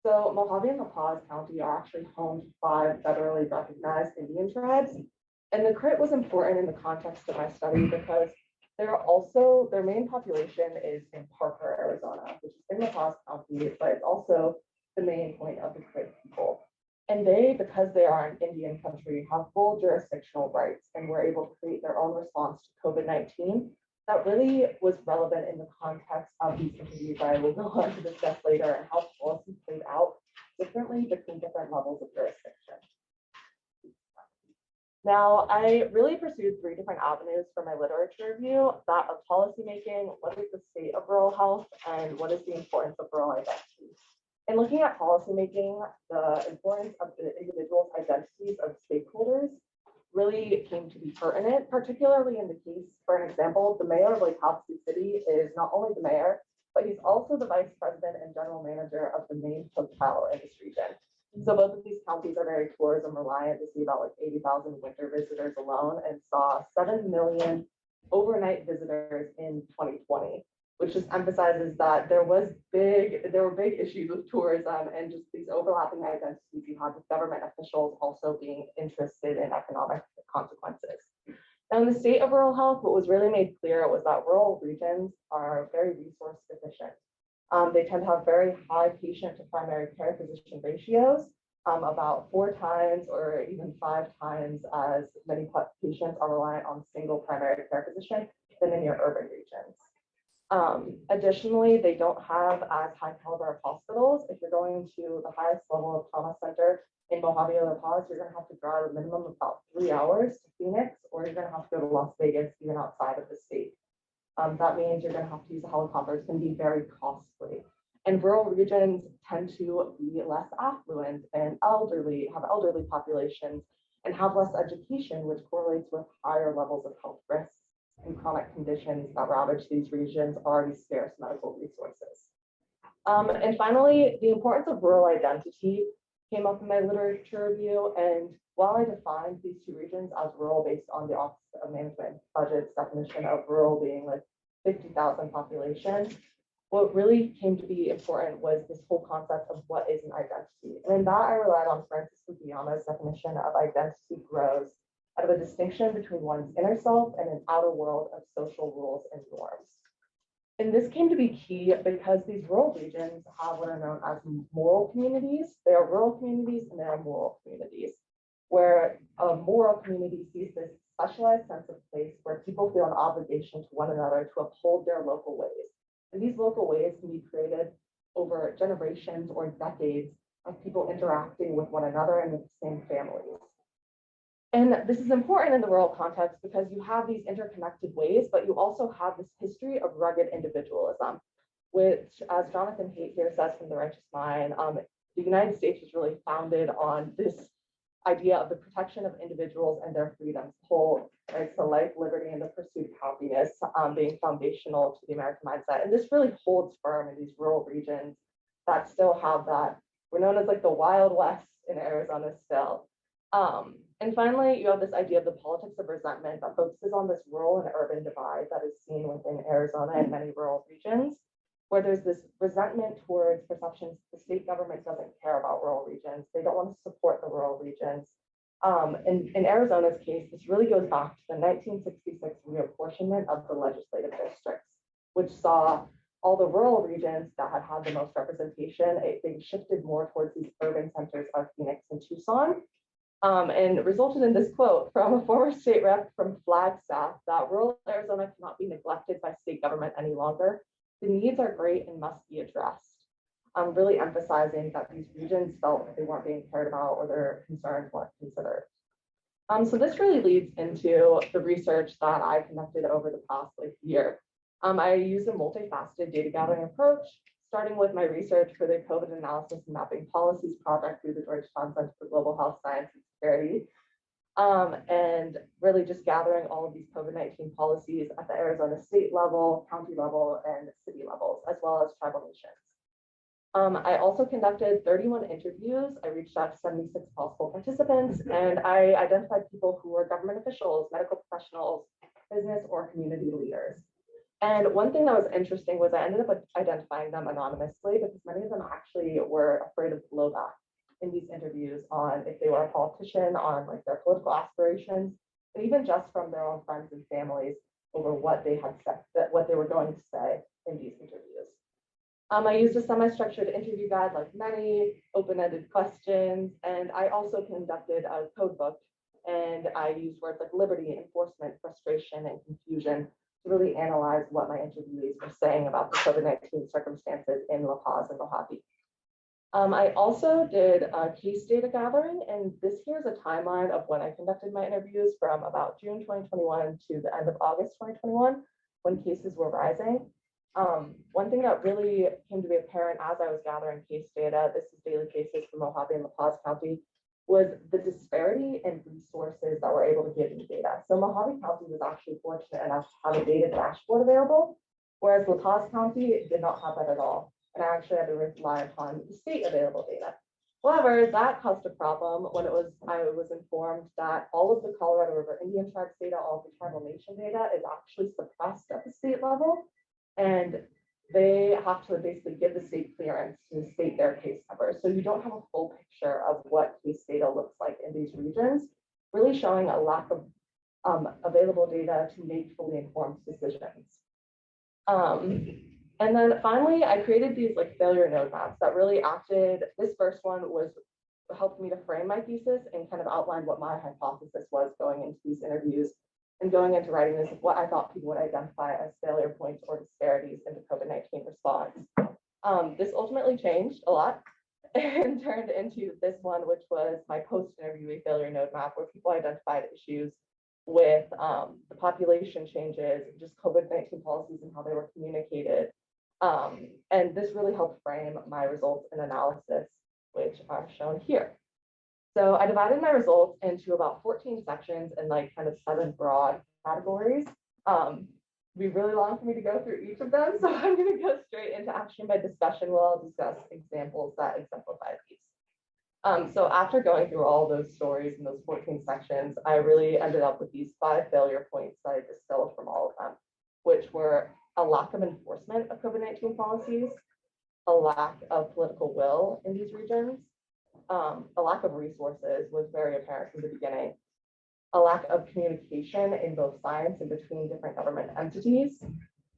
So Mojave and La Paz County are actually home to 5 federally recognized Indian tribes. And the crit was important in the context of my study because their main population is in Parker, Arizona, which is in La Paz County, but it's also the main point of the crit people. And they, because they are an Indian country, have full jurisdictional rights and were able to create their own response to COVID-19 that really was relevant in the context of these interviews I will go on to discuss later and how policy played out differently between different levels of jurisdiction. Now, I really pursued 3 different avenues for my literature review, that of policymaking, what is the state of rural health, and what is the importance of rural identity. In looking at policymaking, the importance of the individual's identities of stakeholders really came to be pertinent, particularly in the case, for an example, the mayor of Lake Havasu City is not only the mayor, but he's also the vice president and general manager of the main hotel in this region. So both of these counties are very tourism reliant. They see about like 80,000 winter visitors alone and saw 7 million overnight visitors in 2020, which just emphasizes that there were big issues with tourism and just these overlapping identities you had with government officials also being interested in economic consequences. Now, in the state of rural health, what was really made clear was that rural regions are very resource deficient. They tend to have very high patient to primary care physician ratios, about 4 times or even 5 times as many patients are reliant on single primary care physician than in your urban regions. Additionally, they don't have as high caliber of hospitals. If you're going to the highest level of trauma center in Mojave or La Paz, you're going to have to drive a minimum of about 3 hours to Phoenix, or you're going to have to go to Las Vegas, even outside of the state. That means you're going to have to use a helicopter. It's going to be very costly. And rural regions tend to be less affluent and have elderly populations and have less education, which correlates with higher levels of health risks and chronic conditions that ravage these regions' already scarce medical resources. And finally, the importance of rural identity came up in my literature review. And while I defined these 2 regions as rural based on the Office of Management Budget's definition of rural being like 50,000 population, what really came to be important was this whole concept of what is an identity. And in that, I relied on Francis Fukuyama's definition of identity grows out of a distinction between one's inner self and an outer world of social rules and norms. And this came to be key because these rural regions have what are known as moral communities. They are rural communities and they are moral communities, where a moral community sees this specialized sense of place where people feel an obligation to one another to uphold their local ways. And these local ways can be created over generations or decades of people interacting with one another and with the same families. And this is important in the rural context because you have these interconnected ways, but you also have this history of rugged individualism, which, as Jonathan Haidt here says from The Righteous Mind, the United States was really founded on this idea of the protection of individuals and their freedoms, whole rights to life, liberty, and the pursuit of happiness being foundational to the American mindset. And this really holds firm in these rural regions that still have that. We're known as like the Wild West in Arizona still. And finally, you have this idea of the politics of resentment that focuses on this rural and urban divide that is seen within Arizona and many rural regions, where there's this resentment towards perceptions the state government doesn't care about rural regions. They don't want to support the rural regions. In Arizona's case, this really goes back to the 1966 reapportionment of the legislative districts, which saw all the rural regions that had had the most representation, they shifted more towards these urban centers of Phoenix and Tucson. And resulted in this quote from a former state rep from Flagstaff that rural Arizona cannot be neglected by state government any longer. The needs are great and must be addressed. Really emphasizing that these regions felt that they weren't being cared about or their concerns weren't considered. So this really leads into the research that I conducted over the past year. I used a multifaceted data gathering approach, starting with my research for the COVID analysis and mapping policies project through the Georgetown Center for Global Health Science and Security, and really just gathering all of these COVID-19 policies at the Arizona state level, county level, and city levels, as well as tribal nations. I also conducted 31 interviews. I reached out to 76 possible participants, and I identified people who were government officials, medical professionals, business or community leaders. And one thing that was interesting was I ended up identifying them anonymously because many of them actually were afraid of blowback in these interviews on if they were a politician, on like their political aspirations, and even just from their own friends and families over what they had said, what they were going to say in these interviews. I used a semi-structured interview guide like many, open-ended questions, and I also conducted a code book, and I used words like liberty, enforcement, frustration, and confusion to really analyze what my interviewees were saying about the COVID-19 circumstances in La Paz and Mojave. I also did a case data gathering, and this here is a timeline of when I conducted my interviews from about June 2021 to the end of August 2021, when cases were rising. One thing that really came to be apparent as I was gathering case data, this is daily cases for Mojave and La Paz County, was the disparity in resources that were able to give me data. So Mojave County was actually fortunate enough to have a data dashboard available, whereas La Paz County did not have that at all. And I actually had to rely upon the state available data. However, that caused a problem when I was informed that all of the Colorado River Indian tribes data, all of the tribal nation data is actually suppressed at the state level. And they have to basically give the state clearance to state their case numbers. So you don't have a full picture of what case data looks like in these regions, really showing a lack of available data to make fully informed decisions. And then finally, I created these like failure node maps that really acted. This first one was helped me to frame my thesis and kind of outline what my hypothesis was going into these interviews and going into writing this, what I thought people would identify as failure points or disparities in the COVID-19 response. This ultimately changed a lot and turned into this one, which was my post-interviewee failure node map, where people identified issues with the population changes, just COVID-19 policies and how they were communicated. And this really helped frame my results and analysis, which are shown here. So I divided my results into about 14 sections and like kind of 7 broad categories. It'd be really long for me to go through each of them, so I'm going to go straight into action by discussion where I'll discuss examples that exemplify these. So after going through all those stories in those 14 sections, I really ended up with these 5 failure points that I distilled from all of them, which were a lack of enforcement of COVID-19 policies, a lack of political will in these regions, a lack of resources was very apparent from the beginning, a lack of communication in both science and between different government entities,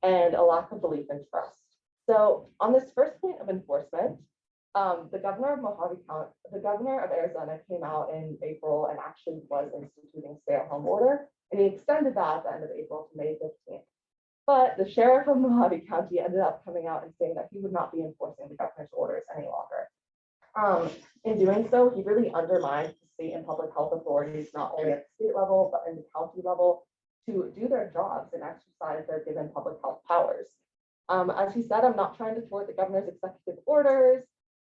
and a lack of belief and trust. So on this first point of enforcement, the governor of Mojave County, the governor of Arizona came out in April and actually was instituting stay-at-home order, and he extended that at the end of April to May 15th. But the sheriff of Mojave County ended up coming out and saying that he would not be enforcing the governor's orders any longer. In doing so, he really undermined the state and public health authorities, not only at the state level, but in the county level, to do their jobs and exercise their given public health powers. As he said, I'm not trying to thwart the governor's executive orders,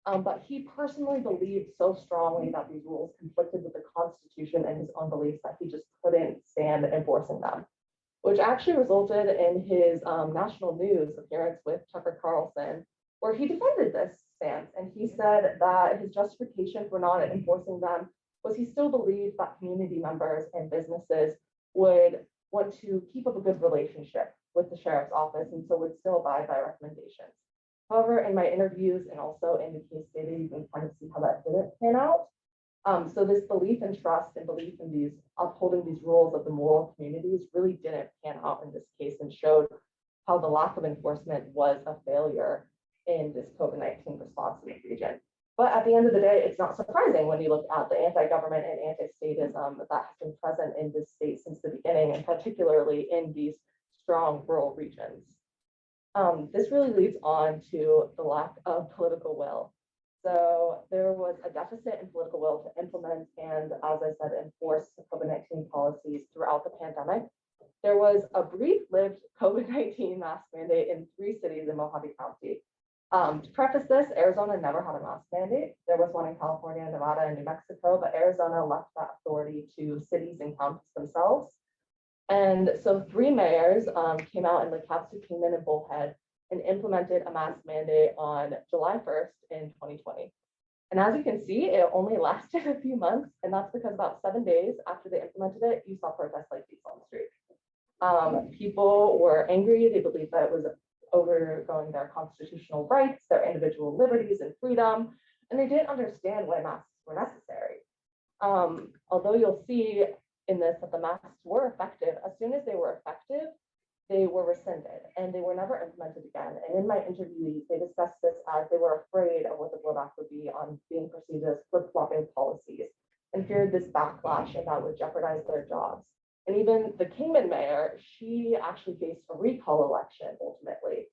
but he personally believed so strongly that these rules conflicted with the Constitution and his own beliefs that he just couldn't stand enforcing them, which actually resulted in his national news appearance with Tucker Carlson, where he defended this stance. And he said that his justification for not enforcing them was he still believed that community members and businesses would want to keep up a good relationship with the sheriff's office and so would still abide by recommendations. However, in my interviews and also in the case data, you can kind of see how that didn't pan out. So this belief and trust and belief in these upholding these rules of the moral communities really didn't pan out in this case and showed how the lack of enforcement was a failure in this COVID-19 response in the region. But at the end of the day, it's not surprising when you look at the anti-government and anti-statism that has been present in this state since the beginning, and particularly in these strong rural regions. This really leads on to the lack of political will. So there was a deficit in political will to implement and, as I said, enforce the COVID-19 policies throughout the pandemic. There was a brief-lived COVID-19 mask mandate in 3 cities in Mojave County. To preface this, Arizona never had a mask mandate. There was one in California, Nevada, and New Mexico, but Arizona left that authority to cities and counties themselves. And so 3 mayors came out in Lake Kingman and Bullhead and implemented a mask mandate on July 1st in 2020. And as you can see, it only lasted a few months, and that's because about 7 days after they implemented it, you saw protests like these on the street. People were angry. They believed that it was overgoing their constitutional rights, their individual liberties and freedom, and they didn't understand why masks were necessary. Although you'll see in this that the masks were effective, as soon as they were effective, they were rescinded and they were never implemented again. And in my interviewees, they discussed this as they were afraid of what the blowback would be on being perceived as flip-flopping policies and feared this backlash and that would jeopardize their jobs. And even the Kingman mayor, she actually faced a recall election ultimately,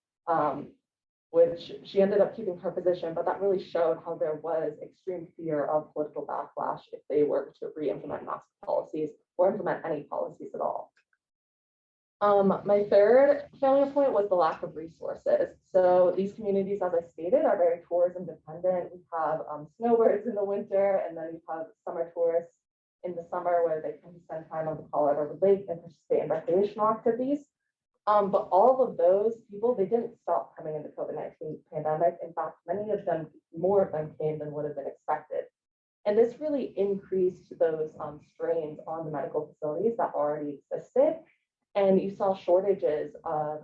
which she ended up keeping her position, but that really showed how there was extreme fear of political backlash if they were to re-implement mask policies or implement any policies at all. My third failure point was the lack of resources. So these communities, as I stated, are very tourism dependent. We have snowbirds in the winter, and then we have summer tourists in the summer where they can spend time on the Colorado River Lake and participate in recreational activities. But all of those people, they didn't stop coming in the COVID-19 pandemic. In fact, many of them, more of them came than would have been expected. And this really increased those strains on the medical facilities that already existed. And you saw shortages of,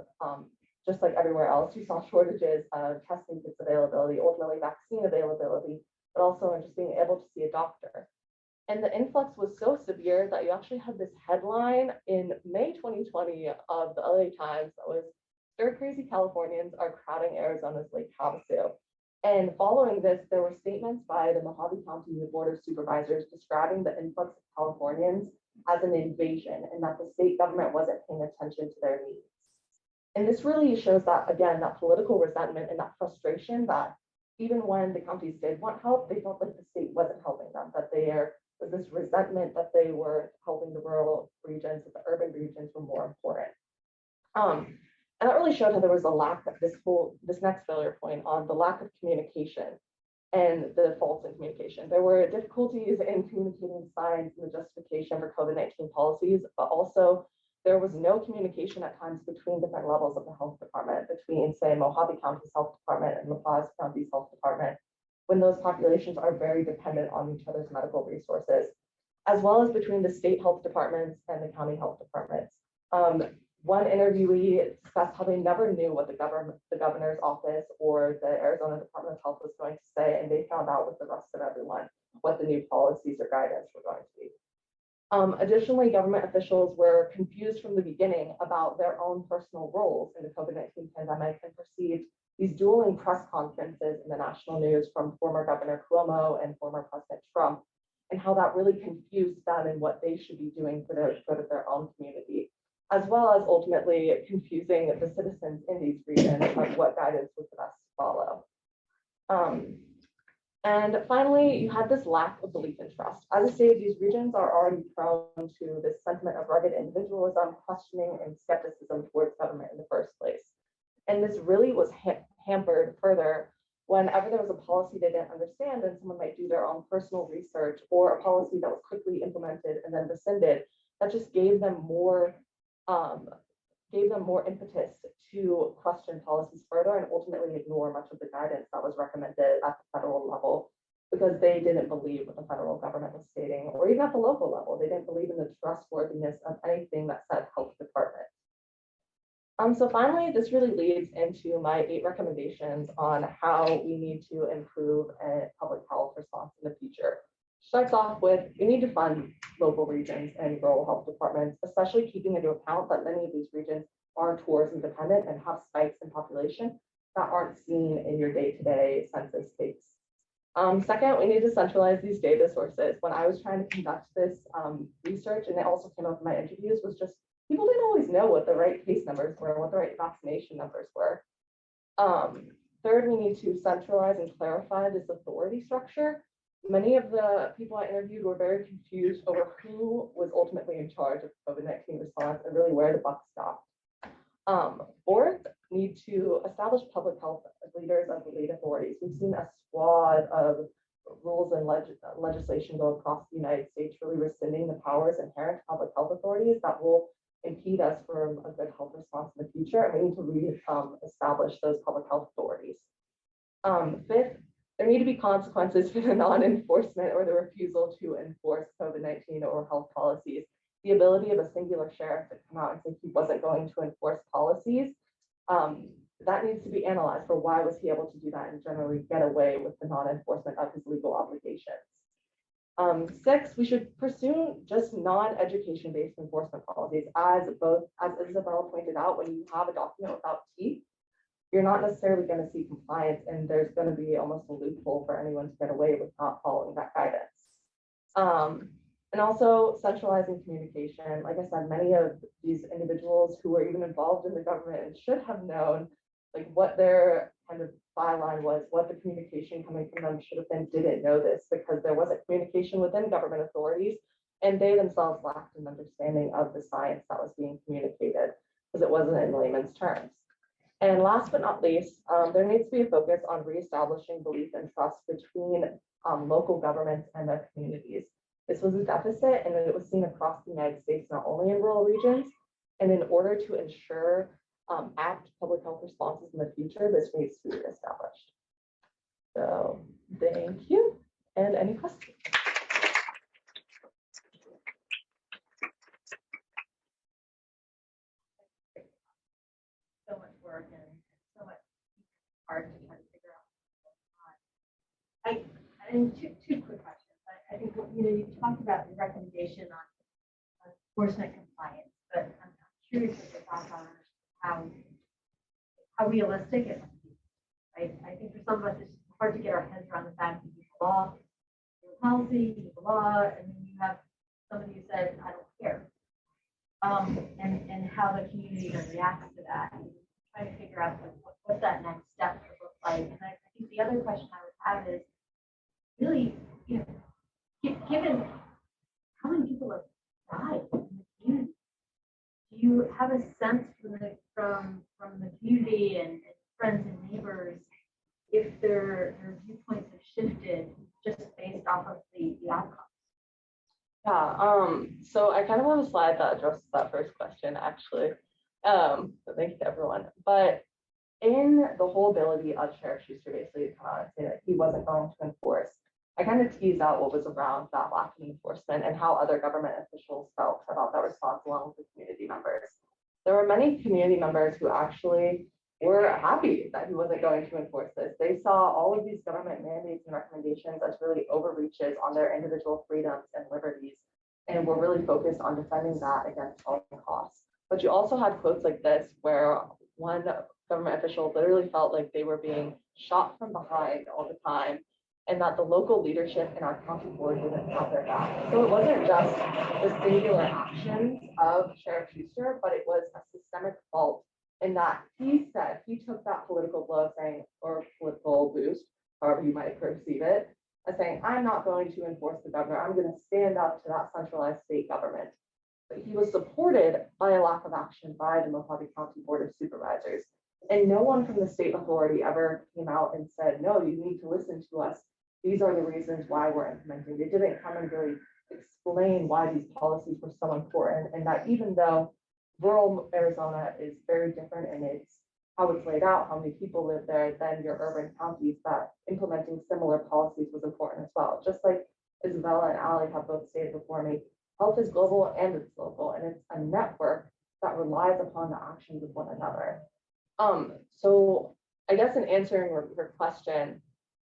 just like everywhere else, you saw shortages of testing kits availability, ultimately vaccine availability, but also in just being able to see a doctor. And the influx was so severe that you actually had this headline in May 2020 of the LA Times that was, "Stir crazy Californians are crowding Arizona's Lake Havasu." And following this, there were statements by the Mojave County Board of Supervisors describing the influx of Californians as an invasion and that the state government wasn't paying attention to their needs. And this really shows that, again, that political resentment and that frustration that even when the counties did want help, they felt like the state wasn't helping them, that there was this resentment that they were helping the rural regions, that the urban regions were more important. And that really showed how there was a lack of this next failure point on the lack of communication and the faults in communication. There were difficulties in communicating science and the justification for COVID-19 policies, but also there was no communication at times between different levels of the health department, between, say, Mojave County's health department and La Paz County's health department, when those populations are very dependent on each other's medical resources, as well as between the state health departments and the county health departments. One interviewee discussed how they never knew what the governor's office or the Arizona Department of Health was going to say, and they found out with the rest of everyone what the new policies or guidance were going to be. Additionally, government officials were confused from the beginning about their own personal roles in the COVID-19 pandemic and perceived these dueling press conferences in the national news from former Governor Cuomo and former President Trump, and how that really confused them in what they should be doing for the good of their own community, as well as ultimately confusing the citizens in these regions of what guidance was the best to follow. And finally, you had this lack of belief and trust. As I stated, these regions are already prone to this sentiment of rugged individualism, questioning, and skepticism towards government in the first place. And this really was hampered further whenever there was a policy they didn't understand, and someone might do their own personal research, or a policy that was quickly implemented and then rescinded, that just gave them more impetus to question policies further and ultimately ignore much of the guidance that was recommended at the federal level, because they didn't believe what the federal government was stating, or even at the local level, they didn't believe in the trustworthiness of anything that said health department. So finally, this really leads into my 8 recommendations on how we need to improve a public health response in the future. Starts off with, we need to fund local regions and rural health departments, especially keeping into account that many of these regions are tourism dependent and have spikes in population that aren't seen in your day-to-day census takes. Second, we need to centralize these data sources. When I was trying to conduct this research, and it also came up in my interviews, was just people didn't always know what the right case numbers were, what the right vaccination numbers were. Third, we need to centralize and clarify this authority structure. Many of the people I interviewed were very confused over who was ultimately in charge of COVID-19 response and really where the buck stopped. Fourth, need to establish public health leaders as the lead authorities. We've seen a swath of rules and legislation go across the United States, really rescinding the powers inherent to public health authorities that will impede us from a good health response in the future, and we need to re-establish those public health authorities. Fifth, there need to be consequences for the non-enforcement or the refusal to enforce COVID-19 or health policies. the ability of a singular sheriff to come out and say he wasn't going to enforce policies, that needs to be analyzed for why was he able to do that and generally get away with the non-enforcement of his legal obligations. 6, we should pursue just non-education based enforcement policies, as Isabella pointed out, when you have a document without teeth, you're not necessarily going to see compliance, and there's going to be almost a loophole for anyone to get away with not following that guidance. And also centralizing communication. Like I said, many of these individuals who were even involved in the government and should have known like what their kind of byline was, what the communication coming from them should have been, didn't know this because there wasn't communication within government authorities, and they themselves lacked an understanding of the science that was being communicated because it wasn't in layman's terms. And last but not least, there needs to be a focus on reestablishing belief and trust between local governments and their communities. This was a deficit, and it was seen across the United States, not only in rural regions. And in order to ensure apt public health responses in the future, this needs to be reestablished. So thank you. And any questions? So much work and so much hard to try to figure out. And two quick questions. I think you talked about the recommendation on enforcement compliance, but I'm curious what your thoughts on how realistic it is. Right? I think for some of us it's hard to get our heads around the fact that you have law, you have policy, you have law, and then you have somebody who says, I don't care. And how the community reacts to that, and trying to figure out what that next step would look like. And I think the other question I would have is really, given how many people have died in the community, do you have a sense from the community and friends and neighbors if their viewpoints have shifted just based off of the outcomes? Yeah, so I kind of have a slide that addresses that first question, actually. So thank you to everyone. But in the whole ability of Sheriff Schuster basically to come out and say that he wasn't going to enforce, I kind of teased out what was around that lack of enforcement and how other government officials felt about that response along with the community members. There were many community members who actually were happy that he wasn't going to enforce this. They saw all of these government mandates and recommendations as really overreaches on their individual freedoms and liberties, and were really focused on defending that against all costs. But you also had quotes like this where one government official literally felt like they were being shot from behind all the time, and that the local leadership in our county board didn't have their back. So it wasn't just the singular actions of Sheriff Schuster, but it was a systemic fault in that he said he took that political blow saying, or political boost, however you might perceive it, as saying, I'm not going to enforce the governor. I'm going to stand up to that centralized state government. But he was supported by a lack of action by the Mojave County Board of Supervisors. And no one from the state authority ever came out and said, no, you need to listen to us. These are the reasons why we're implementing. They didn't come and really explain why these policies were so important, and that even though rural Arizona is very different in its how it's laid out, how many people live there than your urban counties, that implementing similar policies was important as well. Just like Isabella and Allie have both stated before me, health is global and it's local, and it's a network that relies upon the actions of one another. So I guess in answering your question,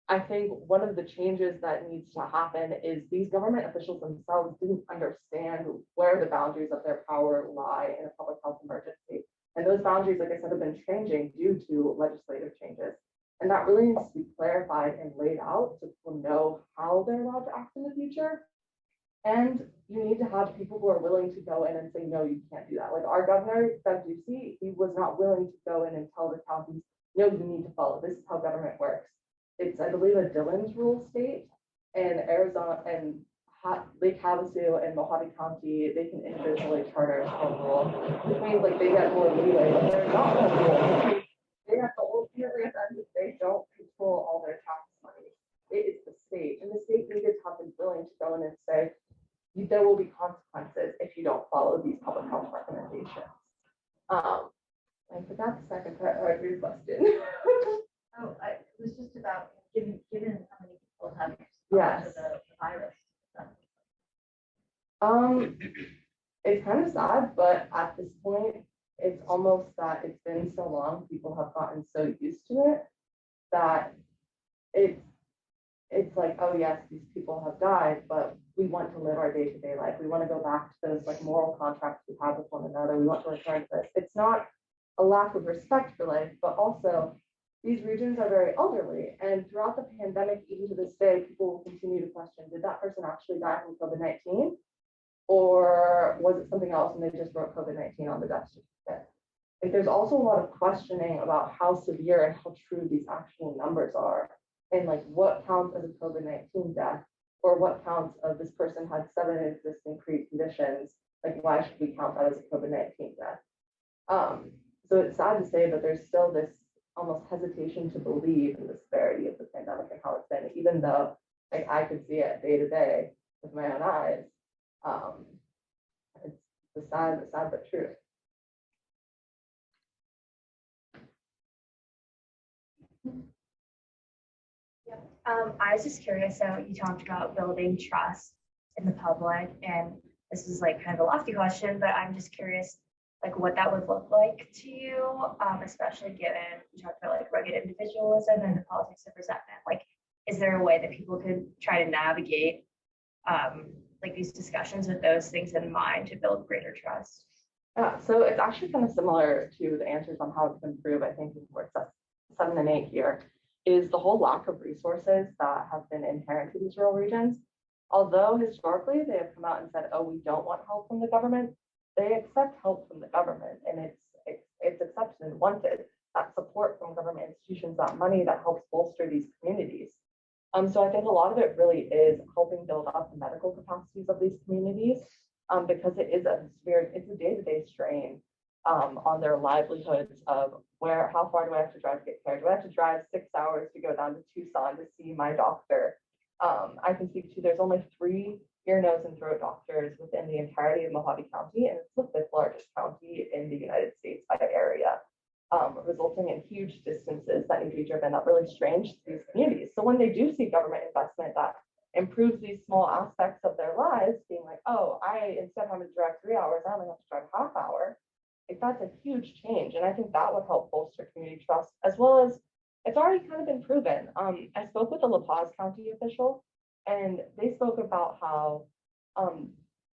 I think one of the changes that needs to happen is these government officials themselves didn't understand where the boundaries of their power lie in a public health emergency. And those boundaries, like I said, have been changing due to legislative changes. And that really needs to be clarified and laid out so people know how they're allowed to act in the future. And you need to have people who are willing to go in and say, no, you can't do that. Like our governor, Doug Ducey, he was not willing to go in and tell the counties, no, you need to follow. This is how government works. It's, I believe, a Dillon's rule state, and Arizona and Lake Havasu and Mojave County, they can individually charter a home rule, which means like they get more leeway, but they're not home rule. They have to ultimately, at the end of the day, don't control all their tax money. It is the state, and the state leaders have been willing to go in and say, there will be consequences if you don't follow these public health recommendations. I forgot the second part of your question. Oh, it was just about given how many people have yes. the virus. It's sad, but at this point, it's almost that it's been so long, people have gotten so used to it that it's like, oh yes, these people have died, but we want to live our day-to-day life. We want to go back to those like moral contracts we have with one another. We want to return to this. It's not a lack of respect for life, but also these regions are very elderly. And throughout the pandemic, even to this day, people will continue to question, did that person actually die from COVID-19? Or was it something else and they just wrote COVID-19 on the death certificate? Like, there's also a lot of questioning about how severe and how true these actual numbers are, and like what counts as a COVID-19 death, or what counts of this person had 7 existing preconditions. Like, why should we count that as a COVID-19 death? So it's sad to say, but there's still this almost hesitation to believe in the severity of the pandemic and how it's been, even though like I could see it day to day with my own eyes. It's sad but true. I was just curious, so you talked about building trust in the public, and this is like kind of a lofty question, but I'm just curious, like what that would look like to you, especially given you talked about like rugged individualism and the politics of resentment. Like, is there a way that people could try to navigate like these discussions with those things in mind to build greater trust? Yeah, so it's actually kind of similar to the answers on how to improve, I think, in words 7 and 8 here, is the whole lack of resources that have been inherent to these rural regions. Although historically they have come out and said, oh, we don't want help from the government, they accept help from the government, and it's accepted and wanted, that support from government institutions, that money that helps bolster these communities. So I think a lot of it really is helping build up the medical capacities of these communities, because it's a day-to-day strain on their livelihoods of how far do I have to drive to get care? Do I have to drive 6 hours to go down to Tucson to see my doctor? I can speak to, there's only 3 ear, nose, and throat doctors within the entirety of Mojave County, and it's the 5th largest county in the United States by area, resulting in huge distances that need to be driven. That really strains these communities. So when they do see government investment that improves these small aspects of their lives, being like, oh, instead of having to drive 3 hours, I only have to drive a half hour. Like, that's a huge change. And I think that would help bolster community trust, as well as it's already kind of been proven. I spoke with a La Paz County official, and they spoke about how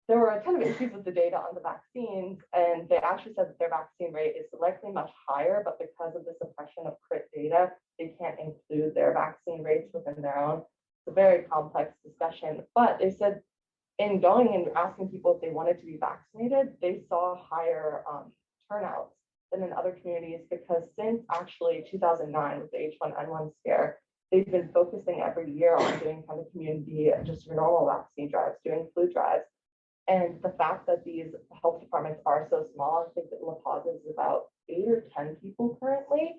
there were a ton of issues with the data on the vaccines, and they actually said that their vaccine rate is likely much higher, but because of the suppression of CRIT data, they can't include their vaccine rates within their own. It's a very complex discussion, but they said in going and asking people if they wanted to be vaccinated, they saw higher turnouts than in other communities, because since actually 2009 with the H1N1 scare, they've been focusing every year on doing kind of community, just normal vaccine drives, doing flu drives. And the fact that these health departments are so small, I think that La Paz is about 8 or 10 people currently,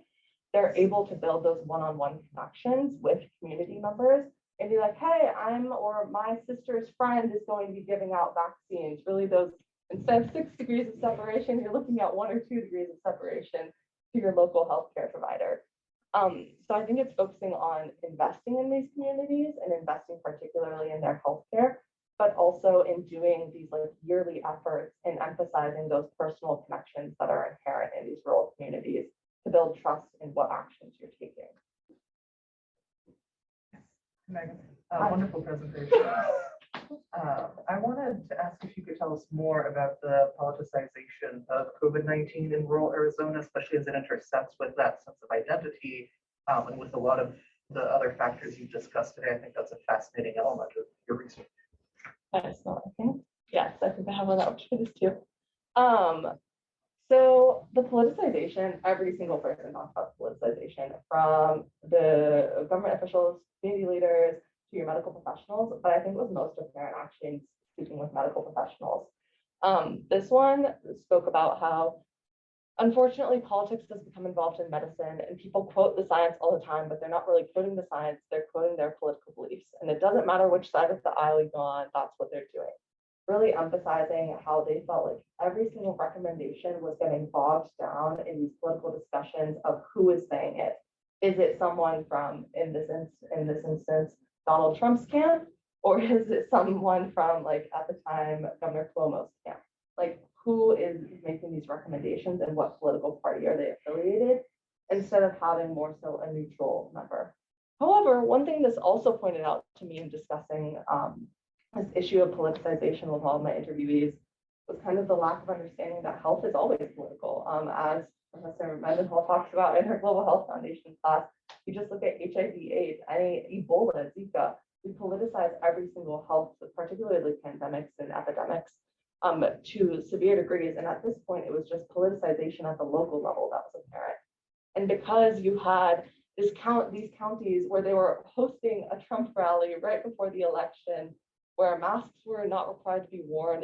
they're able to build those one-on-one connections with community members and be like, hey, or my sister's friend is going to be giving out vaccines. Really, those, instead of 6 degrees of separation, you're looking at 1 or 2 degrees of separation to your local healthcare provider. So I think it's focusing on investing in these communities and investing particularly in their healthcare, but also in doing these like yearly efforts and emphasizing those personal connections that are inherent in these rural communities to build trust in what actions you're taking. Megan, wonderful presentation. I wanted to ask if you could tell us more about the politicization of COVID-19 in rural Arizona, especially as it intersects with that sense of identity and with a lot of the other factors you discussed today. I think that's a fascinating element of your research. Yes, I think I have one out for this too. So the politicization, every single person talks about politicization, from the government officials, community leaders, to your medical professionals, but I think it was most apparent actually in speaking with medical professionals. This one spoke about how, unfortunately, politics has become involved in medicine, and people quote the science all the time, but they're not really quoting the science, they're quoting their political beliefs. And it doesn't matter which side of the aisle you go on, that's what they're doing. Really emphasizing how they felt like every single recommendation was getting bogged down in these political discussions of who is saying it. Is it someone from, in this instance, Donald Trump's camp, or is it someone from, like, at the time, Governor Cuomo's camp? Like, who is making these recommendations and what political party are they affiliated, instead of having more so a neutral member. However, one thing this also pointed out to me in discussing this issue of politicization with all of my interviewees was kind of the lack of understanding that health is always political. As Professor Mendenhall talks about in her Global Health Foundation class, you just look at HIV/AIDS, any Ebola, Zika, we politicize every single health, particularly pandemics and epidemics, to severe degrees. And at this point, it was just politicization at the local level that was apparent. And because you had these counties where they were hosting a Trump rally right before the election, where masks were not required to be worn,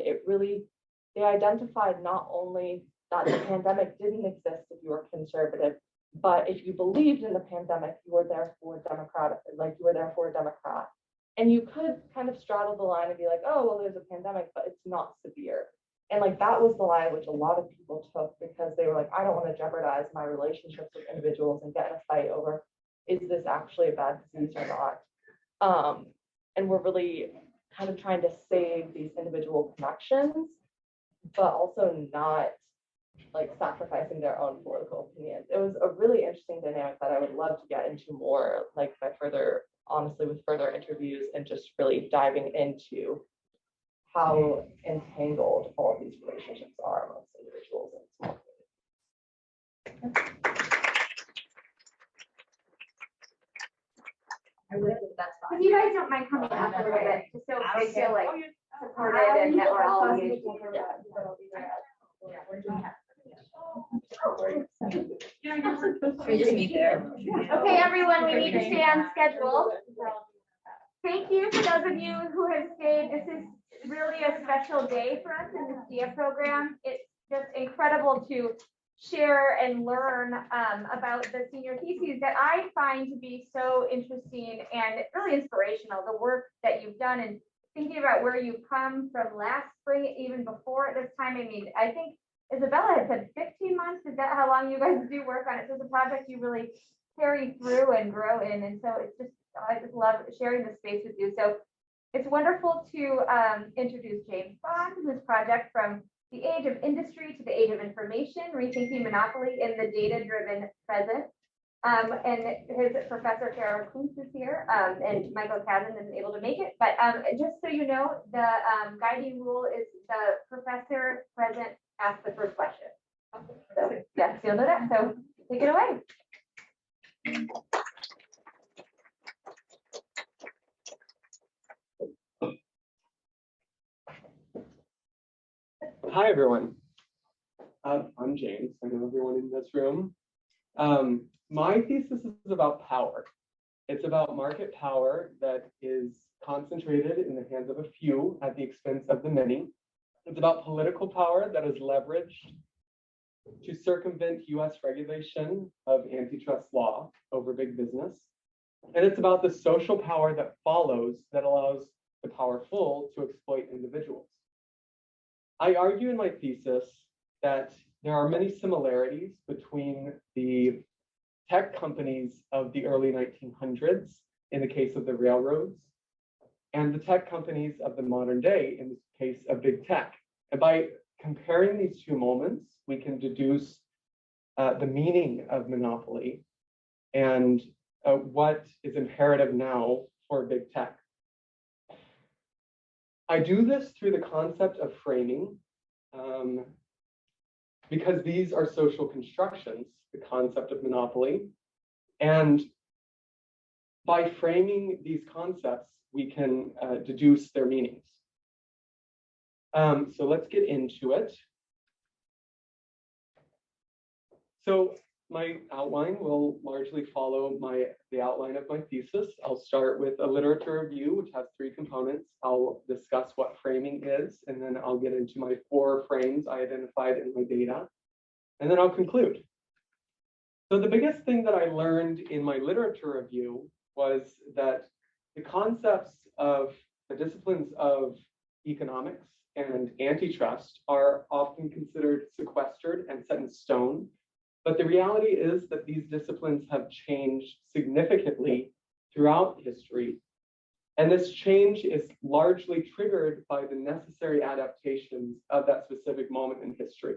they identified not only that the pandemic didn't exist if you were conservative, but if you believed in the pandemic, you were therefore Democratic, like you were therefore a Democrat. And you could kind of straddle the line and be like, oh, well, there's a pandemic, but it's not severe. And like that was the line which a lot of people took, because they were like, I don't want to jeopardize my relationships with individuals and get in a fight over, is this actually a bad disease or not? And we're really kind of trying to save these individual connections, but also not like sacrificing their own political opinions. It was a really interesting dynamic that I would love to get into more, like by honestly, with further interviews and just really diving into how entangled all of these relationships are amongst individuals and small communities. If you guys don't mind coming up a little bit, just so they feel like supported and that we're all engaged. We just meet there. Okay, everyone, we need to stay on schedule. Thank you for those of you who have stayed. This is really a special day for us in the STIA program. It's just incredible to share and learn about the senior theses that I find to be so interesting and really inspirational. The work that you've done and thinking about where you've come from last spring, even before this time. I mean, I think Isabella had said 15 months. Is that how long you guys do work on it? So it's a project you really carry through and grow in. And so it's just, I just love sharing the space with you. So it's wonderful to introduce James Bond to this project, from the age of industry to the age of information, rethinking monopoly in the data-driven present. And his professor, Carol Kuntz, is here, and Michael Kazan isn't able to make it. But just so you know, the guiding rule is the professor present asks the first question. So yes, you'll know that. So take it away. Hi, everyone. I'm James. I know everyone in this room. My thesis is about power. It's about market power that is concentrated in the hands of a few at the expense of the many. It's about political power that is leveraged to circumvent US regulation of antitrust law over big business. And it's about the social power that follows that allows the powerful to exploit individuals. I argue in my thesis that there are many similarities between the tech companies of the early 1900s, in the case of the railroads, and the tech companies of the modern day, in the case of big tech. And by comparing these two moments, we can deduce the meaning of monopoly and what is imperative now for big tech. I do this through the concept of framing, because these are social constructions, the concept of monopoly. And by framing these concepts, we can deduce their meanings. So let's get into it. So my outline will largely follow the outline of my thesis. I'll start with a literature review, which has 3 components. I'll discuss what framing is, and then I'll get into my 4 frames I identified in my data, and then I'll conclude. So the biggest thing that I learned in my literature review was that the concepts of the disciplines of economics and antitrust are often considered sequestered and set in stone. But the reality is that these disciplines have changed significantly throughout history. And this change is largely triggered by the necessary adaptations of that specific moment in history.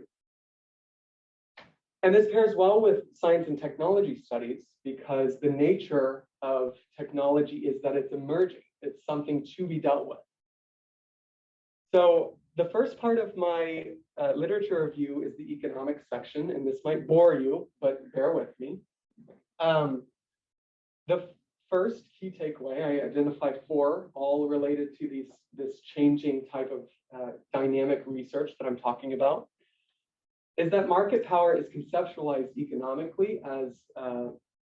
And this pairs well with science and technology studies because the nature of technology is that it's emerging. It's something to be dealt with. So the first part of my literature review is the economics section, and this might bore you, but bear with me. The first key takeaway, I identified 4, all related to this changing type of dynamic research that I'm talking about, is that market power is conceptualized economically as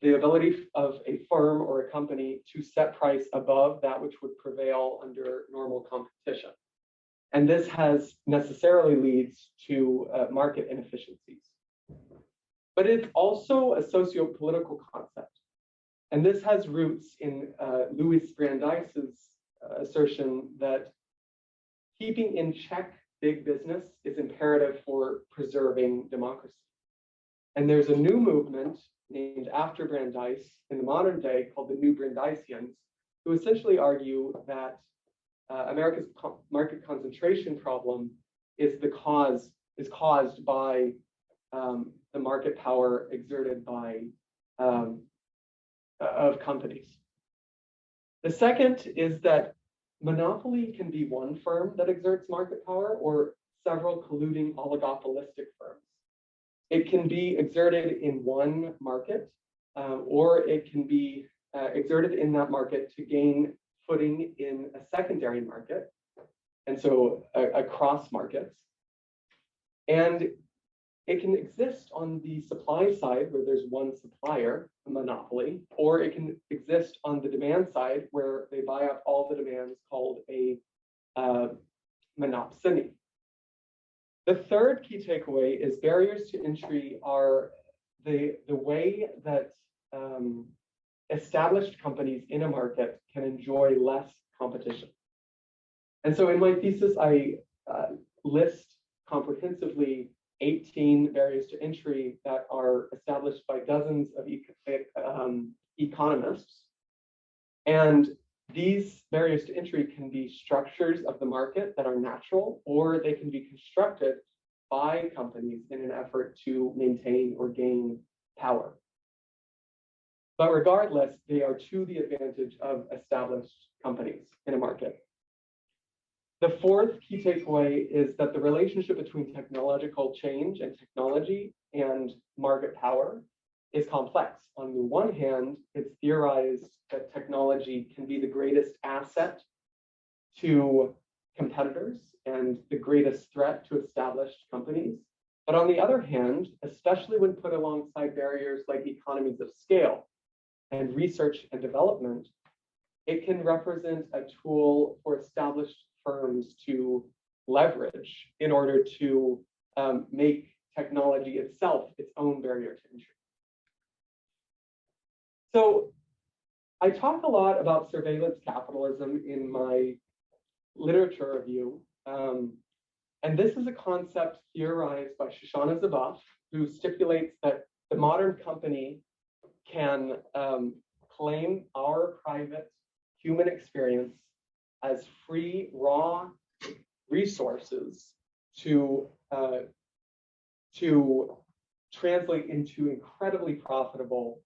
the ability of a firm or a company to set price above that which would prevail under normal competition. And this has necessarily leads to market inefficiencies. But it's also a socio-political concept. And this has roots in Louis Brandeis's assertion that keeping in check big business is imperative for preserving democracy. And there's a new movement named after Brandeis in the modern day called the New Brandeisians, who essentially argue that America's market concentration problem is caused by the market power exerted by of companies. The second is that monopoly can be one firm that exerts market power or several colluding oligopolistic firms. It can be exerted in one market, or it can be exerted in that market to gain footing in a secondary market, and so across markets. And it can exist on the supply side where there's one supplier, a monopoly, or it can exist on the demand side where they buy up all the demands called a monopsony. The third key takeaway is barriers to entry are the way that established companies in a market can enjoy less competition. And so in my thesis, I list comprehensively 18 barriers to entry that are established by dozens of economists. And these barriers to entry can be structures of the market that are natural, or they can be constructed by companies in an effort to maintain or gain power. But regardless, they are to the advantage of established companies in a market. The fourth key takeaway is that the relationship between technological change and technology and market power is complex. On the one hand, it's theorized that technology can be the greatest asset to competitors and the greatest threat to established companies. But on the other hand, especially when put alongside barriers like economies of scale and research and development, it can represent a tool for established firms to leverage in order to make technology itself its own barrier to entry. So I talk a lot about surveillance capitalism in my literature review. And this is a concept theorized by Shoshana Zuboff, who stipulates that the modern company can claim our private human experience as free, raw resources to translate into incredibly profitable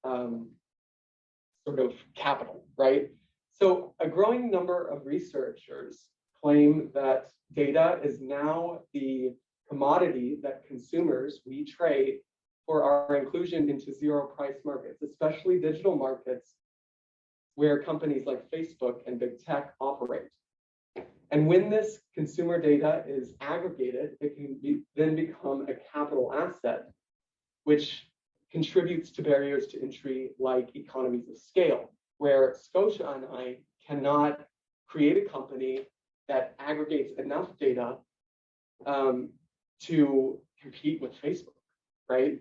sort of capital, right? So a growing number of researchers claim that data is now the commodity that consumers, we trade for our inclusion into zero price markets, especially digital markets where companies like Facebook and big tech operate. And when this consumer data is aggregated, it can then become a capital asset, which contributes to barriers to entry like economies of scale, where Scotia and I cannot create a company that aggregates enough data to compete with Facebook, right?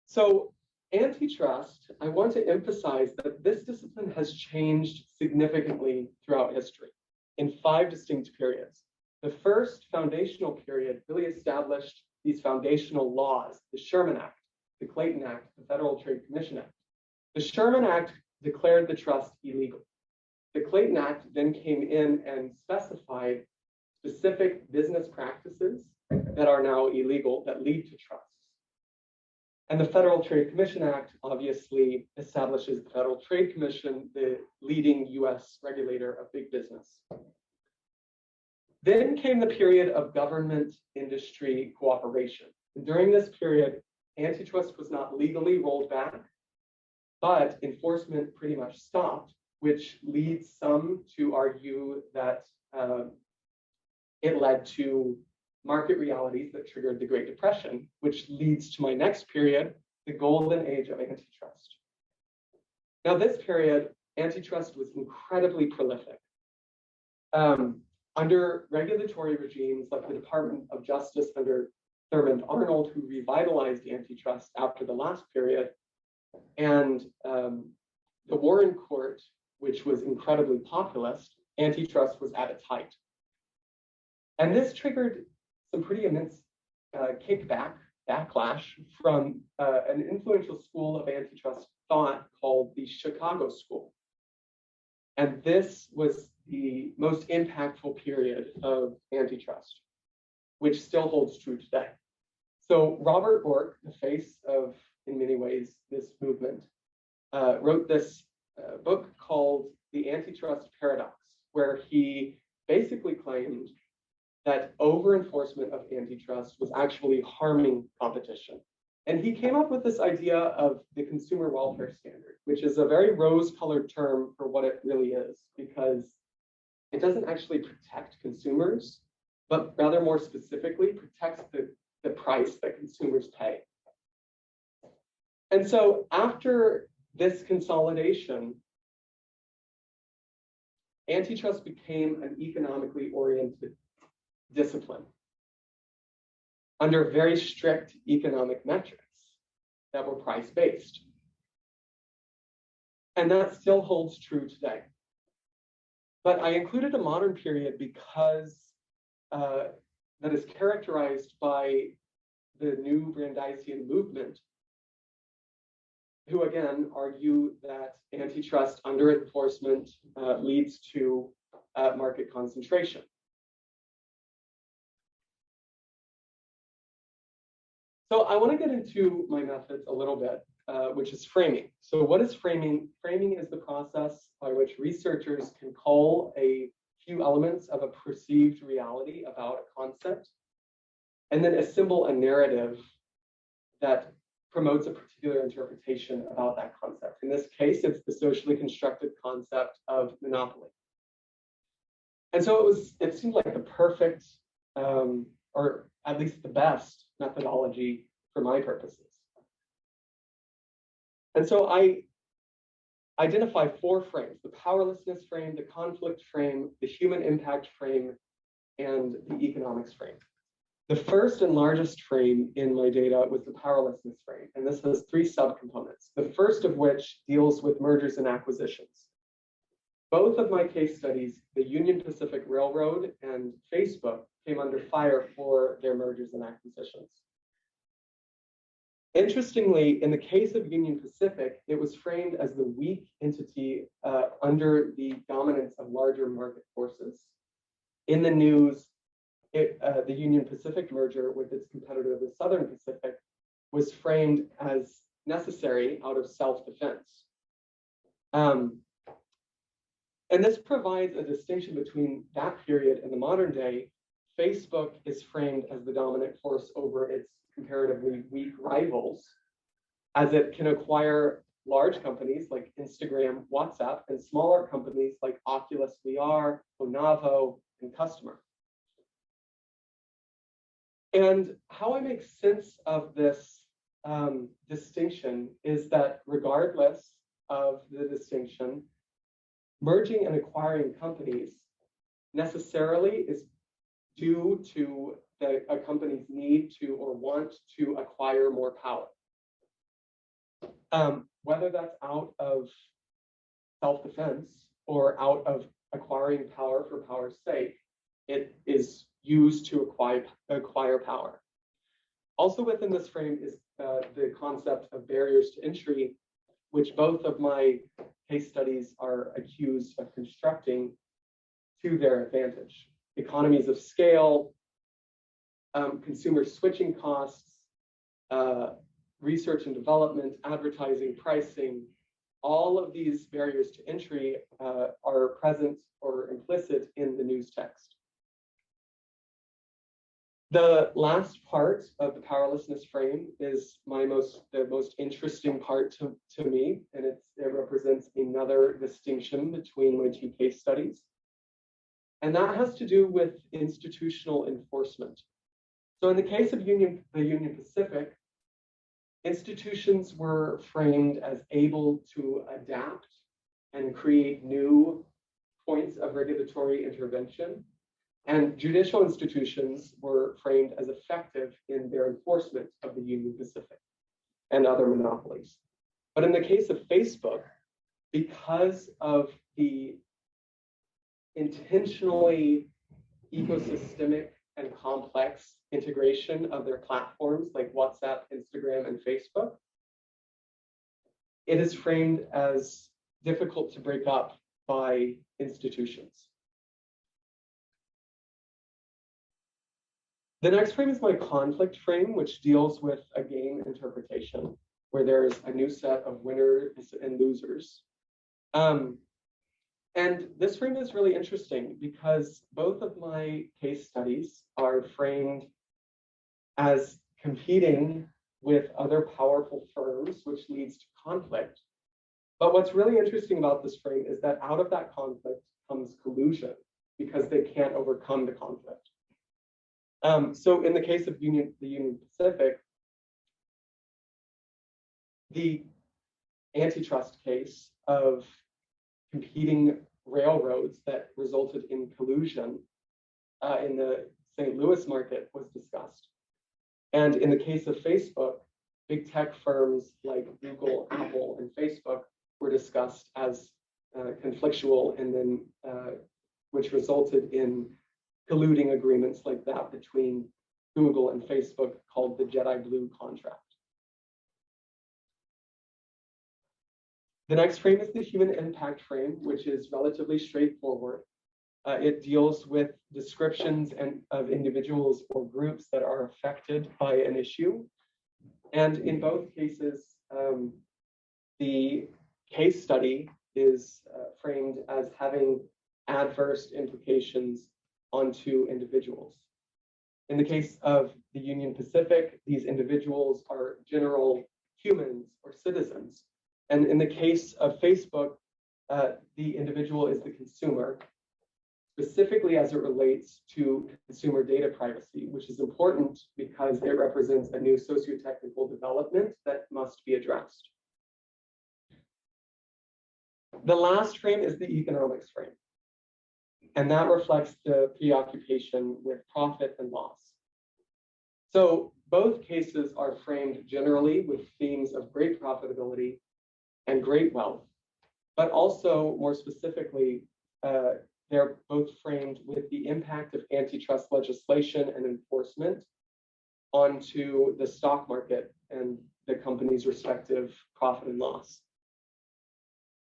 So antitrust, I want to emphasize that this discipline has changed significantly throughout history in 5 distinct periods. The first foundational period really established these foundational laws, the Sherman Act, the Clayton Act, the Federal Trade Commission Act. The Sherman Act declared the trust illegal. The Clayton Act then came in and specified specific business practices that are now illegal that lead to trusts. And the Federal Trade Commission Act obviously establishes the Federal Trade Commission, the leading US regulator of big business. Then came the period of government-industry cooperation. And during this period, antitrust was not legally rolled back, but enforcement pretty much stopped, which leads some to argue that it led to market realities that triggered the Great Depression, which leads to my next period, the golden age of antitrust. Now, this period, antitrust was incredibly prolific. Under regulatory regimes like the Department of Justice under Thurmond Arnold, who revitalized antitrust after the last period, and the Warren Court, which was incredibly populist, antitrust was at its height. And this triggered some pretty immense backlash from an influential school of antitrust thought called the Chicago School. And this was the most impactful period of antitrust, which still holds true today. So Robert Bork, the face of, in many ways, this movement, wrote this book called The Antitrust Paradox, where he basically claimed that over-enforcement of antitrust was actually harming competition. And he came up with this idea of the consumer welfare standard, which is a very rose-colored term for what it really is, because it doesn't actually protect consumers, but rather more specifically protects the price that consumers pay. And so after this consolidation, antitrust became an economically oriented discipline under very strict economic metrics that were price-based. And that still holds true today. But I included a modern period because that is characterized by the new Brandeisian movement, who again argue that antitrust under enforcement leads to market concentration. So I want to get into my methods a little bit, which is framing. So what is framing? Framing is the process by which researchers can call a few elements of a perceived reality about a concept, and then assemble a narrative that promotes a particular interpretation about that concept. In this case, it's the socially constructed concept of monopoly. And so it seemed like the perfect, or at least the best methodology for my purposes. And so I identify 4 frames: the powerlessness frame, the conflict frame, the human impact frame, and the economics frame. The first and largest frame in my data was the powerlessness frame, and this has 3 subcomponents, the first of which deals with mergers and acquisitions. Both of my case studies, the Union Pacific Railroad and Facebook, came under fire for their mergers and acquisitions. Interestingly, in the case of Union Pacific, it was framed as the weak entity under the dominance of larger market forces. In the news, the Union Pacific merger with its competitor, the Southern Pacific, was framed as necessary out of self-defense. And this provides a distinction between that period and the modern day. Facebook is framed as the dominant force over its comparatively weak rivals, as it can acquire large companies like Instagram, WhatsApp, and smaller companies like Oculus VR, Onavo, and Customer. And how I make sense of this distinction is that regardless of the distinction, merging and acquiring companies necessarily is due to a company's need to or want to acquire more power. Whether that's out of self-defense or out of acquiring power for power's sake, it is used to acquire power. Also within this frame is the concept of barriers to entry, which both of my case studies are accused of constructing to their advantage. Economies of scale, consumer switching costs, research and development, advertising, pricing, all of these barriers to entry are present or implicit in the news text. The last part of the powerlessness frame is the most interesting part to me, and it represents another distinction between my two case studies. And that has to do with institutional enforcement. So in the case of the Union Pacific, institutions were framed as able to adapt and create new points of regulatory intervention. And judicial institutions were framed as effective in their enforcement of the Union Pacific and other monopolies. But in the case of Facebook, because of the intentionally ecosystemic and complex integration of their platforms like WhatsApp, Instagram, and Facebook, it is framed as difficult to break up by institutions. The next frame is my conflict frame, which deals with a game interpretation, where there's a new set of winners and losers. And this frame is really interesting because both of my case studies are framed as competing with other powerful firms, which leads to conflict. But what's really interesting about this frame is that out of that conflict comes collusion because they can't overcome the conflict. So in the case of the Union Pacific, the antitrust case of competing railroads that resulted in collusion in the St. Louis market was discussed. And in the case of Facebook, big tech firms like Google, Apple, and Facebook were discussed as conflictual, and then which resulted in colluding agreements like that between Google and Facebook called the Jedi Blue contract. The next frame is the human impact frame, which is relatively straightforward. It deals with descriptions of individuals or groups that are affected by an issue. And in both cases, the case study is framed as having adverse implications onto individuals. In the case of the Union Pacific, these individuals are general humans or citizens. And in the case of Facebook, the individual is the consumer, specifically as it relates to consumer data privacy, which is important because it represents a new socio-technical development that must be addressed. The last frame is the economics frame, and that reflects the preoccupation with profit and loss. So both cases are framed generally with themes of great profitability and great wealth, but also more specifically, they're both framed with the impact of antitrust legislation and enforcement onto the stock market and the company's respective profit and loss.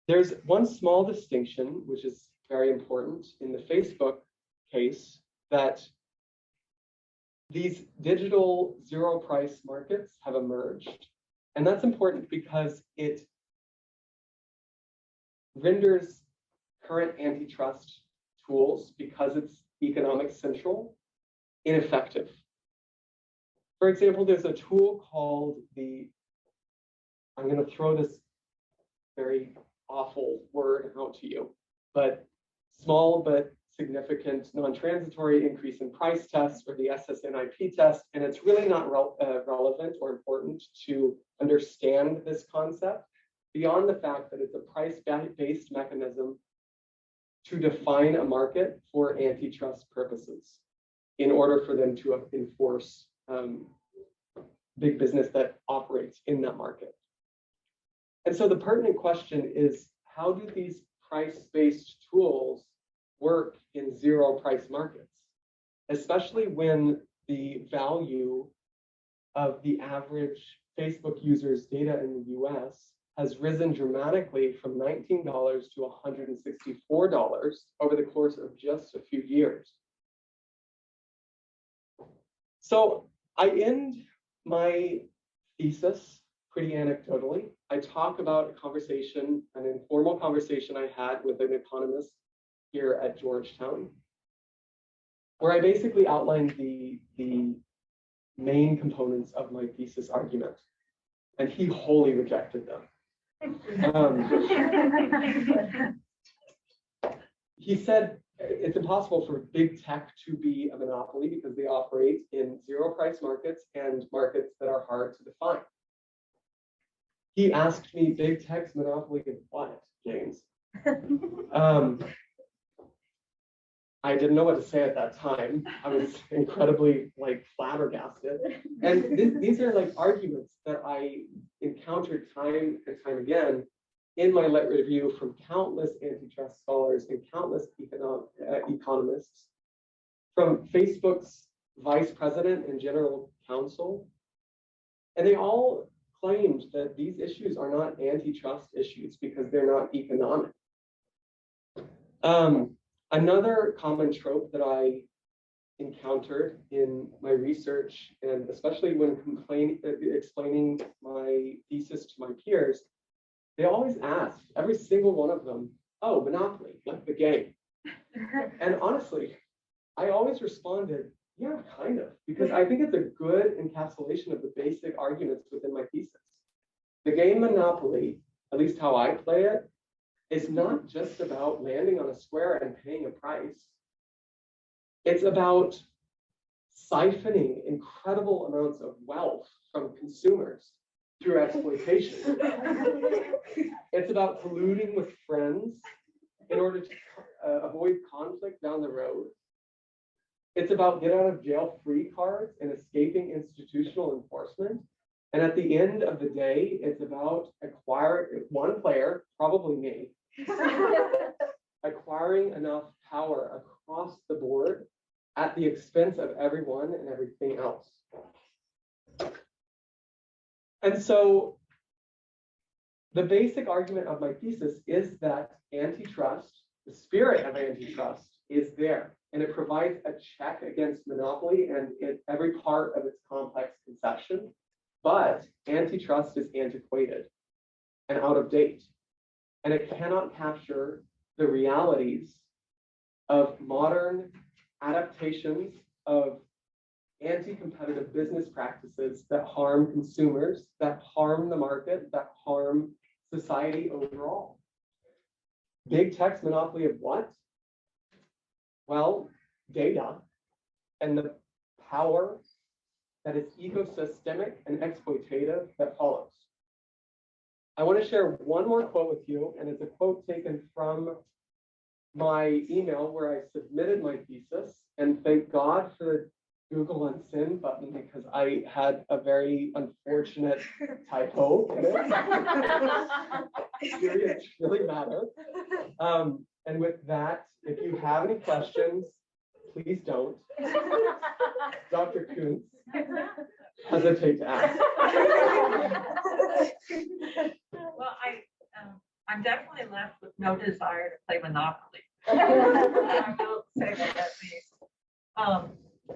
There's one small distinction, which is very important in the Facebook case, that these digital zero price markets have emerged. And that's important because it renders current antitrust tools, because it's economic central, ineffective. For example, there's a tool called I'm going to throw this very awful word out to you, but small but significant non-transitory increase in price test, or the SSNIP test, and it's really not relevant or important to understand this concept beyond the fact that it's a price-based mechanism to define a market for antitrust purposes in order for them to enforce big business that operates in that market. And so the pertinent question is, how do these price-based tools work in zero price markets, especially when the value of the average Facebook user's data in the US has risen dramatically from $19 to $164 over the course of just a few years. So I end my thesis pretty anecdotally. I talk about a conversation, an informal conversation I had with an economist here at Georgetown, where I basically outlined the main components of my thesis argument, and he wholly rejected them. He said it's impossible for big tech to be a monopoly because they operate in zero price markets and markets that are hard to define. He asked me, big tech's monopoly of what, James? I didn't know what to say at that time. I was incredibly flabbergasted. And these are arguments that I encountered time and time again in my lit review from countless antitrust scholars and countless economists, from Facebook's vice president and general counsel. And they all claimed that these issues are not antitrust issues because they're not economic. Another common trope that I encountered in my research, and especially when explaining my thesis to my peers, they always asked, every single one of them, oh, monopoly, like the game. And honestly, I always responded, yeah, kind of, because I think it's a good encapsulation of the basic arguments within my thesis. The game Monopoly, at least how I play it, is not just about landing on a square and paying a price. It's about siphoning incredible amounts of wealth from consumers through exploitation. It's about colluding with friends in order to avoid conflict down the road. It's about get out of jail free cards and escaping institutional enforcement. And at the end of the day, it's about one player, probably me, acquiring enough power across the board at the expense of everyone and everything else. And so the basic argument of my thesis is that antitrust, the spirit of antitrust, is there, and it provides a check against monopoly and in every part of its complex conception. But antitrust is antiquated and out of date, and it cannot capture the realities of modern adaptations of anti-competitive business practices that harm consumers, that harm the market, that harm society overall. Big tech's monopoly of what? Well, data and the power that is ecosystemic and exploitative that follows. I want to share one more quote with you, and it's a quote taken from my email where I submitted my thesis, and thank God for the Google Unsend button because I had a very unfortunate typo in it. Periods really matter. And with that, if you have any questions, please don't. Dr. Kuntz, hesitate to ask. Well, I'm definitely left with no desire to play Monopoly. I will say that at least.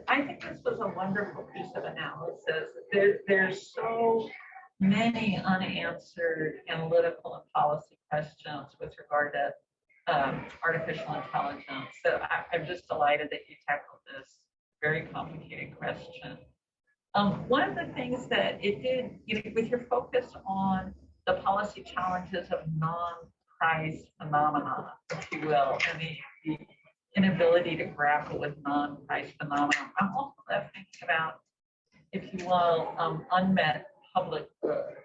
I think this was a wonderful piece of analysis. There's so many unanswered analytical and policy questions with regard to artificial intelligence. So I'm just delighted that you tackled this very complicated question. One of the things that it did, with your focus on the policy challenges of non-price phenomena, if you will, and the inability to grapple with non-price phenomena, I'm also left thinking about, if you will, unmet public goods,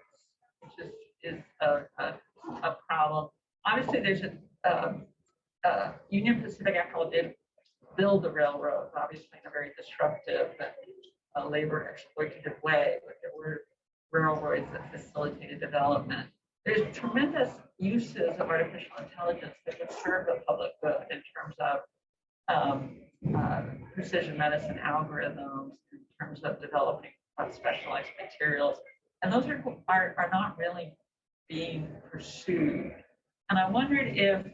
which is a problem. Obviously, there's Union Pacific, after all, did build the railroads, obviously in a very disruptive and labor exploitative way, but there were railroads that facilitated development. There's tremendous uses of artificial intelligence that could serve the public good in terms of precision medicine algorithms, in terms of developing specialized materials. And those are not really being pursued. And I wondered if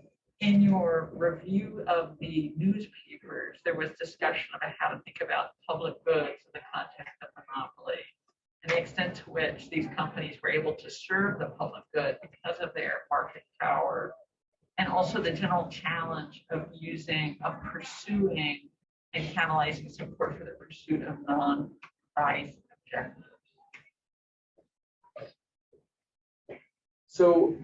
in your review of the newspapers, there was discussion about how to think about public goods in the context of monopoly and the extent to which these companies were able to serve the public good because of their market power, and also the general challenge of pursuing and catalyzing support for the pursuit of non-price objectives. So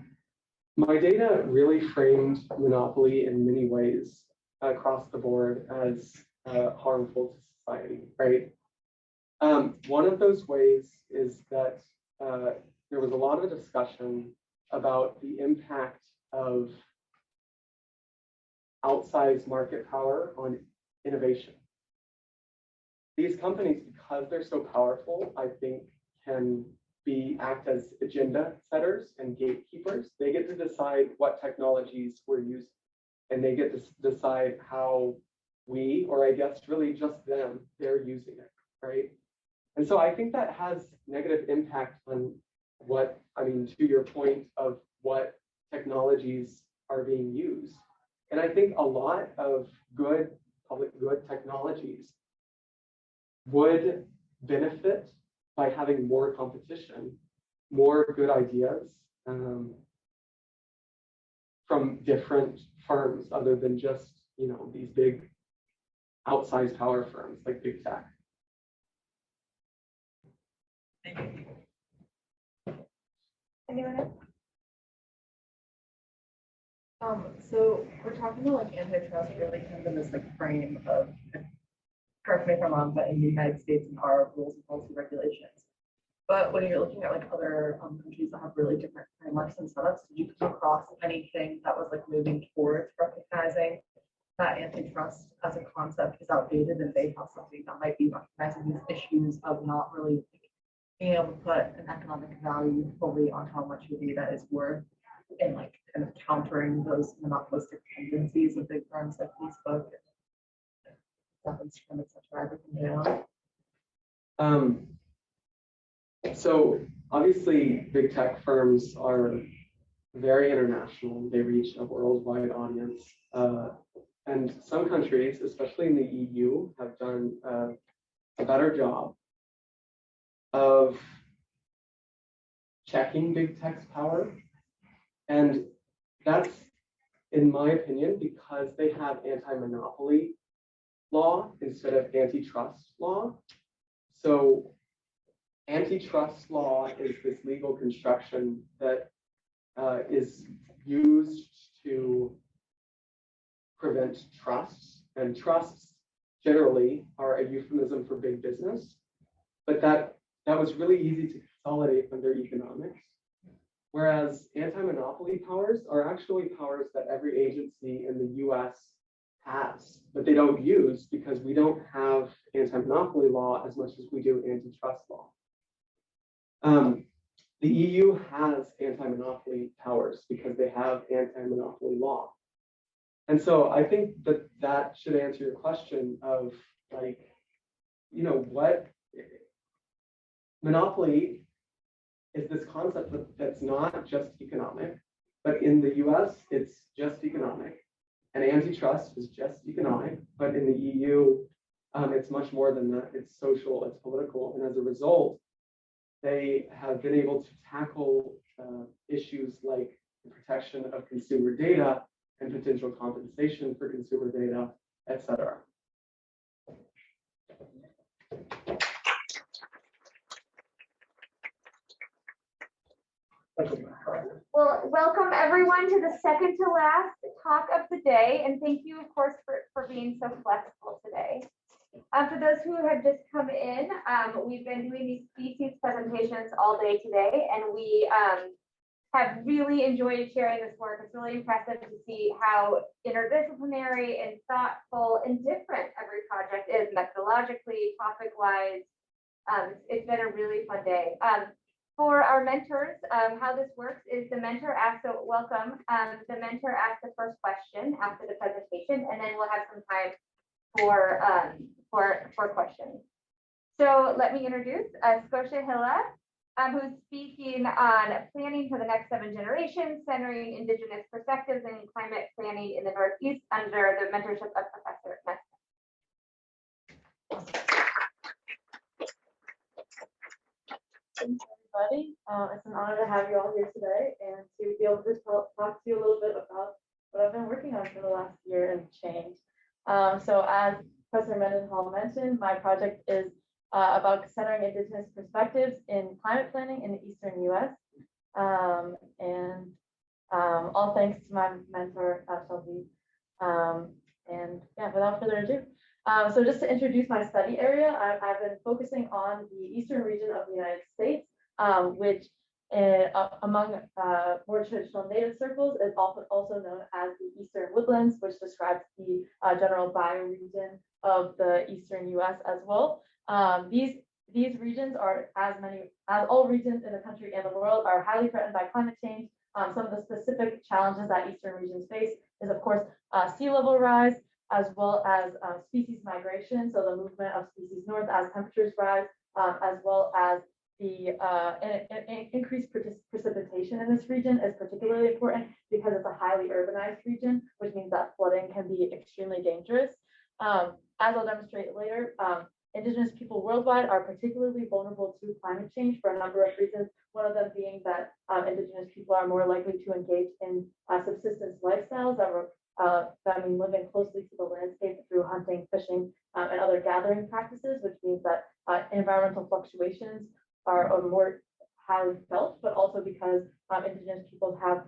my data really framed monopoly in many ways across the board as harmful to society, right? One of those ways is that there was a lot of discussion about the impact of outsized market power on innovation. These companies, because they're so powerful, I think can act as agenda setters and gatekeepers. They get to decide what technologies we're using, and they get to decide how we, or I guess really just them, they're using it, right? And so I think that has negative impact on what, I mean, to your point of what technologies are being used. And I think a lot of good public good technologies would benefit by having more competition, more good ideas from different firms other than just, you know, these big outsized power firms like big tech. Anyone else? So we're talking about like antitrust really kind of in this like frame of, correct me if I'm wrong, but in the United States and our rules and policy regulations. But when you're looking at like other countries that have really different frameworks and setups, did you come across anything that was like moving towards recognizing that antitrust as a concept is outdated and they have something that might be recognizing these issues of not really being able to put an economic value fully on how much your data is worth and like kind of countering those monopolistic tendencies of big firms like Facebook and Instagram, et cetera, everything down? So obviously big tech firms are very international. They reach a worldwide audience. And some countries, especially in the EU, have done a better job of checking big tech's power. And that's, in my opinion, because they have anti-monopoly law instead of antitrust law. So antitrust law is this legal construction that is used to prevent trusts, and trusts generally are a euphemism for big business, but that was really easy to consolidate under economics. Whereas anti-monopoly powers are actually powers that every agency in the US has, but they don't use because we don't have anti-monopoly law as much as we do antitrust law. The EU has anti-monopoly powers because they have anti-monopoly law. And so I think that that should answer your question of like, you know, what monopoly is this concept that's not just economic, but in the US, it's just economic. And antitrust is just economic, but in the EU, it's much more than that. It's social, it's political. And as a result, they have been able to tackle issues like the protection of consumer data and potential compensation for consumer data, et cetera. Well, welcome everyone to the second to last talk of the day, and thank you, of course, for being so flexible today. For those who have just come in, we've been doing these species presentations all day today, and we have really enjoyed sharing this work. It's really impressive to see how interdisciplinary and thoughtful and different every project is methodologically, topic-wise. It's been a really fun day. For our mentors, how this works is the mentor asks, so welcome, the mentor asks the first question after the presentation, and then we'll have some time for questions. So let me introduce Scotia Hilla. who's speaking on planning for the next 7 generations, centering Indigenous perspectives and climate planning in the Northeast under the mentorship of Professor Nesbitt. Thanks, everybody. It's an honor to have you all here today and to be able to talk to you a little bit about what I've been working on for the last year and change. So as Professor Mendenhall mentioned, my project is about centering Indigenous perspectives in climate planning in the Eastern US. All thanks to my mentor, Shelby. And yeah, without further ado. So just to introduce my study area, I've been focusing on the eastern region of the United States, which among more traditional native circles is often also known as the Eastern Woodlands, which describes the general bioregion of the Eastern US as well. These regions are, as all regions in the country and the world, are highly threatened by climate change. Some of the specific challenges that eastern regions face is, of course, sea level rise, as well as species migration, so the movement of species north as temperatures rise, as well as the increased precipitation in this region is particularly important because it's a highly urbanized region, which means that flooding can be extremely dangerous. As I'll demonstrate later, Indigenous people worldwide are particularly vulnerable to climate change for a number of reasons. One of them being that Indigenous people are more likely to engage in subsistence lifestyles that mean living closely to the landscape through hunting, fishing, and other gathering practices, which means that environmental fluctuations are more highly felt, but also because Indigenous peoples have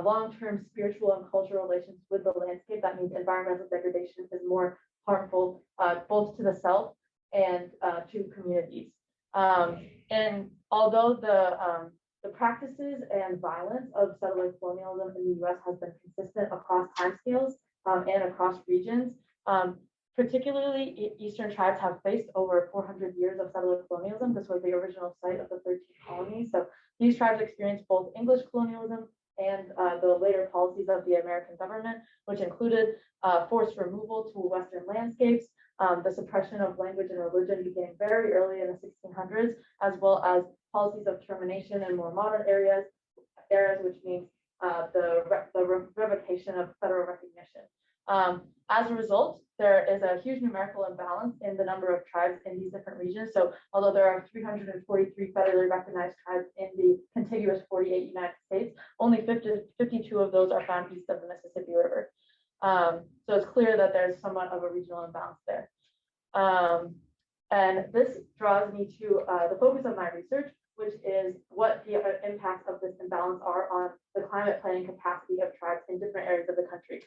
long-term spiritual and cultural relations with the landscape. That means environmental degradation is more harmful both to the self and to communities. And although the practices and violence of settler colonialism in the US has been consistent across timescales and across regions, particularly Eastern tribes have faced over 400 years of settler colonialism. This was the original site of the 13 colonies. So these tribes experienced both English colonialism and the later policies of the American government, which included forced removal to Western landscapes, the suppression of language and religion beginning very early in the 1600s, as well as policies of termination in more modern eras, which means the revocation of federal recognition. As a result, there is a huge numerical imbalance in the number of tribes in these different regions. So although there are 343 federally recognized tribes in the contiguous 48 United States, only 52 of those are found east of the Mississippi River. So it's clear that there's somewhat of a regional imbalance there. And this draws me to the focus of my research, which is what the impacts of this imbalance are on the climate planning capacity of tribes in different areas of the country.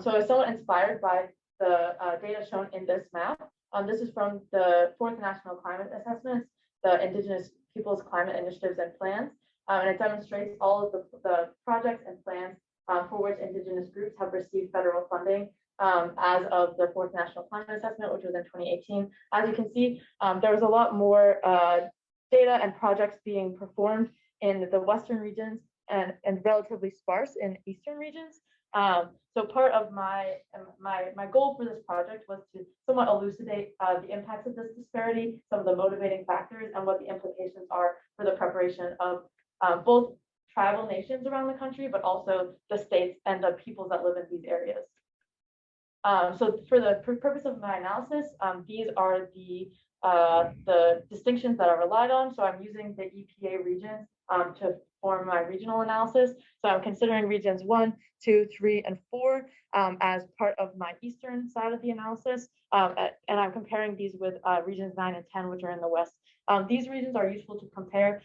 So I was somewhat inspired by the data shown in this map. This is from the 4th National Climate Assessments, the Indigenous Peoples Climate Initiatives and Plans, and it demonstrates all of the projects and plans for which Indigenous groups have received federal funding as of the 4th National Climate Assessment, which was in 2018. As you can see, there was a lot more data and projects being performed in the Western regions and relatively sparse in Eastern regions. So part of my goal for this project was to somewhat elucidate the impacts of this disparity, some of the motivating factors, and what the implications are for the preparation of both tribal nations around the country, but also the states and the peoples that live in these areas. So for the purpose of my analysis, these are the distinctions that are relied on. So I'm using the EPA regions to form my regional analysis. So I'm considering regions 1, 2, 3, and 4 as part of my eastern side of the analysis. And I'm comparing these with regions 9 and 10, which are in the west. These regions are useful to compare.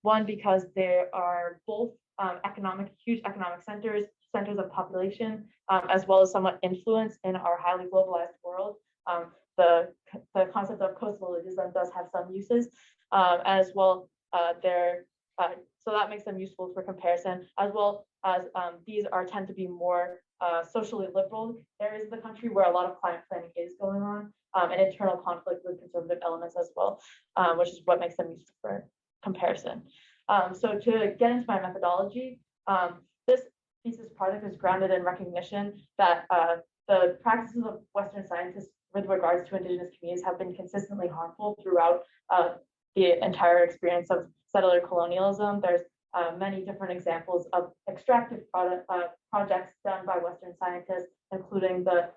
One, because they are both huge economic centers of population, as well as somewhat influence in our highly globalized world. The concept of coastalism does have some uses, as well. So that makes them useful for comparison, as well as these tend to be more socially liberal areas of the country where a lot of climate planning is going on, and internal conflict with conservative elements as well, which is what makes them useful for comparison. So to get into my methodology, this thesis project is grounded in recognition that the practices of Western scientists with regards to Indigenous communities have been consistently harmful throughout the entire experience of settler colonialism. There's many different examples of extractive projects done by Western scientists, including the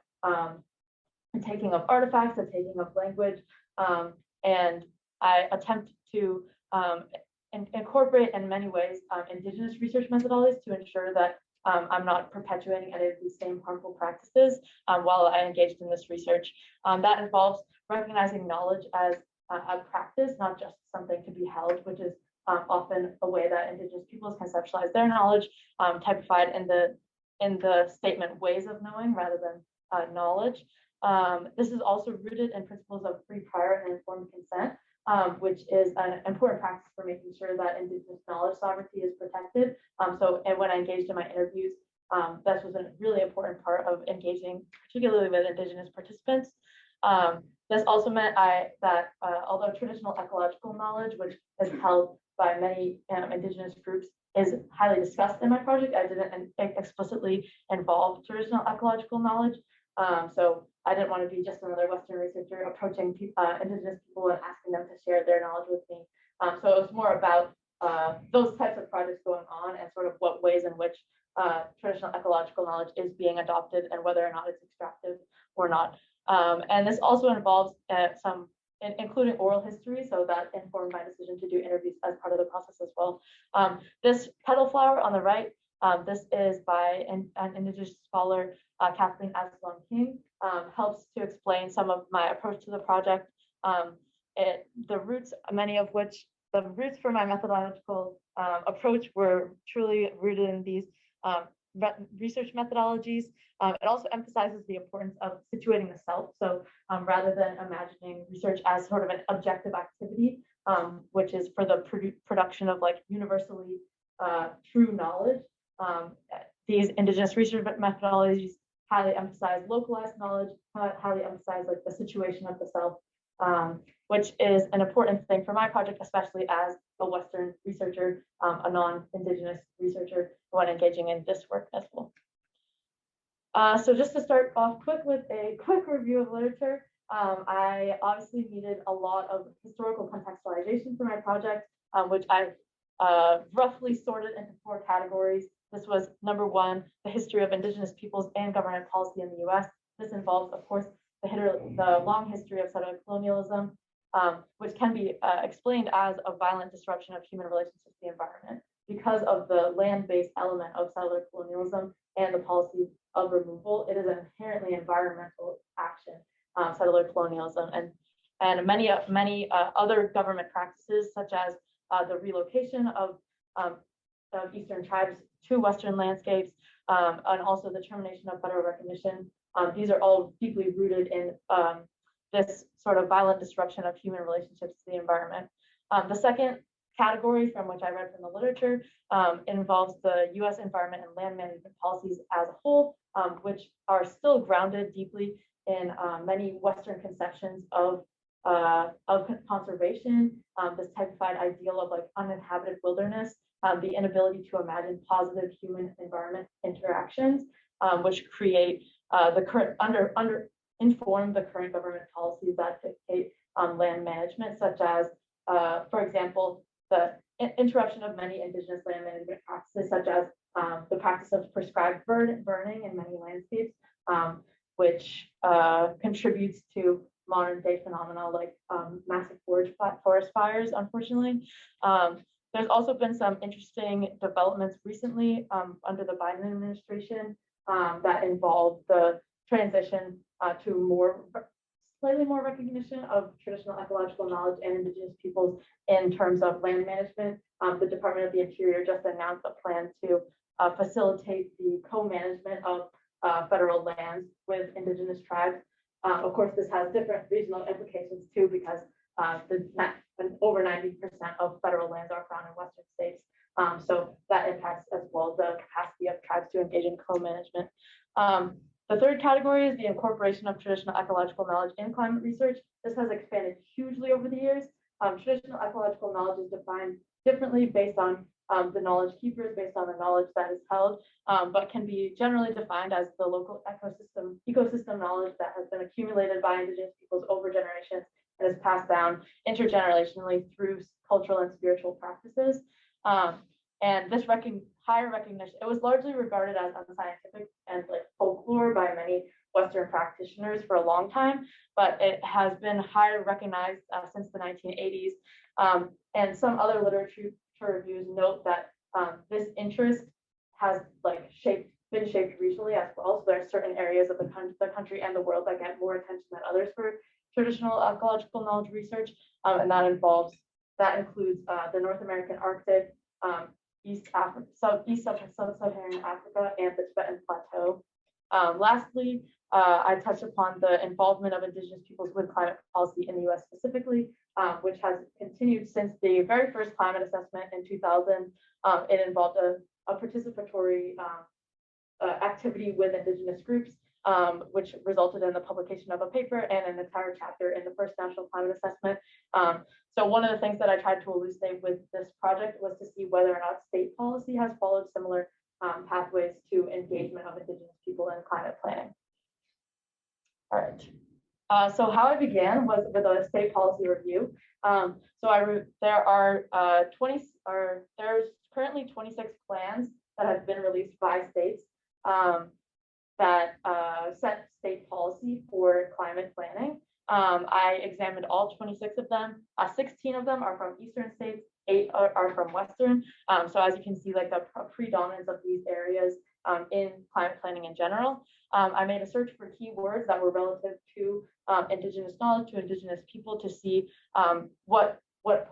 taking of artifacts, the taking of language, and I attempt to incorporate in many ways Indigenous research methodologies to ensure that I'm not perpetuating any of these same harmful practices while I engaged in this research. That involves recognizing knowledge as a practice, not just something to be held, which is often a way that Indigenous peoples conceptualize their knowledge, typified in the statement ways of knowing rather than knowledge. This is also rooted in principles of free, prior, and informed consent, which is an important practice for making sure that Indigenous knowledge sovereignty is protected. And when I engaged in my interviews, that was a really important part of engaging, particularly with Indigenous participants. This also meant that although traditional ecological knowledge, which is held by many Indigenous groups, is highly discussed in my project, I didn't explicitly involve traditional ecological knowledge. So I didn't want to be just another Western researcher approaching Indigenous people and asking them to share their knowledge with me. So it was more about those types of projects going on and sort of what ways in which traditional ecological knowledge is being adopted and whether or not it's extractive or not. And this also involves including oral history, so that informed my decision to do interviews as part of the process as well. This petal flower on the right, this is by an Indigenous scholar, Kathleen Aslam King, helps to explain some of my approach to the project. The roots for my methodological approach were truly rooted in these research methodologies. It also emphasizes the importance of situating the self. So rather than imagining research as sort of an objective activity, which is for the production of like universally true knowledge, these Indigenous research methodologies highly emphasize localized knowledge, highly emphasize like the situation of the self, which is an important thing for my project, especially as a Western researcher, a non-Indigenous researcher when engaging in this work as well. So just to start off with a quick review of literature, I obviously needed a lot of historical contextualization for my project, which I roughly sorted into 4 categories. This was number 1, the history of Indigenous peoples and government policy in the US. This involves, of course, the long history of settler colonialism, which can be explained as a violent disruption of human relations with the environment because of the land-based element of settler colonialism and the policy of removal. It is an inherently environmental action, settler colonialism, and many other government practices, such as the relocation of Eastern tribes to Western landscapes, and also the termination of federal recognition. These are all deeply rooted in this sort of violent disruption of human relationships to the environment. The second category from which I read from the literature involves the US environment and land management policies as a whole, which are still grounded deeply in many Western conceptions of conservation, this typified ideal of like uninhabited wilderness, the inability to imagine positive human environment interactions, which create the current inform the current government policies that dictate land management, such as, for example, the interruption of many Indigenous land management practices, such as the practice of prescribed burning in many landscapes, which contributes to modern day phenomena like massive forest fires, unfortunately. There's also been some interesting developments recently under the Biden administration that involve the transition to slightly more recognition of traditional ecological knowledge and Indigenous peoples in terms of land management. The Department of the Interior just announced a plan to facilitate the co-management of federal lands with Indigenous tribes. Of course, this has different regional implications too, because over 90% of federal lands are found in Western states. So that impacts as well the capacity of tribes to engage in co-management. The third category is the incorporation of traditional ecological knowledge in climate research. This has expanded hugely over the years. Traditional ecological knowledge is defined differently based on the knowledge keepers, based on the knowledge that is held, but can be generally defined as the local ecosystem knowledge that has been accumulated by Indigenous peoples over generations and is passed down intergenerationally through cultural and spiritual practices. And this higher recognition, it was largely regarded as unscientific and like folklore by many Western practitioners for a long time, but it has been higher recognized since the 1980s. And some other literature reviews note that this interest has like been shaped regionally as well. So there are certain areas of the country and the world that get more attention than others for traditional ecological knowledge research, and that includes the North American Arctic, East Sub-Saharan Africa, and the Tibetan Plateau. Lastly, I touched upon the involvement of Indigenous peoples with climate policy in the US specifically, which has continued since the very first climate assessment in 2000. It involved a participatory activity with Indigenous groups, which resulted in the publication of a paper and an entire chapter in the first National Climate Assessment. So one of the things that I tried to elucidate with this project was to see whether or not state policy has followed similar pathways to engagement of Indigenous people in climate planning. All right. So how I began was with a state policy review. There's currently 26 plans that have been released by states that set state policy for climate planning. I examined all 26 of them. 16 of them are from Eastern states, 8 are from Western. So as you can see, like the predominance of these areas in climate planning in general. I made a search for keywords that were relative to Indigenous knowledge, to Indigenous people, to see what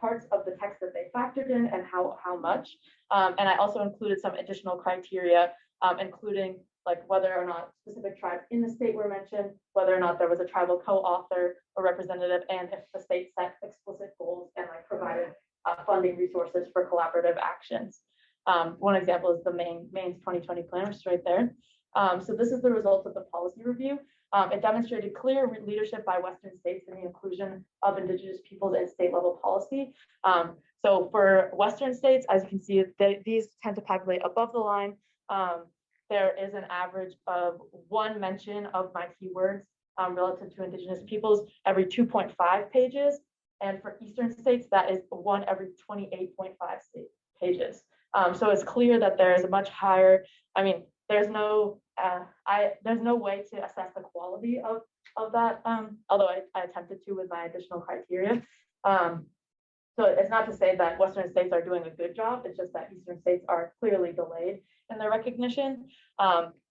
parts of the text that they factored in and how much. And I also included some additional criteria, including like whether or not specific tribes in the state were mentioned, whether or not there was a tribal co-author or representative, and if the state set explicit goals and like provided funding resources for collaborative actions. One example is the Maine's 2020 plan, which is right there. So this is the result of the policy review. It demonstrated clear leadership by Western states in the inclusion of Indigenous peoples in state level policy. So for Western states, as you can see, these tend to populate above the line. There is an average of 1 mention of my keywords relative to Indigenous peoples every 2.5 pages. And for Eastern states, that is 1 every 28.5 pages. So it's clear that there is a much higher, I mean, there's no way to assess the quality of that, although I attempted to with my additional criteria. So it's not to say that Western states are doing a good job, it's just that Eastern states are clearly delayed in their recognition.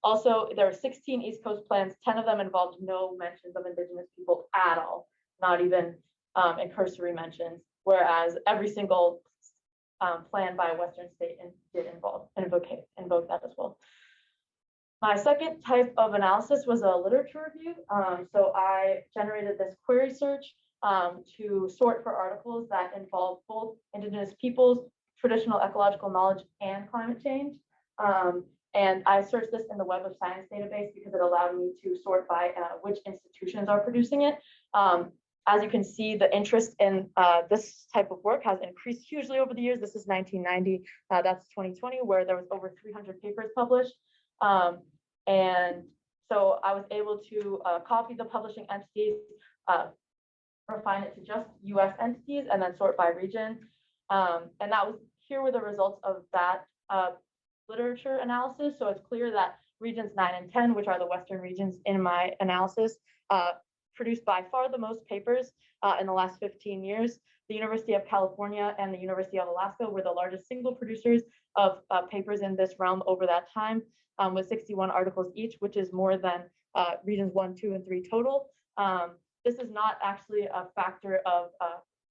Also, there are 16 East Coast plans, 10 of them involved no mentions of Indigenous people at all, not even in cursory mentions, whereas every single plan by a Western state did invoke that as well. My second type of analysis was a literature review. So I generated this query search to sort for articles that involve both Indigenous peoples, traditional ecological knowledge, and climate change. And I searched this in the Web of Science database because it allowed me to sort by which institutions are producing it. As you can see, the interest in this type of work has increased hugely over the years. This is 1990, that's 2020, where there was over 300 papers published. And so I was able to copy the publishing entities, refine it to just US entities, and then sort by region. And here were the results of that literature analysis. So it's clear that regions 9 and 10, which are the Western regions in my analysis, produced by far the most papers in the last 15 years. The University of California and the University of Alaska were the largest single producers of papers in this realm over that time, with 61 articles each, which is more than regions 1, 2, and 3 total. This is not actually a factor of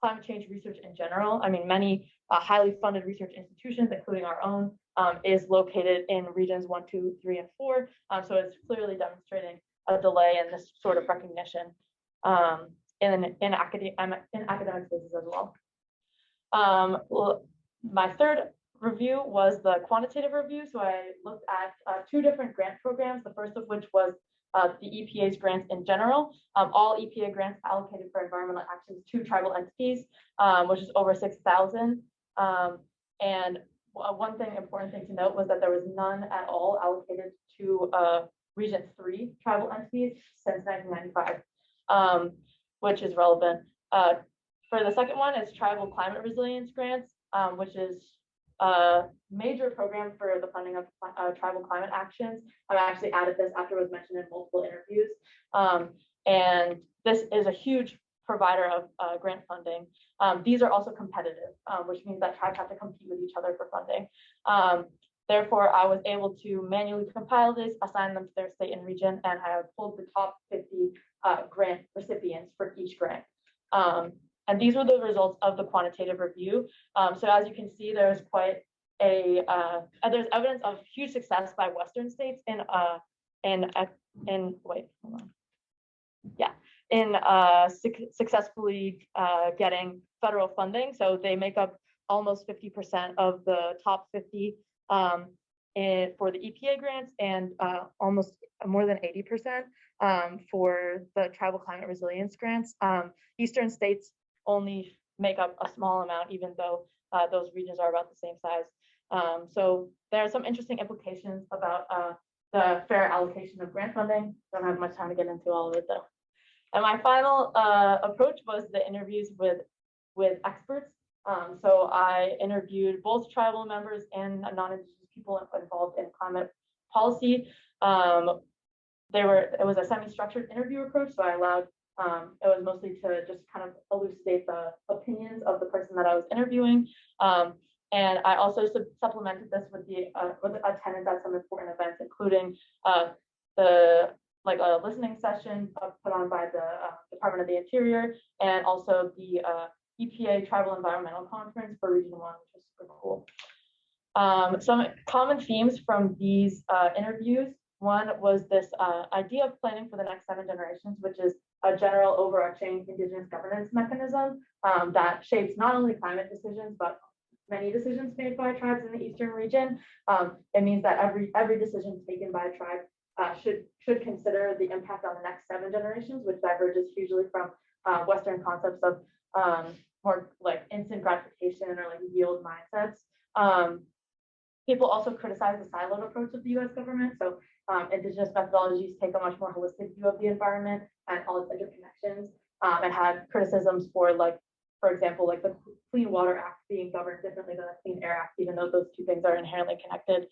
climate change research in general. I mean, many highly funded research institutions, including our own, is located in regions 1, 2, 3, and 4. So it's clearly demonstrating a delay in this sort of recognition in academic spaces as well. My third review was the quantitative review. So I looked at 2 different grant programs, the first of which was the EPA's grants in general. All EPA grants allocated for environmental actions to tribal entities, which is over 6,000. And one important thing to note was that there was none at all allocated to Region 3 tribal entities since 1995, which is relevant. For the second one is tribal climate resilience grants, which is a major program for the funding of tribal climate actions. I've actually added this after it was mentioned in multiple interviews. And this is a huge provider of grant funding. These are also competitive, which means that tribes have to compete with each other for funding. Therefore, I was able to manually compile this, assign them to their state and region, and I have pulled the top 50 grant recipients for each grant. And these were the results of the quantitative review. So as you can see, there's quite a, there's evidence of huge success by Western states successfully getting federal funding. So they make up almost 50% of the top 50 for the EPA grants, and almost more than 80% for the tribal climate resilience grants. Eastern states only make up a small amount, even though those regions are about the same size. So there are some interesting implications about the fair allocation of grant funding. Don't have much time to get into all of it though. And my final approach was the interviews with experts. So I interviewed both tribal members and non-Indigenous people involved in climate policy. It was a semi-structured interview approach, so I allowed, it was mostly to just kind of elucidate the opinions of the person that I was interviewing. And I also supplemented this with attendance at some important events, including a listening session put on by the Department of the Interior, and also the EPA Tribal Environmental Conference for Region 1, which was super cool. Some common themes from these interviews. One was this idea of planning for the next 7 generations, which is a general overarching Indigenous governance mechanism that shapes not only climate decisions, but many decisions made by tribes in the Eastern region. It means that every decision taken by a tribe should consider the impact on the next 7 generations, which diverges hugely from Western concepts of more like instant gratification or like yield mindsets. People also criticize the siloed approach of the U.S. government. So Indigenous methodologies take a much more holistic view of the environment and all its interconnections, and had criticisms for example, like the Clean Water Act being governed differently than the Clean Air Act, even though those two things are inherently connected.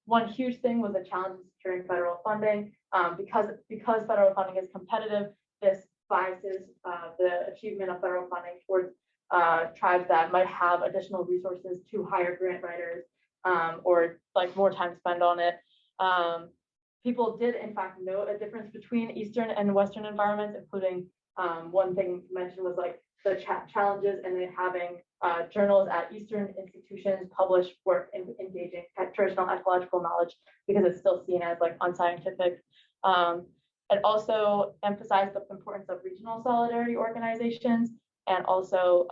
One huge thing was the challenge of securing federal funding. Because federal funding is competitive, this biases the achievement of federal funding towards tribes that might have additional resources to hire grant writers or like more time spent on it. People did in fact note a difference between Eastern and Western environments, including one thing mentioned was like the challenges in having journals at Eastern institutions publish work engaging traditional ecological knowledge, because it's still seen as like unscientific. It also emphasized the importance of regional solidarity organizations, and also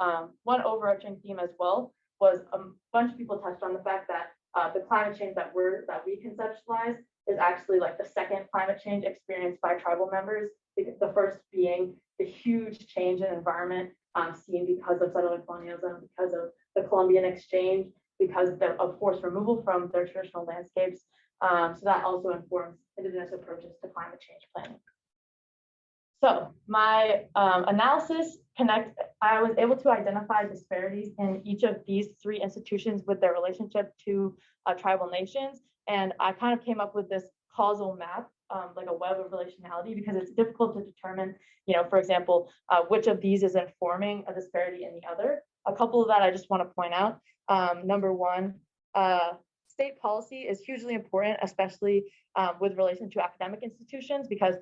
one overarching theme as well was a bunch of people touched on the fact that the climate change that we conceptualize is actually like the second climate change experienced by tribal members, the first being the huge change in environment seen because of settler colonialism, because of the Columbian exchange, because of forced removal from their traditional landscapes. So that also informs Indigenous approaches to climate change planning. So my analysis I was able to identify disparities in each of these 3 institutions with their relationship to tribal nations. And I kind of came up with this causal map, like a web of relationality, because it's difficult to determine, for example, which of these is informing a disparity in the other. A couple of that I just want to point out. Number one, state policy is hugely important, especially with relation to academic institutions, because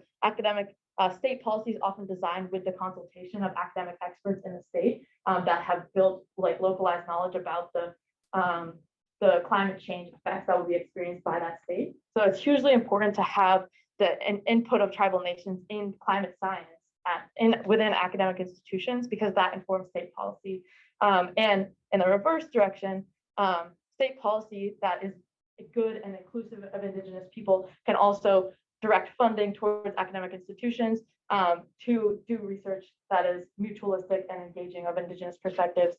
state policy is often designed with the consultation of academic experts in the state that have built like localized knowledge about the climate change effects that will be experienced by that state. So it's hugely important to have an input of tribal nations in climate science within academic institutions, because that informs state policy. And in the reverse direction, state policy that is good and inclusive of Indigenous people can also direct funding towards academic institutions to do research that is mutualistic and engaging of Indigenous perspectives,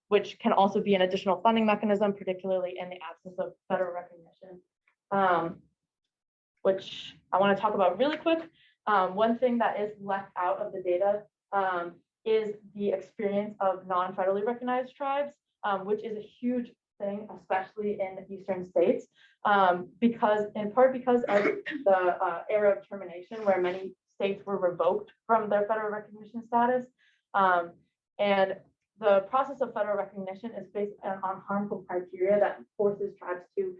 which can also be an additional funding mechanism, particularly in the absence of federal recognition, which I want to talk about really quick. One thing that is left out of the data is the experience of non-federally recognized tribes, which is a huge thing, especially in the eastern states, because in part because of the era of termination, where many states were revoked from their federal recognition status. And the process of federal recognition is based on harmful criteria that forces tribes to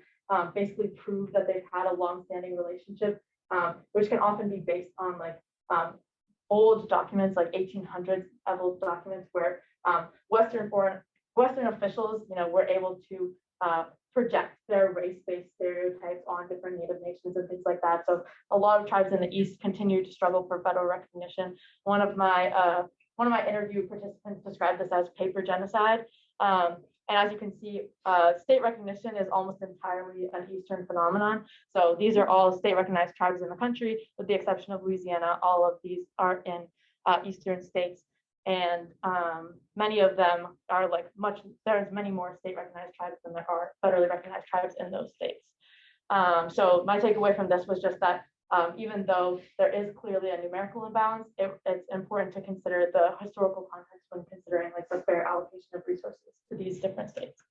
basically prove that they've had a long-standing relationship, which can often be based on like old documents, like 1800s level documents, where Western officials, were able to project their race-based stereotypes on different Native nations and things like that. So a lot of tribes in the East continue to struggle for federal recognition. One of my interview participants described this as paper genocide. And as you can see, state recognition is almost entirely an Eastern phenomenon. So these are all state recognized tribes in the country, with the exception of Louisiana. All of these are in Eastern states. And many of them are there's many more state recognized tribes than there are federally recognized tribes in those states. So my takeaway from this was just that even though there is clearly a numerical imbalance, it's important to consider the historical context when considering like the fair allocation of resources to these different states.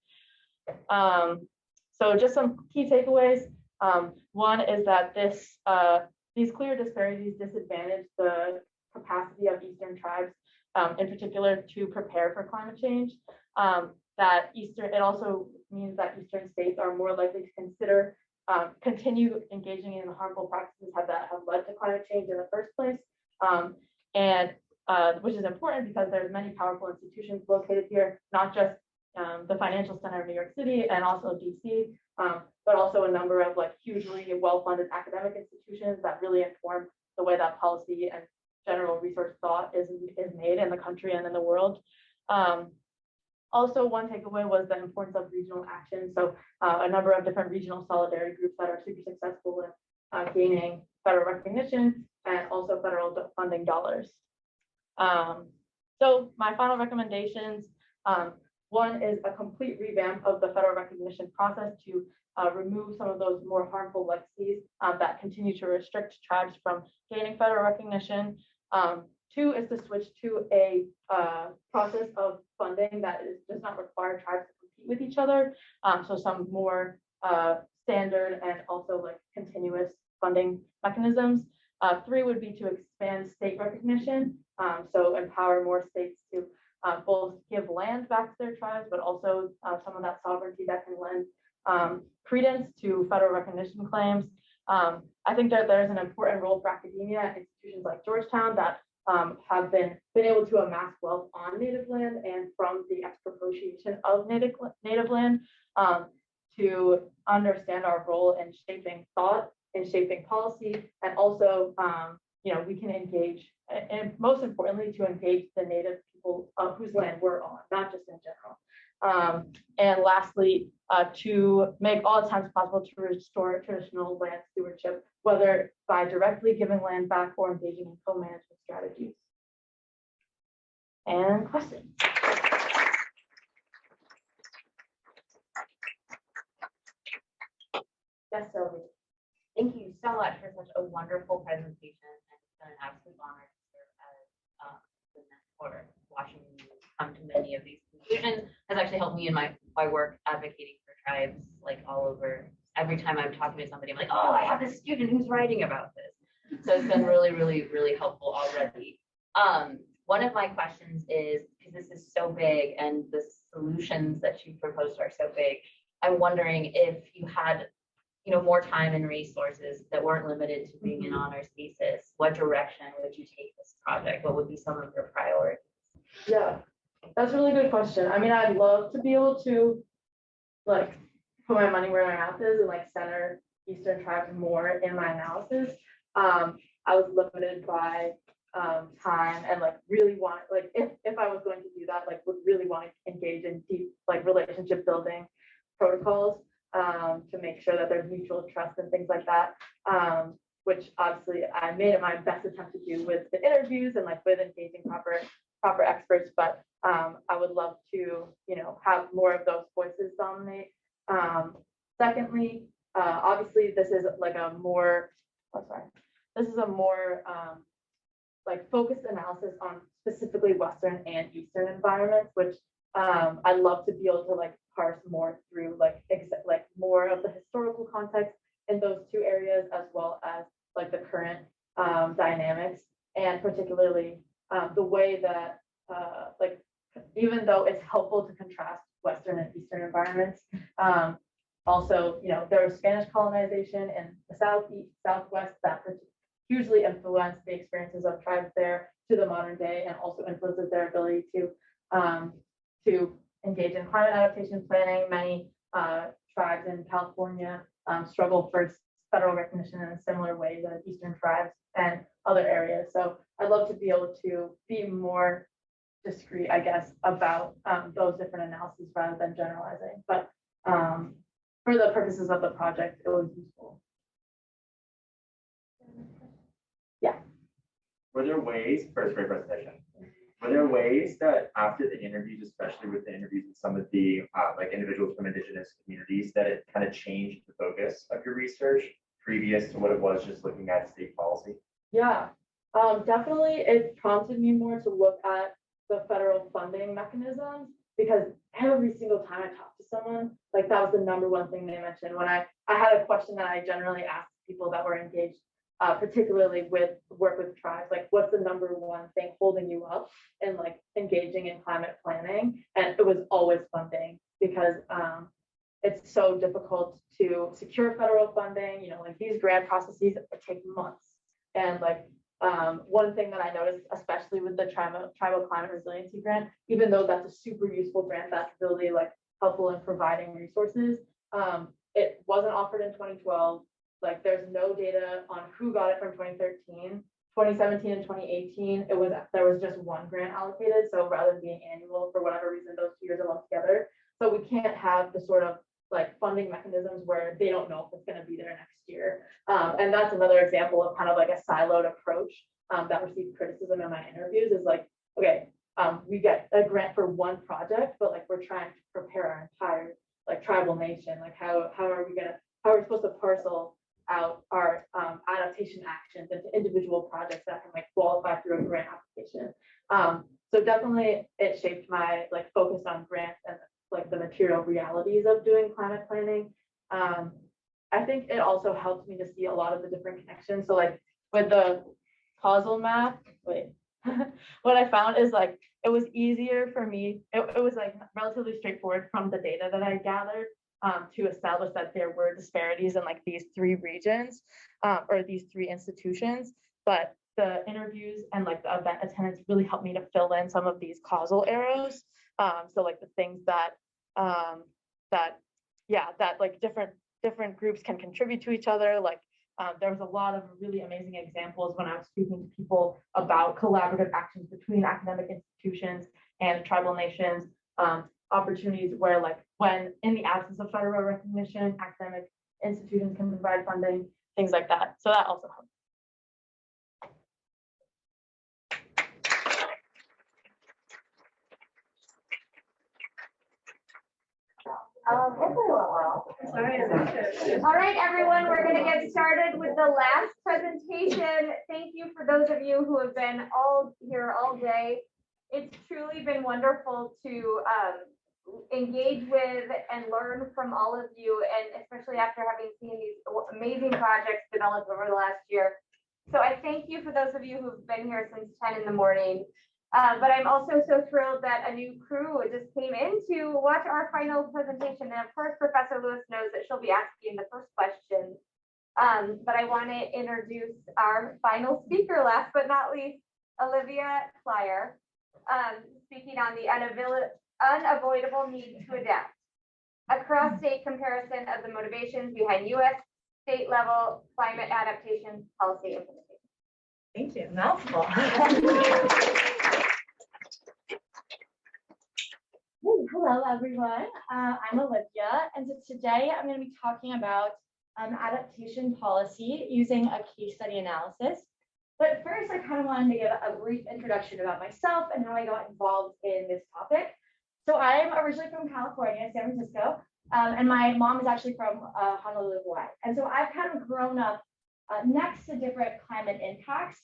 So just some key takeaways. One is that these clear disparities disadvantage the capacity of Eastern tribes, in particular, to prepare for climate change. It also means that Eastern states are more likely to continue engaging in the harmful practices that have led to climate change in the first place, which is important because there's many powerful institutions located here, not just the financial center of New York City and also DC, but also a number of like hugely well-funded academic institutions that really inform the way that policy and general resource thought is made in the country and in the world. Also, one takeaway was the importance of regional action. So a number of different regional solidarity groups that are super successful in gaining federal recognition and also federal funding dollars. So my final recommendations, one is a complete revamp of the federal recognition process to remove some of those more harmful legacies that continue to restrict tribes from gaining federal recognition. Two is to switch to a process of funding that does not require tribes to compete with each other. So some more standard and also like continuous funding mechanisms. Three would be to expand state recognition. So empower more states to both give land back to their tribes, but also some of that sovereignty that can lend credence to federal recognition claims. I think that there's an important role for academia and institutions like Georgetown that have been able to amass wealth on Native land and from the expropriation of Native land to understand our role in shaping thought and shaping policy, and also we can engage, and most importantly, to engage the Native people whose land we're on, not just in general. And lastly, to make all attempts possible to restore traditional land stewardship, whether by directly giving land back or engaging in co-management strategies. And questions? Yes, Sylvie. Thank you so much for such a wonderful presentation. It's been an absolute honor to serve as the mentor, watching you come to many of these conclusions has actually helped me in my work advocating for tribes like all over. Every time I'm talking to somebody, I'm like, oh, I have this student who's writing about this. So it's been really, really, really helpful already. One of my questions is, because this is so big and the solutions that you proposed are so big, I'm wondering if you had more time and resources that weren't limited to being an honors thesis, what direction would you take this project? What would be some of your priorities? Yeah, that's a really good question. I mean, I'd love to be able to like put my money where my mouth is and like center Eastern tribes more in my analysis. I was limited by time and like really want, like if I was going to do that, like would really want to engage in deep like relationship building protocols to make sure that there's mutual trust and things like that, which obviously I made it my best attempt to do with the interviews and like with engaging proper experts, but I would love to have more of those voices dominate. Secondly, obviously this is like a more like focused analysis on specifically Western and Eastern environments, which I'd love to be able to like parse more through like more of the historical context in those two areas, as well as like the current dynamics, and particularly the way that like even though it's helpful to contrast Western and Eastern environments, also, you know, there was Spanish colonization in the Southwest that hugely influenced the experiences of tribes there to the modern day, and also influences their ability to engage in climate adaptation planning. Many tribes in California struggle for federal recognition in a similar way than Eastern tribes and other areas. So I'd love to be able to be more discrete, I guess, about those different analyses rather than generalizing. But for the purposes of the project, it was useful. Yeah. Were there ways, first great presentation, were there ways that after the interviews, especially with the interviews with some of the like individuals from Indigenous communities, that it kind of changed the focus of your research previous to what it was just looking at state policy? Yeah, definitely it prompted me more to look at the federal funding mechanisms, because every single time I talked to someone, like that was the number one thing they mentioned. When I had a question that I generally asked people that were engaged, particularly with work with tribes, like what's the number one thing holding you up and like engaging in climate planning? And it was always funding, because it's so difficult to secure federal funding. You know, like these grant processes take months. And like one thing that I noticed, especially with the tribal climate resiliency grant, even though that's a super useful grant that's really like helpful in providing resources, it wasn't offered in 2012. Like there's no data on who got it from 2013, 2017 and 2018. There was just one grant allocated. So rather than being annual, for whatever reason, those 2 years are lumped together. So we can't have the sort of like funding mechanisms where they don't know if it's going to be there next year. And that's another example of kind of like a siloed approach that received criticism in my interviews, is like, okay, we get a grant for one project, but like we're trying to prepare our entire like tribal nation. Like how are we supposed to parcel out our adaptation actions into individual projects that can like qualify through a grant application? So definitely it shaped my like focus on grants and like the material realities of doing climate planning. I think it also helped me to see a lot of the different connections. So like with the causal map, what I found is like it was easier for me. It was like relatively straightforward from the data that I gathered to establish that there were disparities in like these 3 regions or these 3 institutions. But the interviews and like the event attendance really helped me to fill in some of these causal arrows. So like the things that like different groups can contribute to each other. Like there was a lot of really amazing examples when I was speaking to people about collaborative actions between academic institutions and tribal nations, opportunities where like when in the absence of federal recognition, academic institutions can provide funding, things like that. So that also helped. Hopefully it went well. All right, everyone, we're going to get started with the last presentation. Thank you for those of you who have been all here all day. It's truly been wonderful to engage with and learn from all of you, and especially after having seen these amazing projects developed over the last year. So I thank you for those of you who've been here since 10 in the morning. But I'm also so thrilled that a new crew just came in to watch our final presentation. And of course, Professor Lewis knows that she'll be asking the first question. But I want to introduce our final speaker, last but not least, Olivia Clyer, speaking on the unavoidable need to adapt. A cross-state comparison of the motivations behind U.S. state level climate adaptation policy implementation. Thank you. Mouthful. Hello, everyone. I'm Olivia, and so today I'm going to be talking about adaptation policy using a case study analysis. But first, I kind of wanted to give a brief introduction about myself and how I got involved in this topic. So I'm originally from California, San Francisco, and my mom is actually from Honolulu, Hawaii. And so I've kind of grown up next to different climate impacts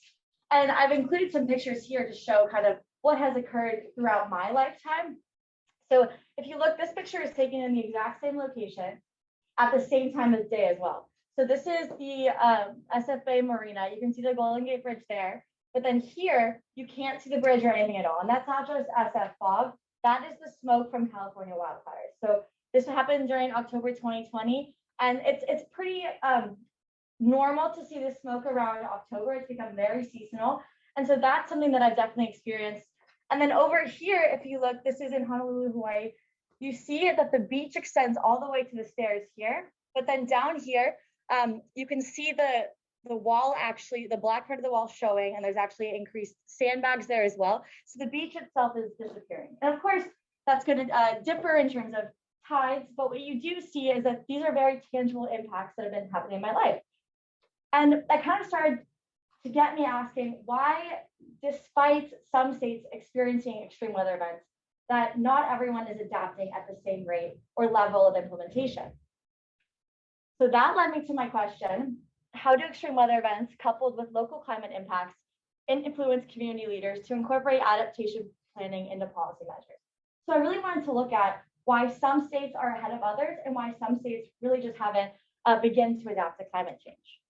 And I've included some pictures here to show kind of what has occurred throughout my lifetime. So if you look, this picture is taken in the exact same location at the same time of day as well. So this is the SFA Marina. You can see the Golden Gate Bridge there. But then here, you can't see the bridge or anything at all. And that's not just SF fog. That is the smoke from California wildfires. So this happened during October 2020. And it's pretty normal to see the smoke around October. It's become very seasonal. And so that's something that I've definitely experienced. And then over here, if you look, this is in Honolulu, Hawaii. You see that the beach extends all the way to the stairs here. But then down here, you can see the wall, actually, the black part of the wall showing, and there's actually increased sandbags there as well. So the beach itself is disappearing. And of course, that's going to differ in terms of tides, but what you do see is that these are very tangible impacts that have been happening in my life. And that kind of started to get me asking why, despite some states experiencing extreme weather events, that not everyone is adapting at the same rate or level of implementation. So that led me to my question: how do extreme weather events coupled with local climate impacts influence community leaders to incorporate adaptation planning into policy measures? So I really wanted to look at why some states are ahead of others and why some states really just haven't begun to adapt to climate change.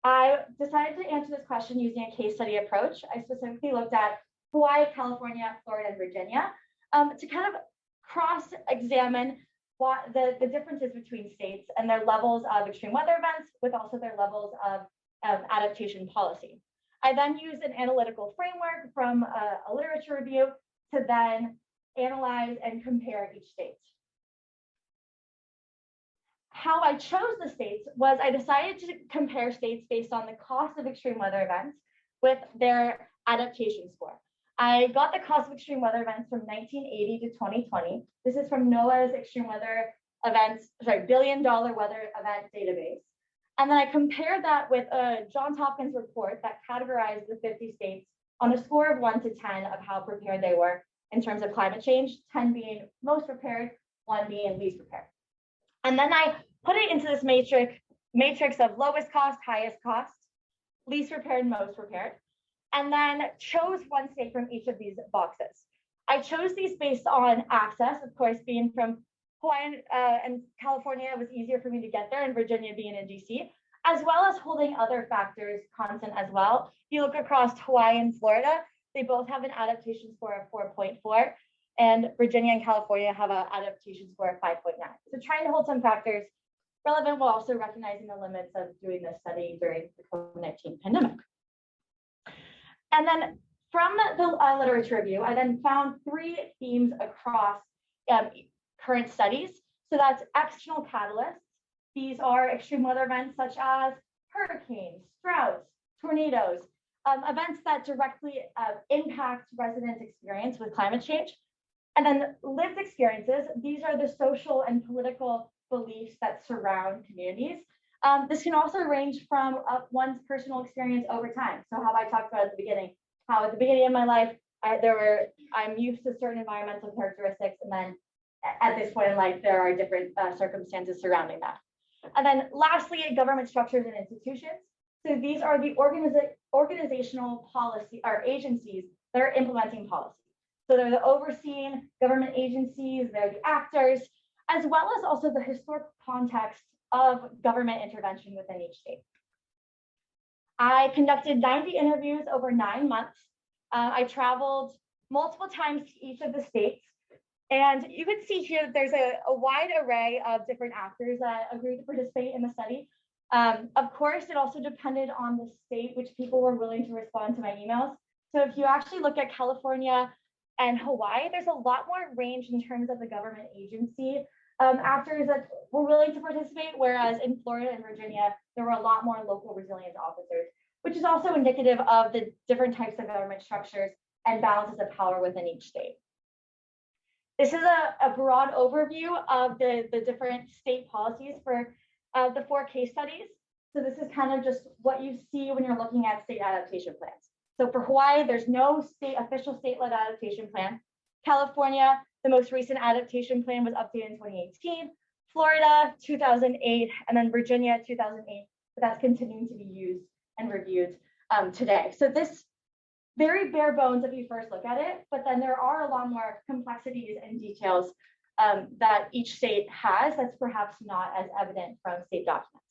I decided to answer this question using a case study approach. I specifically looked at Hawaii, California, Florida, and Virginia to kind of cross-examine what the differences between states and their levels of extreme weather events with also their levels of adaptation policy. I then used an analytical framework from a literature review to then analyze and compare each state. How I chose the states was I decided to compare states based on the cost of extreme weather events with their adaptation score. I got the cost of extreme weather events from 1980 to 2020. This is from NOAA's extreme weather events, sorry, $1 billion weather event database. And then I compared that with a Johns Hopkins report that categorized the 50 states on a score of 1 to 10 of how prepared they were in terms of climate change, 10 being most prepared, 1 being least prepared. And then I put it into this matrix of lowest cost, highest cost, least prepared, most prepared, and then chose one state from each of these boxes. I chose these based on access, of course, being from Hawaii and California, it was easier for me to get there, and Virginia being in DC, as well as holding other factors constant as well. If you look across Hawaii and Florida, they both have an adaptation score of 4.4, and Virginia and California have an adaptation score of 5.9. So trying to hold some factors relevant while also recognizing the limits of doing this study during the COVID-19 pandemic. And then from the literature review, I then found 3 themes across current studies. So that's external catalysts. These are extreme weather events such as hurricanes, droughts, tornadoes, events that directly impact residents' experience with climate change. And then lived experiences. These are the social and political beliefs that surround communities. This can also range from one's personal experience over time. So how I talked about at the beginning, how at the beginning of my life, I'm used to certain environmental characteristics, and then at this point in life, there are different circumstances surrounding that. And then lastly, government structures and institutions. So these are the organizational policy or agencies that are implementing policy. So they're the overseeing government agencies, they're the actors, as well as also the historic context of government intervention within each state. I conducted 90 interviews over 9 months. I traveled multiple times to each of the states. And you can see here that there's a wide array of different actors that agreed to participate in the study. Of course, it also depended on the state which people were willing to respond to my emails. So if you actually look at California and Hawaii, there's a lot more range in terms of the government agency actors that were willing to participate, whereas in Florida and Virginia, there were a lot more local resilience officers, which is also indicative of the different types of government structures and balances of power within each state. This is a broad overview of the different state policies for the 4 case studies. So this is kind of just what you see when you're looking at state adaptation plans. So for Hawaii, there's no official state-led adaptation plan. California, the most recent adaptation plan was updated in 2018. Florida, 2008, and then Virginia, 2008. But that's continuing to be used and reviewed. today. So this very bare bones if you first look at it, but then there are a lot more complexities and details that each state has that's perhaps not as evident from state documents.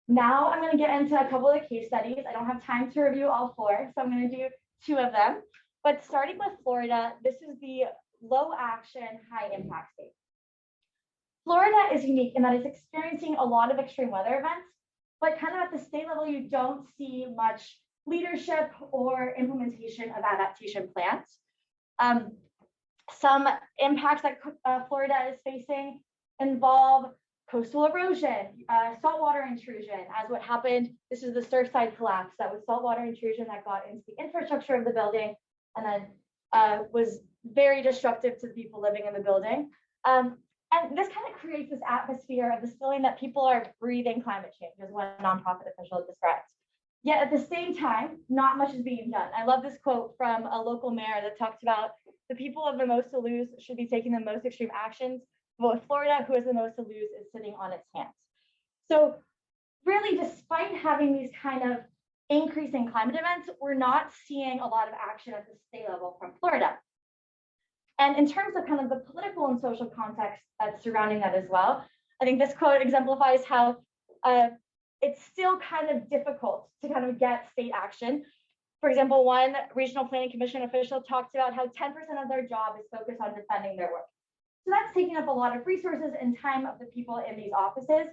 Now I'm going to get into a couple of case studies. I don't have time to review all 4, so I'm going to do 2 of them. But starting with Florida, this is the low action, high impact state. Florida is unique in that it's experiencing a lot of extreme weather events, but kind of at the state level, you don't see much leadership or implementation of adaptation plans. Some impacts that Florida is facing involve coastal erosion, saltwater intrusion, as what happened. This is the Surfside collapse. That was saltwater intrusion that got into the infrastructure of the building and then was very disruptive to the people living in the building. And this kind of creates this atmosphere of this feeling that people are breathing climate change, as one nonprofit official described. Yet at the same time, not much is being done. I love this quote from a local mayor that talks about the people of the most to lose should be taking the most extreme actions, but with Florida, who has the most to lose is sitting on its hands. So really, despite having these kind of increasing climate events, we're not seeing a lot of action at the state level from Florida. And in terms of kind of the political and social context that's surrounding that as well, I think this quote exemplifies how it's still kind of difficult to kind of get state action. For example, one regional planning commission official talked about how 10% of their job is focused on defending their work. So that's taking up a lot of resources and time of the people in these offices.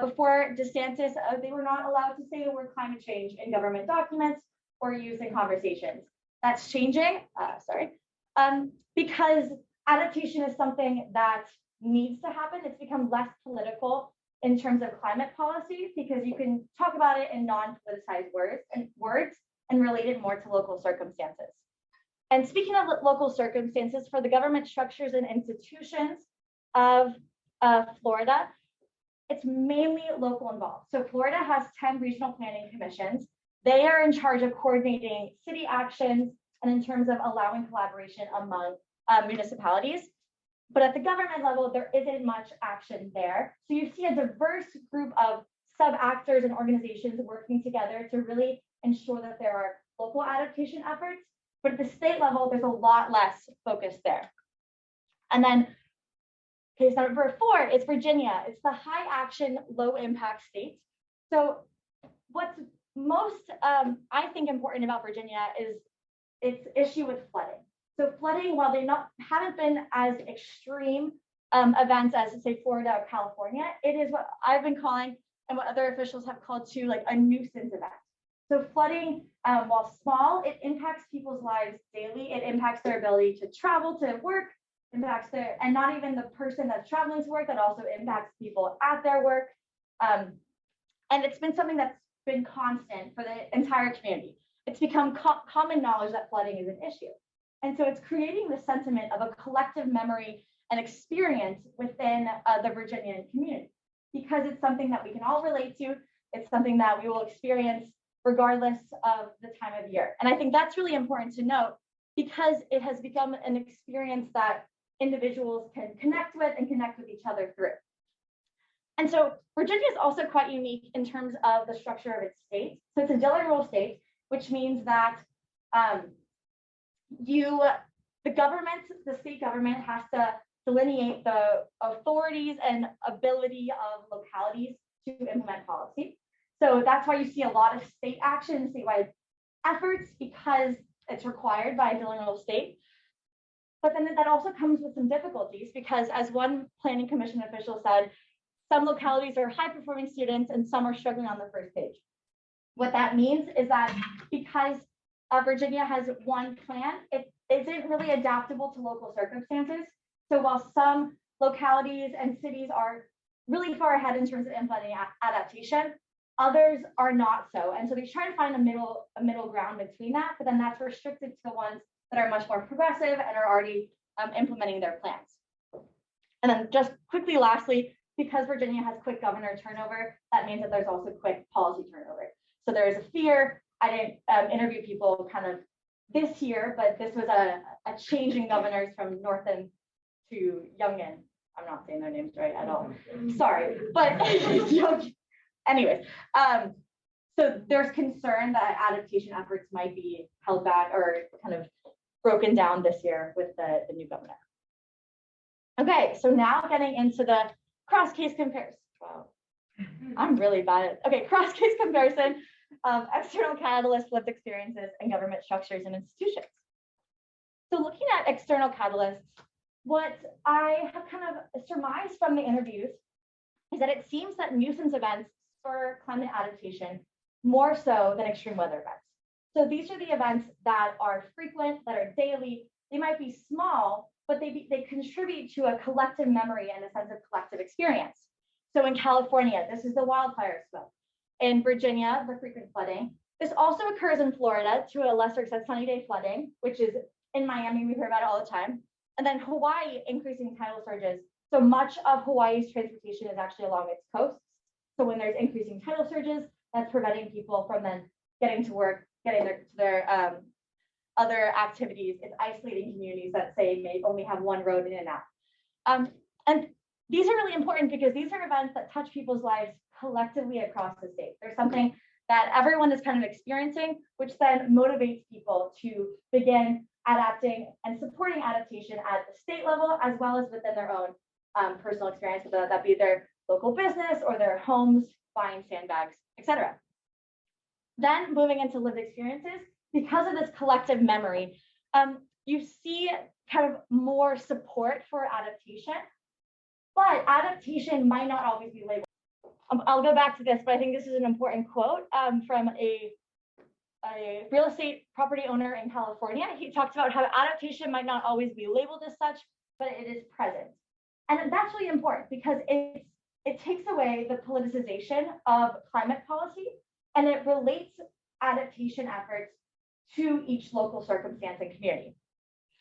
Before DeSantis, they were not allowed to say the word climate change in government documents or used in conversations. That's changing, because adaptation is something that needs to happen. It's become less political in terms of climate policy because you can talk about it in non-politicized words and relate it more to local circumstances. And speaking of local circumstances, for the government structures and institutions of Florida, it's mainly local involved. So Florida has 10 regional planning commissions. They are in charge of coordinating city actions and in terms of allowing collaboration among municipalities. But at the government level, there isn't much action there. So you see a diverse group of sub-actors and organizations working together to really ensure that there are local adaptation efforts. But at the state level, there's a lot less focus there. And then case number 4 is Virginia. It's the high action, low impact state. So what's most, I think, important about Virginia is its issue with flooding. So flooding, while they haven't been as extreme events as, say, Florida or California, it is what I've been calling and what other officials have called too, like a nuisance event. So flooding, while small, it impacts people's lives daily. It impacts their ability to travel to work, and not even the person that's traveling to work, that also impacts people at their work. And it's been something that's been constant for the entire community. It's become common knowledge that flooding is an issue. And so it's creating the sentiment of a collective memory and experience within the Virginian community, because it's something that we can all relate to. It's something that we will experience regardless of the time of year. And I think that's really important to note because it has become an experience that individuals can connect with and connect with each other through. And so Virginia is also quite unique in terms of the structure of its state. So it's a Dillon rule state, which means that the state government has to delineate the authorities and ability of localities to implement policy. So that's why you see a lot of state action, statewide efforts, because it's required by a Dillon rule state. But then that also comes with some difficulties because, as one planning commission official said, some localities are high performing students and some are struggling on the first page. What that means is that because Virginia has one plan, it isn't really adaptable to local circumstances. So while some localities and cities are really far ahead in terms of implementing adaptation, others are not so. And so they try to find a middle ground between that, but then that's restricted to the ones that are much more progressive and are already implementing their plans. And then just quickly, lastly, because Virginia has quick governor turnover, that means that there's also quick policy turnover. So there is a fear. I didn't interview people kind of this year, but this was a change in governors from Northam to Youngin. I'm not saying their names right at all. Sorry, but anyways, So there's concern that adaptation efforts might be held back or kind of broken down this year with the new governor. Okay, so now getting into the cross-case comparison. Wow, I'm really bad at, okay, cross-case comparison of external catalysts, lived experiences, and government structures and institutions. So looking at external catalysts, what I have kind of surmised from the interviews is that it seems that nuisance events spur climate adaptation more so than extreme weather events. So these are the events that are frequent, that are daily. They might be small, but they contribute to a collective memory and a sense of collective experience. So in California, this is the wildfire smoke. In Virginia, the frequent flooding. This also occurs in Florida to a lesser extent, sunny day flooding, which is in Miami, we hear about it all the time. And then Hawaii, increasing tidal surges. So much of Hawaii's transportation is actually along its coasts. So when there's increasing tidal surges, that's preventing people from then getting to work, getting to their other activities. It's isolating communities that say may only have one road in and out. And these are really important because these are events that touch people's lives collectively across the state. There's something that everyone is kind of experiencing, which then motivates people to begin adapting and supporting adaptation at the state level, as well as within their own personal experience, whether that be their local business or their homes, buying sandbags, etc. Then moving into lived experiences, because of this collective memory, you see kind of more support for adaptation, but adaptation might not always be labeled. I'll go back to this, but I think this is an important quote from a real estate property owner in California. He talked about how adaptation might not always be labeled as such, but it is present. And that's really important because it takes away the politicization of climate policy and it relates adaptation efforts to each local circumstance and community.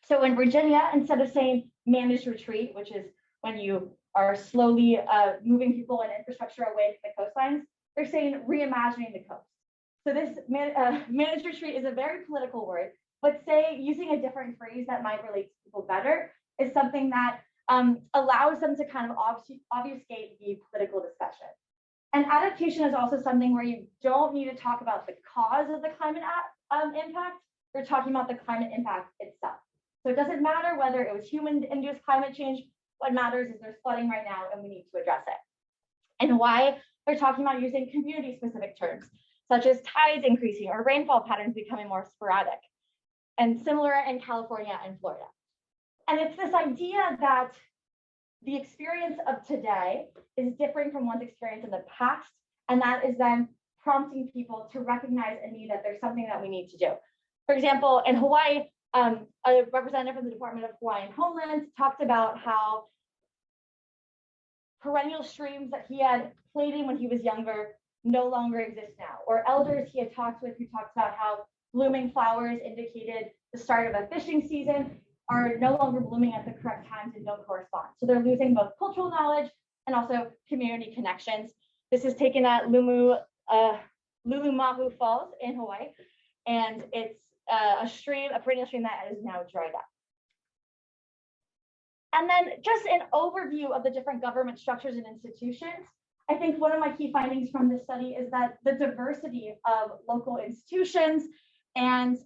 So in Virginia, instead of saying managed retreat, which is when you are slowly moving people and infrastructure away from the coastlines, they're saying reimagining the coast. So this managed retreat is a very political word, but say using a different phrase that might relate to people better is something that allows them to kind of obfuscate the political discussion. And adaptation is also something where you don't need to talk about the cause of the climate impact. You're talking about the climate impact itself. So it doesn't matter whether it was human-induced climate change. What matters is there's flooding right now and we need to address it. And why they're talking about using community-specific terms, such as tides increasing or rainfall patterns becoming more sporadic, and similar in California and Florida. And it's this idea that the experience of today is different from one's experience in the past, and that is then prompting people to recognize a need that there's something that we need to do. For example, in Hawaii, a representative from the Department of Hawaiian Homeland talked about how perennial streams that he had played in when he was younger no longer exist now, or elders he had talked with who talked about how blooming flowers indicated the start of a fishing season are no longer blooming at the correct times and don't correspond. So they're losing both cultural knowledge and also community connections. This is taken at Lulumahu Falls in Hawaii, and it's a perennial stream that is now dried up. And then just an overview of the different government structures and institutions. I think one of my key findings from this study is that the diversity of local institutions and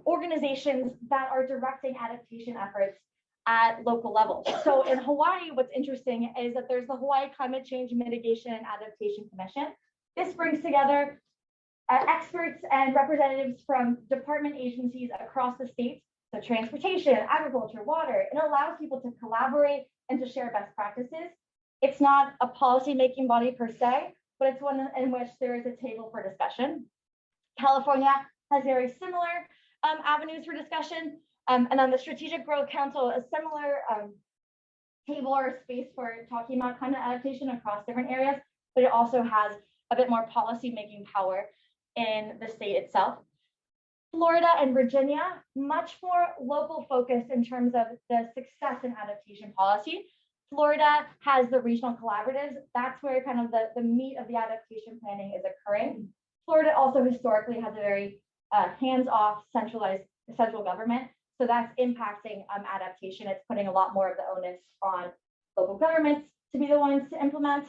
organizations that are directing adaptation efforts at local levels. So in Hawaii, what's interesting is that there's the Hawaii Climate Change Mitigation and Adaptation Commission. This brings together experts and representatives from department agencies across the state, so transportation, agriculture, water. It allows people to collaborate and to share best practices. It's not a policy-making body per se, but it's one in which there is a table for discussion. California has very similar avenues for discussion. And then the Strategic Growth Council, a similar table or space for talking about climate adaptation across different areas, but it also has a bit more policy-making power in the state itself. Florida and Virginia, much more local focus in terms of the success in adaptation policy. Florida has the regional collaboratives. That's where kind of the meat of the adaptation planning is occurring. Florida also historically has a very hands-off centralized central government. So that's impacting adaptation. It's putting a lot more of the onus on local governments to be the ones to implement.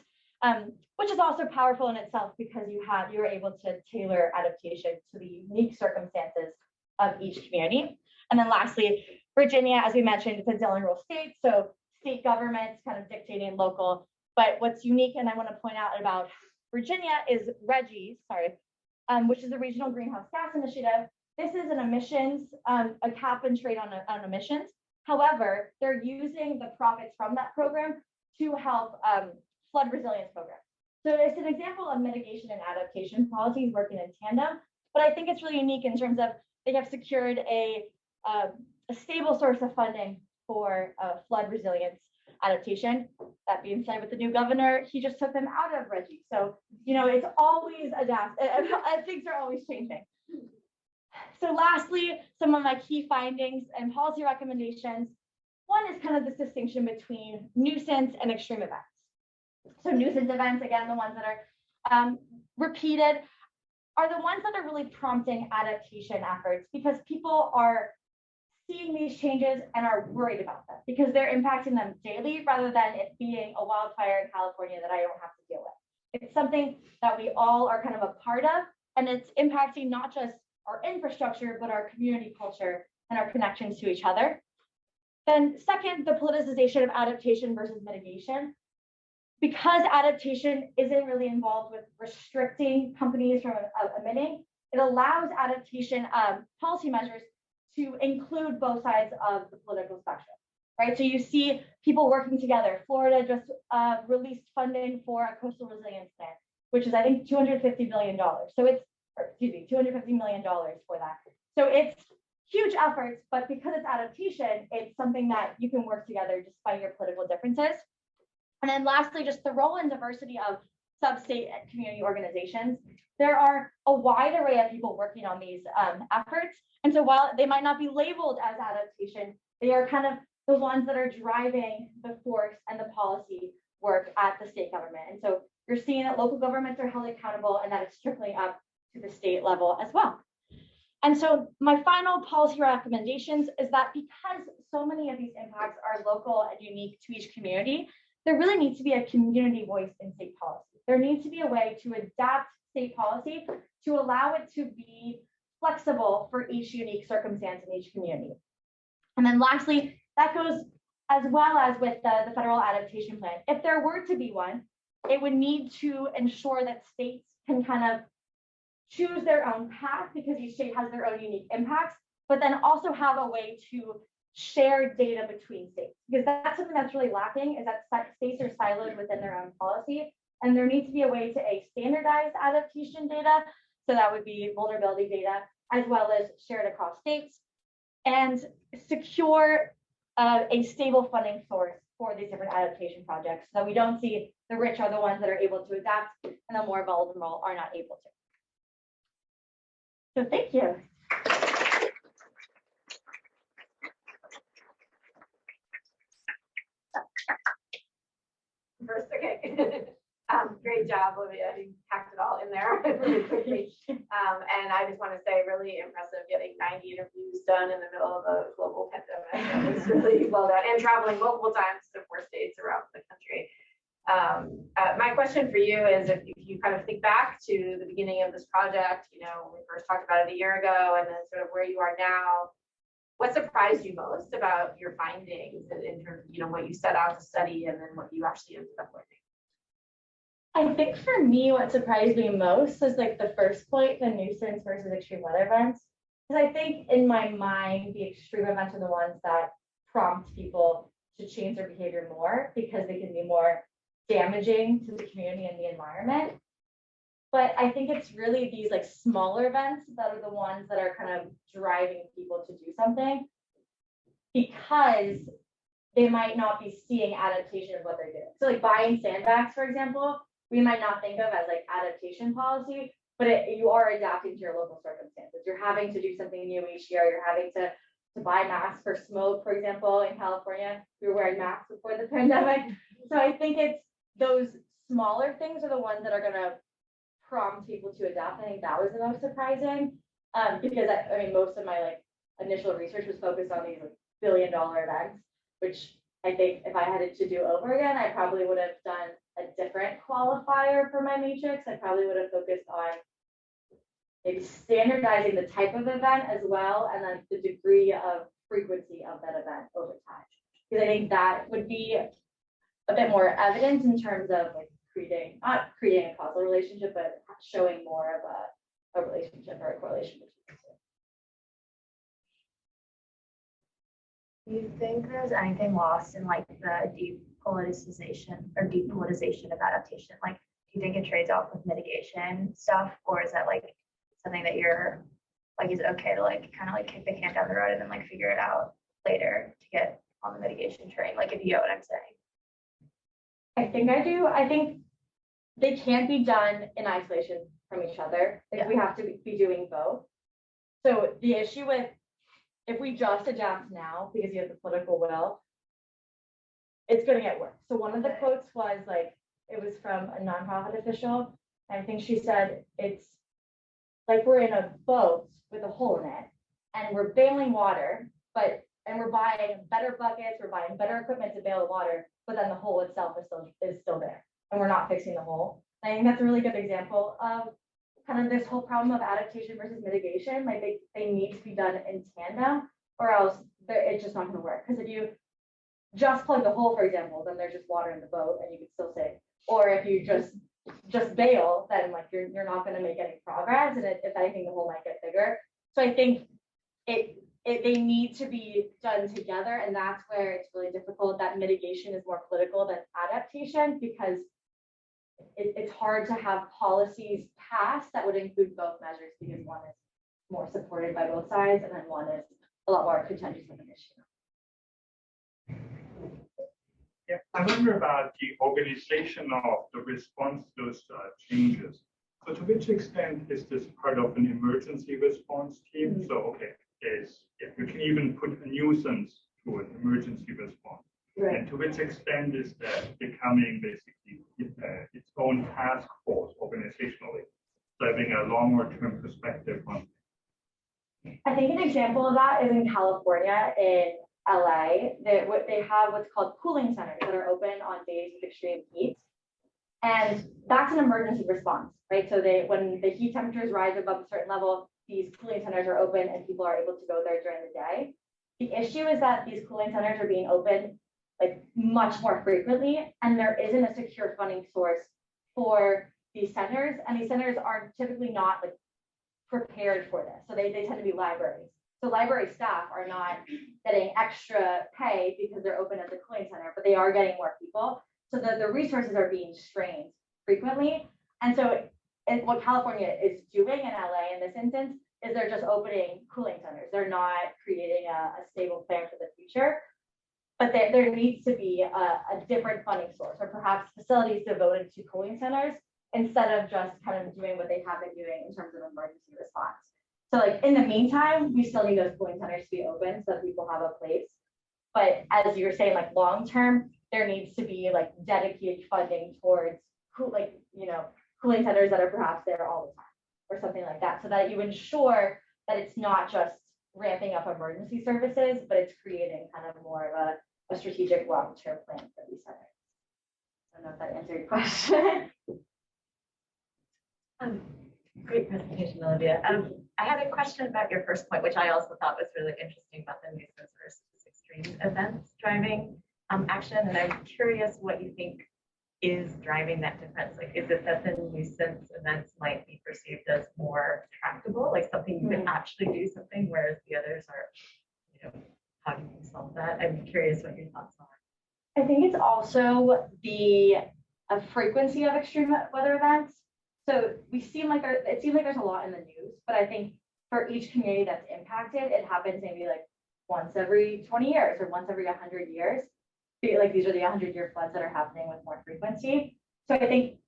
which is also powerful in itself because you're able to tailor adaptation to the unique circumstances of each community. And then lastly, Virginia, as we mentioned, it's a zone rule state, so state governments kind of dictating local. But what's unique, and I want to point out about Virginia, is RGGI, which is the Regional Greenhouse Gas Initiative. This is an emissions, a cap and trade on emissions. However, they're using the profits from that program to help flood resilience programs. So it's an example of mitigation and adaptation policies working in tandem, but I think it's really unique in terms of they have secured a stable source of funding for flood resilience adaptation. That being said, with the new governor, he just took them out of RGGI. So, you know, it's always things are always changing. So lastly, some of my key findings and policy recommendations. One is kind of this distinction between nuisance and extreme events. So nuisance events, again, the ones that are repeated, are the ones that are really prompting adaptation efforts because people are seeing these changes and are worried about them because they're impacting them daily rather than it being a wildfire in California that I don't have to deal with. It's something that we all are kind of a part of, and it's impacting not just our infrastructure, but our community culture and our connections to each other. Then second, the politicization of adaptation versus mitigation. Because adaptation isn't really involved with restricting companies from emitting, it allows adaptation policy measures to include both sides of the political spectrum, right? So you see people working together. Florida just released funding for a coastal resilience plan, which is, I think, $250 billion. So it's, $250 million for that. So it's huge efforts, but because it's adaptation, it's something that you can work together despite your political differences. And then lastly, just the role and diversity of sub-state and community organizations. There are a wide array of people working on these efforts. And so while they might not be labeled as adaptation, they are kind of the ones that are driving the force and the policy work at the state government. And so you're seeing that local governments are held accountable and that it's trickling up to the state level as well. And so my final policy recommendations is that because so many of these impacts are local and unique to each community, there really needs to be a community voice in state policy. There needs to be a way to adapt state policy to allow it to be flexible for each unique circumstance in each community. And then lastly, that goes as well as with the federal adaptation plan. If there were to be one, it would need to ensure that states can kind of choose their own path because each state has their own unique impacts, but then also have a way to share data between states, because that's something that's really lacking, is that states are siloed within their own policy, and there needs to be a way to standardize adaptation data, so that would be vulnerability data, as well as shared across states, and secure a stable funding source for these different adaptation projects, so that we don't see the rich are the ones that are able to adapt, and the more vulnerable are not able to. So thank you. First, okay. Great job, Olivia. You packed it all in there really quickly. And I just want to say, really impressive getting 90 interviews done in the middle of a global pandemic. It's really well done, and traveling multiple times to 4 states around the country. My question for you is, if you kind of think back to the beginning of this project, you know, when we first talked about it a year ago, and then sort of where you are now, what surprised you most about your findings in terms of, you know, what you set out to study and then what you actually ended up learning? I think for me, what surprised me most was like the first point, the nuisance versus extreme weather events. Because I think in my mind, the extreme events are the ones that prompt people to change their behavior more because they can be more damaging to the community and the environment. But I think it's really these like smaller events that are the ones that are kind of driving people to do something, because they might not be seeing adaptation of what they're doing. So like buying sandbags, for example, we might not think of as like adaptation policy, but you are adapting to your local circumstances. You're having to do something new each year. You're having to buy masks for smoke, for example, in California. We were wearing masks before the pandemic. So I think it's those smaller things are the ones that are going to prompt people to adapt. I think that was the most surprising, because I mean, most of my like initial research was focused on these like, billion-dollar events, which I think if I had it to do over again, I probably would have done a different qualifier for my matrix. I probably would have focused on maybe standardizing the type of event as well, and then the degree of frequency of that event over time. Because I think that would be a bit more evident in terms of like not creating a causal relationship, but showing more of a relationship or a correlation between the two. Do you think there's anything lost in like the depolitization of adaptation? Like, do you think it trades off with mitigation stuff, or is that like something that you're like, is it okay to like kind of like kick the can down the road and then like figure it out later to get on the mitigation train? Like, if you know what I'm saying. I think I do. I think they can't be done in isolation from each other. Like, we have to be doing both. So the issue with if we just adapt now because you have the political will, it's going to get worse. So one of the quotes was like, it was from a nonprofit official. And I think she said, it's like we're in a boat with a hole in it and we're bailing water, and we're buying better buckets, we're buying better equipment to bail the water, but then the hole itself is still there and we're not fixing the hole. And I think that's a really good example of kind of this whole problem of adaptation versus mitigation. Like they need to be done in tandem, or else it's just not going to work. Because if you just plug the hole, for example, then there's just water in the boat and you can still sink. Or if you just bail, then like you're not going to make any progress, and if anything, the hole might get bigger. So I think they need to be done together, and that's where it's really difficult. That mitigation is more political than adaptation, because it's hard to have policies passed that would include both measures, because one is more supported by both sides, and then one is a lot more contentious of an issue. Yeah, I wonder about the organization of the response to those changes. So to which extent is this part of an emergency response team? Mm-hmm. So, okay, you can even put a nuisance to an emergency response. Right. And to which extent is that becoming basically its own task force organizationally, so having a longer term perspective on. I think an example of that is in California, in LA. They have what's called cooling centers that are open on days of extreme heat. And that's an emergency response, right? So when the heat temperatures rise above a certain level, these cooling centers are open and people are able to go there during the day. The issue is that these cooling centers are being opened like much more frequently, and there isn't a secure funding source for these centers, and these centers are typically not like prepared for this. So they tend to be libraries. So library staff are not getting extra pay because they're open at the cooling center, but they are getting more people. So the resources are being strained frequently. And so what California is doing in LA in this instance is they're just opening cooling centers. They're not creating a stable plan for the future. But there needs to be a different funding source, or perhaps facilities devoted to cooling centers instead of just kind of doing what they have been doing in terms of emergency response. So like in the meantime, we still need those cooling centers to be open so that people have a place. But as you were saying, like long term, there needs to be like dedicated funding towards cooling centers that are perhaps there all the time or something like that, so that you ensure that it's not just ramping up emergency services, but it's creating kind of more of a strategic long-term plan for these centers. I don't know if that answered your question. Great presentation, Olivia. I had a question about your first point, which I also thought was really interesting about the nuisance versus extreme events driving action. And I'm curious what you think is driving that difference. Like, is it that the nuisance events might be perceived as more tractable, like something you can actually do something, whereas the others are, how do you solve that? I'm curious what your thoughts are. I think it's also the frequency of extreme weather events. So it seems like there's a lot in the news, but I think for each community that's impacted, it happens maybe like once every 20 years or once every 100 years. Like these are the 100-year floods that are happening with more frequency. So I think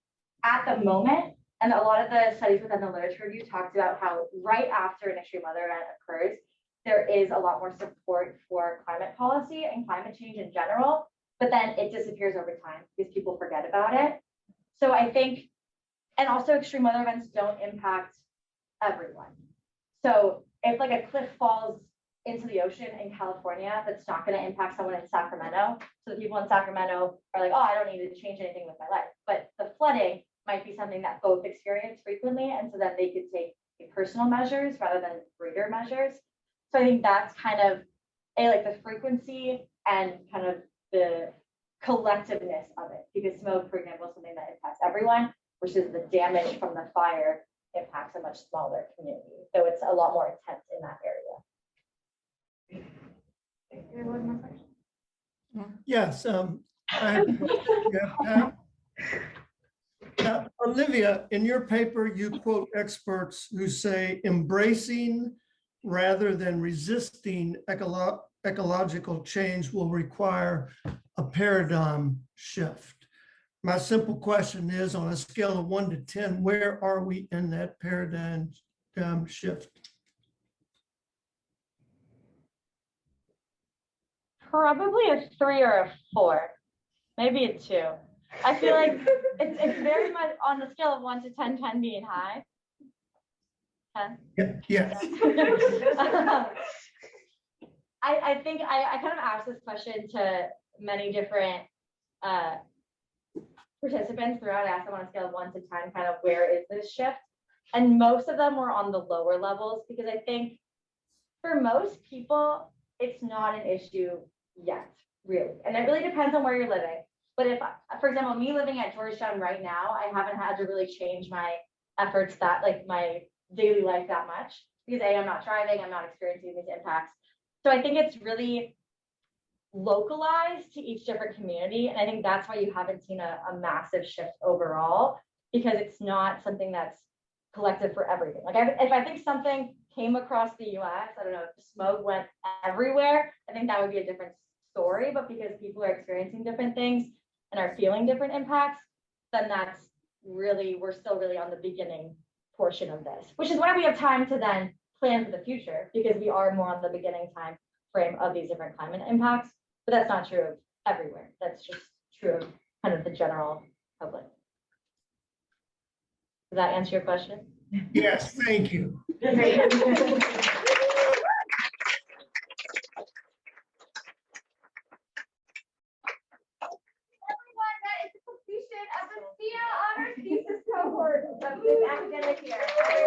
at the moment, and a lot of the studies within the literature review talks about how right after an extreme weather event occurs, there is a lot more support for climate policy and climate change in general, but then it disappears over time because people forget about it. So I think, and also extreme weather events don't impact everyone. So if like a cliff falls into the ocean in California that's not going to impact someone in Sacramento. So the people in Sacramento are like, oh, I don't need to change anything with my life. But the flooding might be something that both experience frequently, and so that they could take personal measures rather than greater measures. So I think that's kind of like the frequency and kind of the collectiveness of it, because smoke, for example, is something that impacts everyone, versus the damage from the fire impacts a much smaller community. So it's a lot more intense in that area. Yes, I have a question. Olivia, in your paper, you quote experts who say embracing rather than resisting ecological change will require a paradigm shift. My simple question is, on a scale of 1 to 10, where are we in that paradigm shift? Probably a 3 or a 4, maybe a 2. I feel like it's very much on the scale of 1 to 10, 10 being high. 10? Yeah. I think I kind of asked this question to many different participants throughout. I asked them on a scale of 1 to 10, kind of where is this shift? And most of them were on the lower levels, because I think for most people, it's not an issue yet, really. And it really depends on where you're living. But if, for example, me living at Georgetown right now, I haven't had to really change my efforts that, like, my daily life that much, because A, I'm not driving, I'm not experiencing these impacts. So I think it's really localized to each different community. And I think that's why you haven't seen a massive shift overall, because it's not something that's collective for everything. Like if I think something came across the US, I don't know, if the smoke went everywhere, I think that would be a different story. But because people are experiencing different things and are feeling different impacts, then that's really, we're still really on the beginning portion of this, which is why we have time to then plan for the future, because we are more on the beginning time frame of these different climate impacts. But that's not true of everywhere. That's just true of kind of the general public. Does that answer your question? Yes, thank you. Of the STIA honors thesis cohort of this academic year. Great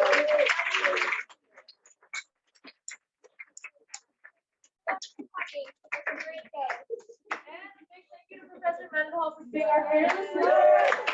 day. And a big thank you to Professor Mendenhall for being our fearless leader.